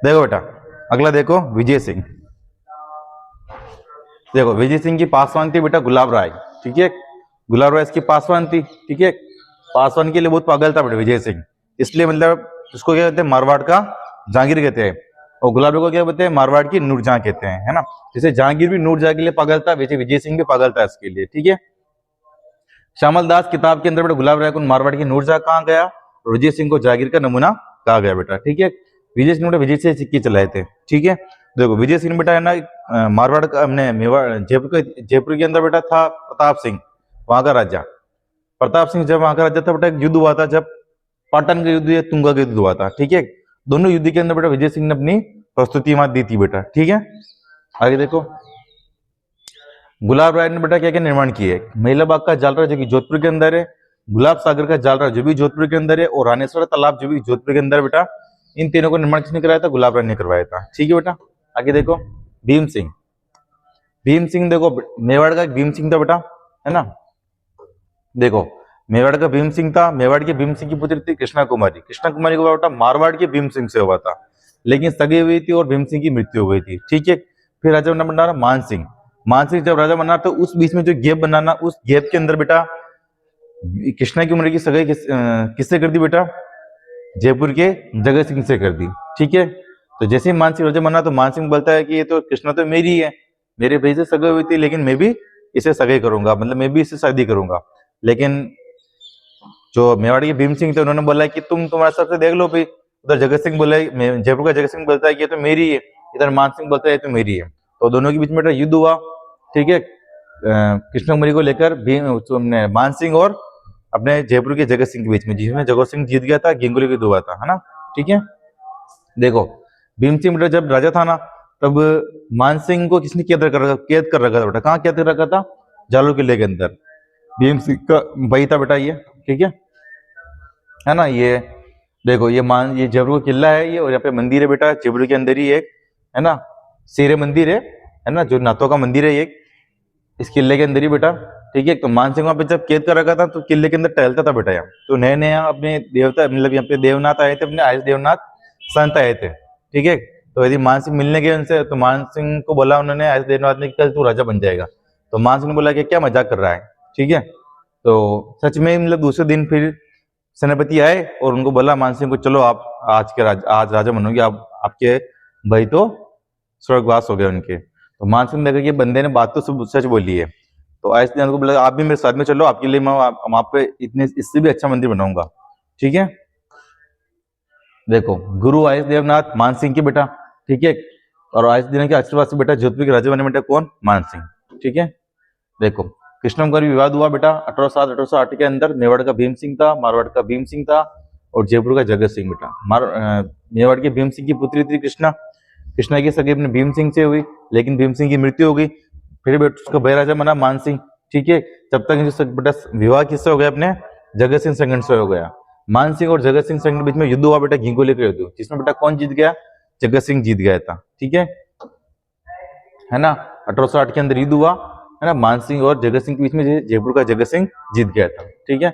देखो बेटा, अगला देखो विजय सिंह। देखो विजय सिंह की पासवान थी बेटा गुलाब राय। ठीक है, गुलाब राय इसकी पासवान थी। ठीक है, पासवान के लिए बहुत पागल था बेटा विजय सिंह, इसलिए मतलब उसको क्या कहते हैं? मारवाड़ का जहांगीर कहते हैं। और गुलाब राय को क्या कहते हैं? मारवाड़ की नूरजहां कहते हैं, है ना। जैसे जहांगीर भी नूरजहां के लिए पागल था, वैसे विजय सिंह भी पागल था इसके लिए। ठीक है, श्यामल दास किताब के अंदर बेटा गुलाब राय को मारवाड़ की नूरजहां कहा गया, और विजय सिंह को जहांगीर का नमूना कहा गया बेटा। ठीक है, विजय सिंह बेटा विजय से सिक्के चलाए थे। ठीक है, देखो विजय सिंह बेटा है ना मारवाड़ का, हमने मेवाड़ जयपुर के अंदर बेटा था प्रताप सिंह, वहां का राजा। प्रताप सिंह जब वहां का राजा था बेटा, एक युद्ध हुआ था, जब पाटन का युद्ध या तुंगा का युद्ध हुआ था। ठीक है, दोनों युद्ध के अंदर बेटा विजय सिंह ने अपनी प्रस्तुति वहां दी थी बेटा। ठीक है, आगे देखो गुलाब राय ने बेटा क्या क्या निर्माण किए? महिला बाग का जालरा जो कि जोधपुर के अंदर है, गुलाब सागर का जाल जो भी जोधपुर के अंदर है, और रानेश्वर तालाब जो भी जोधपुर के अंदर बेटा, इन तीनों को निर्माण किसने कराया था? गुलाब रानी ने करवाया था। ठीक है बेटा, आगे देखो भीम सिंह। भीम सिंह देखो मेवाड़ का भीम सिंह था बेटा, है ना। देखो मेवाड़ का भीम सिंह था, मेवाड़ के भीम सिंह की पुत्री थी कृष्णा कुमारी। कृष्णा कुमारी को बेटा मारवाड़ के भीम सिंह से हुआ था, लेकिन सगी हुई थी और भीम सिंह की मृत्यु हो गई थी। ठीक है, फिर राजा बना रहा मान सिंह। मान सिंह जब राजा बना तो उस बीच में जो गैप बनाना, उस गैप के अंदर बेटा कृष्णा की उम्र की सगाई किससे कर दी बेटा? जयपुर के जगत सिंह से कर दी। ठीक है, तो जैसे ही मान सिंह राजा बना तो मान सिंह बोलता है कि ये तो कृष्णा तो मेरी है, मेरे भाई से सगाई हुई थी, लेकिन मैं भी इसे सगाई करूंगा, मतलब मैं भी इससे शादी करूंगा। लेकिन जो मेवाड़ी के भीम सिंह थे उन्होंने बोला कि तुम तुम्हारे हिसाब से देख लो भाई। उधर जगत सिंह बोला, जयपुर का जगत सिंह बोलता है कि ये तो मेरी है, इधर मान सिंह बोलता है ये तो मेरी है। तो दोनों के बीच में युद्ध हुआ। ठीक है, कृष्ण कुमारी को लेकर मान सिंह और अपने जयपुर के जगत सिंह के बीच में, जिसमें जगत सिंह जीत गया था, गेंगुली युद्ध हुआ था, है ना। ठीक है, देखो भीम सिंह जब राजा था ना, तब मान सिंह को किसने कैद कर रखा था बेटा? कहाँ कैद कर रखा था? जालोर किले के अंदर। भीम सिंह का भाई था बेटा ये। ठीक है ना। ये देखो ये जयपुर का किला है ये, और यहाँ पे मंदिर है बेटा जयपुर के अंदर ही एक, है ना, शेर मंदिर है ना, जो नाथों का मंदिर है एक, इस किले के अंदर ही बेटा। ठीक है, तो मान सिंह वहां पे जब कैद कर रखा था तो किले के अंदर टहलता था बेटा यहाँ। तो नए नया अपने देवता, मतलब यहाँ पे देवनाथ आए थे, अपने आयुष देवनाथ संत आए थे। ठीक है, तो यदि मान सिंह मिलने गए उनसे, तो मान सिंह को बोला उन्होंने आयुष देवनाथ ने, कल तू राजा बन जाएगा। तो मान सिंह ने बोला कि क्या मजाक कर रहा है। ठीक है, तो सच में मतलब दूसरे दिन फिर सेनापति आए और उनको बोला मान सिंह को, चलो आप आज राजा बनोगे, आप आपके भाई तो स्वर्गवास हो गए उनके। तो मान सिंह ने देखा कि बंदे ने बात तो सच बोली है, तो ऐसे उनको बोला आप भी मेरे साथ में चलो, आपके लिए मैं वहां पे इतने इससे भी अच्छा मंदिर बनाऊंगा। ठीक है, देखो गुरु आयुष देवनाथ मान सिंह के बेटा। ठीक है, और आयुष देवनाथ के आशीर्वाद से बेटा जोधपुर के राजा बने बेटा कौन? मान सिंह। ठीक है, देखो कृष्ण का विवाद हुआ बेटा 1807-1808 के अंदर। मेवाड़ का भीम सिंह था, मारवाड़ का भीम सिंह था, और जयपुर का जगत सिंह बेटा। मेवाड़ के भीम सिंह की पुत्री थी कृष्णा। कृष्णा की सगी अपने भीम सिंह से हुई, लेकिन भीम सिंह की मृत्यु हो गई। फिर बेटा उसका भाई राजा बना मान सिंह। ठीक है, तब तक बेटा विवाह किससे हो गया? अपने जगत सिंह संगठ से हो गया। मान सिंह और जगत सिंह संगठ के बीच में युद्ध हुआ बेटा, घिंगोली का युद्ध, जिसमें बेटा कौन जीत गया? जगत सिंह जीत गया था। ठीक है ना, 1808 के अंदर युद्ध हुआ, है ना, मान सिंह और जगत सिंह के बीच में जयपुर का जगत सिंह जीत गया था। ठीक है,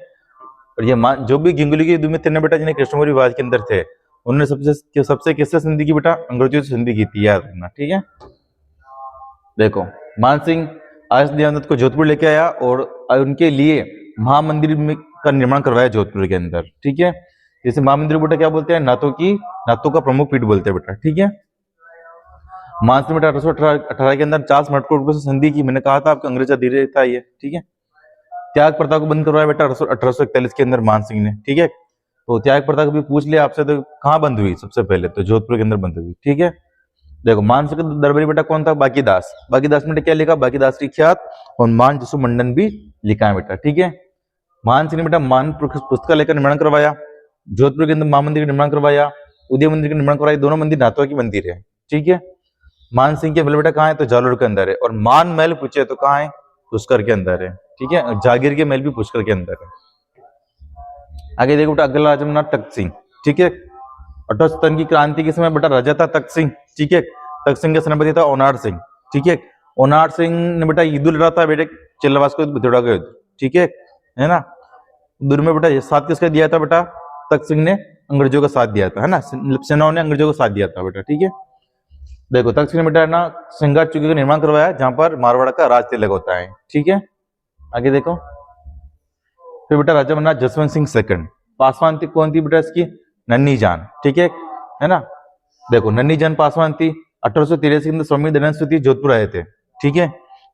और ये जो भी घिंगोली के युद्ध में थे ना बेटा, जिन्हें कृष्णकुमारी विवाद के अंदर थे, उन्होंने सबसे किससे संधि की बेटा? अंग्रेजों से संधि की थी, याद रखना। ठीक है, देखो मान सिंह आयुष देवनाथ को जोधपुर लेके आया और उनके लिए महामंदिर का निर्माण करवाया जोधपुर के अंदर। ठीक है, जैसे महामंदिर बेटा क्या बोलते हैं? नाथों का प्रमुख पीठ बोलते हैं बेटा। ठीक है, मान सिंह बेटा 1818 के अंदर चार्ल्स मटकोट से संधि की। मैंने कहा था आपको अंग्रेजा धीरे था ये। ठीक है, त्याग प्रथा को बंद करवाया बेटा 1841 के अंदर मान सिंह ने। ठीक है, तो त्याग प्रथा को भी पूछ लिया आपसे, तो कहाँ बंद हुई? सबसे पहले तो जोधपुर के अंदर बंद हुई। ठीक है, देखो मान सिंह का दरबारी बेटा कौन था? बाकीदास। बाकीदास ने क्या लिखा? बाकीदास की ख्यात और मान जसु मंडन भी लिखा है बेटा। ठीक है, मान सिंह ने बेटा मान पुस्तकालय का निर्माण करवाया, जोधपुर के अंदर मान मंदिर का निर्माण करवाया, उदय मंदिर का निर्माण करवाया। दोनों मंदिर नाथुआ की मंदिर है। ठीक है, मान सिंह के महल बेटा कहाँ है? तो जालोर के अंदर है। और मान महल पूछे तो कहाँ है? पुष्कर के अंदर है। ठीक है, जागीर के महल भी पुष्कर के अंदर है। आगे देखो बेटा अगला राजा बना तख्त सिंह। ठीक है, 1857 की क्रांति के समय बेटा राजा था तख्त सिंह। ठीक है, तख्त सिंह का सेनापति था ओनार सिंह। ठीक है, ओनार सिंह ने बेटा युद्ध लड़ा था बेटे चिल्लावास को भितोड़ा का युद्ध। ठीक है ना। युद्ध में बेटा साथ किसका दिया था बेटा? तख्त सिंह ने अंग्रेजों का साथ दिया था, है ना, सेनाओं ने अंग्रेजों का साथ दिया था बेटा। ठीक है, देखो तख्त सिंह ने बेटा ना सिंगार चौकी का निर्माण करवाया, जहां पर मारवाड़ का राज तिलक होता है। ठीक है, आगे देखो फिर बेटा राजा बना जसवंत सिंह सेकंड। पासवान थी कौन थी बेटा इसकी? नन्ही जान। ठीक है ना, देखो नन्ही जान पासवान थी। 1883 के अंदर स्वामी दयानंद सरस्वती जोधपुर आए थे। ठीक है,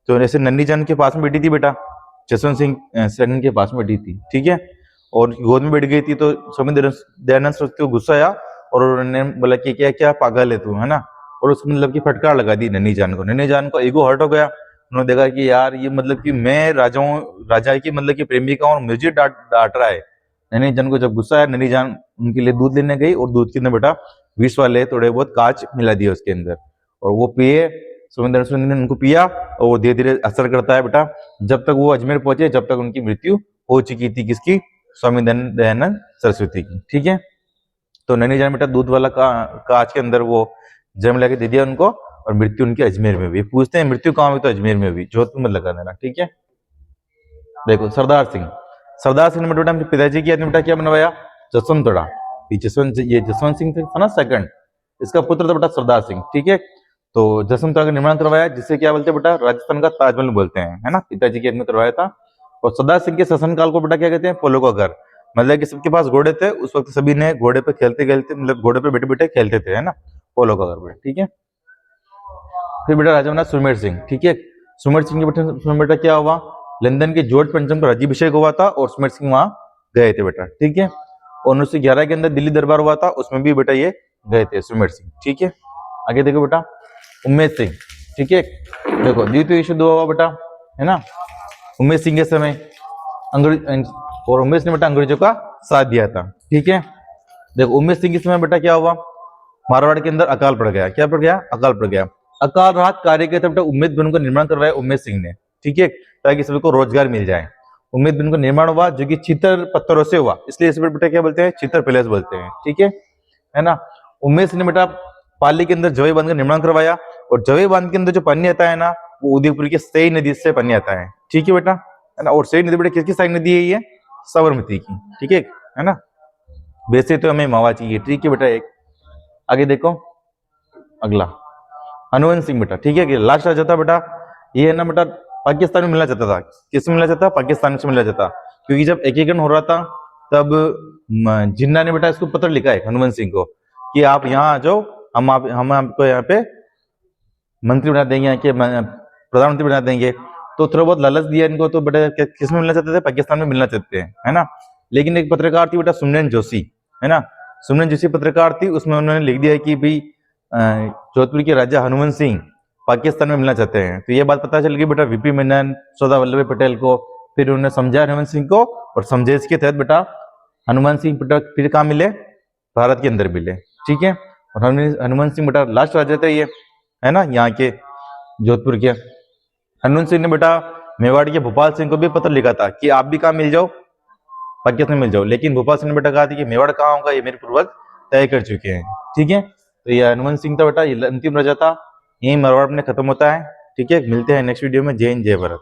तो ऐसे नन्ही जान के पास में बैठी थी बेटा, जसवंत सिंह सेकंड के पास में बैठी थी। ठीक है, और गोद में बैठ गई थी, तो स्वामी दयानंद सरस्वती को गुस्सा आया और उन्होंने बोला कि क्या क्या पागल है तू, है ना, और उसको मतलब की फटकार लगा दी नन्ही जान को। नन्ही जान को ईगो हर्ट हो गया। उन्होंने देखा कि यार ये मतलब कि मैं राजा की मतलब की प्रेमिका हूँ और मुझे डांट रहा है। नन्ही जान को जब गुस्सा आया, नन्ही जान उनके लिए दूध लेने गई और दूध के अंदर बेटा विष वाले थोड़े बहुत कांच मिला दिए उसके अंदर, और वो पिए। सुरेंद्र ने उनको पिया और वो धीरे धीरे असर करता है बेटा, जब तक वो अजमेर पहुंचे जब तक उनकी मृत्यु हो चुकी थी किसकी, स्वामी दयानंद सरस्वती की। ठीक है, तो नैनी जान बेटा दूध वाला कांच के अंदर वो जन्म लेके दे दिया उनको, और मृत्यु उनकी अजमेर में हुई। पूछते हैं मृत्यु कहाँ हुई, तो अजमेर में हुई, जोधपुर में लगा देना। ठीक है, देखो सरदार सिंह, सरदार सिंह ने बेटा अपने पिताजी की याद में बेटा क्या बनवाया, जसवंतोड़ा। ये जसवंत सिंह था ना सेकंड, इसका पुत्र था बेटा सरदार सिंह। ठीक है, तो जसवंतोड़ा का निर्माण करवाया, जिसे क्या बोलते हैं बेटा, राजस्थान का ताजमहल बोलते हैं, है ना, पिताजी की याद में करवाया था। और सरदार सिंह के शासनकाल को बेटा क्या कहते हैं, पोलो का घर। मतलब कि सबके पास घोड़े थे उस वक्त, सभी ने घोड़े पे खेलते खेलते, मतलब घोड़े पे बैठे बैठे खेलते थे, है ना, पोलो का घर पे। ठीक है, फिर बेटा राजा बना सुमेर सिंह। ठीक है, सुमेर सिंह के बेटा क्या हुआ, लंदन के जॉर्ज पंचम का राज्याभिषेक हुआ था और सुमेर सिंह वहां गए थे बेटा। ठीक है, और 1911 के अंदर दिल्ली दरबार हुआ था, उसमें भी बेटा ये गए थे सुमेर सिंह। ठीक है, आगे देखो बेटा उम्मेद सिंह। ठीक है, देखो द्वितीय विश्व युद्ध हुआ बेटा, है ना, उम्मेद सिंह के समय अंग्रेज, और उम्मेद ने बेटा अंग्रेजों का साथ दिया था। ठीक है, देखो उम्मेद सिंह के समय बेटा क्या हुआ, मारवाड़ के अंदर अकाल पड़ गया। क्या पड़ गया, अकाल पड़ गया। अकाल राहत कार्य के तहत उम्मेद भवन का निर्माण करवाया उम्मेद सिंह ने। ठीक है, ताकि सभी को रोजगार मिल जाए। उम्मेद भवन का निर्माण हुआ जो कि चितर पत्थरों से हुआ, इसलिए इसे बेटा क्या बोलते हैं, चितर पैलेस बोलते हैं। ठीक है ना। उम्मेद सिंह ने बेटा पाली के अंदर जवे बांध का निर्माण करवाया, और जवे बांध के अंदर जो पानी आता है ना, वो उदयपुर की सई नदी से पानी आता है। ठीक है बेटा, है ना, और सई नदी बेटा किसकी साई नदी है, ये साबरमती की। ठीक है ना, वैसे तो हमें मावा चाहिए। ठीक है बेटा, एक आगे देखो अगला हनुवंत सिंह बेटा। ठीक है, कि लास्ट राजा था बेटा, ये है ना बेटा, पाकिस्तान में मिलना चाहता था। किसमें मिलना चाहता, पाकिस्तान से मिलना चाहता, क्योंकि जब एकीकरण हो रहा था तब जिन्ना ने बेटा इसको पत्र लिखा है हनुवंत सिंह को कि आप यहाँ आ जाओ, हम आपको यहाँ पे मंत्री बना देंगे, कि प्रधानमंत्री बना देंगे। तो थोड़ा बहुत लालच दिया इनको, तो बेटा किस में मिलना चाहते थे, पाकिस्तान में मिलना चाहते हैं, है ना। लेकिन एक पत्रकार थी बेटा सुमन जोशी, है ना, सुमन जोशी पत्रकार थी, उसमें उन्होंने लिख दिया कि भाई जोधपुर के राजा हनुवंत सिंह पाकिस्तान में मिलना चाहते हैं। तो ये बात पता चल गई बेटा वीपी मेनन, सरदार वल्लभ भाई पटेल को। फिर उन्होंने समझा हनुवंत सिंह को, और समझाइश के तहत बेटा हनुवंत सिंह बेटा फिर कहाँ मिले, भारत के अंदर मिले। ठीक है, और हनुवंत सिंह बेटा लास्ट राजा थे ये, है ना, यहाँ के जोधपुर के। हनुवंत सिंह ने बेटा मेवाड़ के भोपाल सिंह को भी पत्र लिखा था कि आप भी कहाँ मिल जाओ, पाकिस्तान मिल जाओ। लेकिन भोपाल सिंह ने बेटा कहा था कि मेवाड़ कहाँ होगा, ये मेरे पूर्वज तय कर चुके हैं। ठीक है, तो ये हनुवंत सिंह था बेटा, ये अंतिम राजा था, यही मारवाड़ में खत्म होता है। ठीक है, मिलते हैं नेक्स्ट वीडियो में। जय हिंद जय भारत।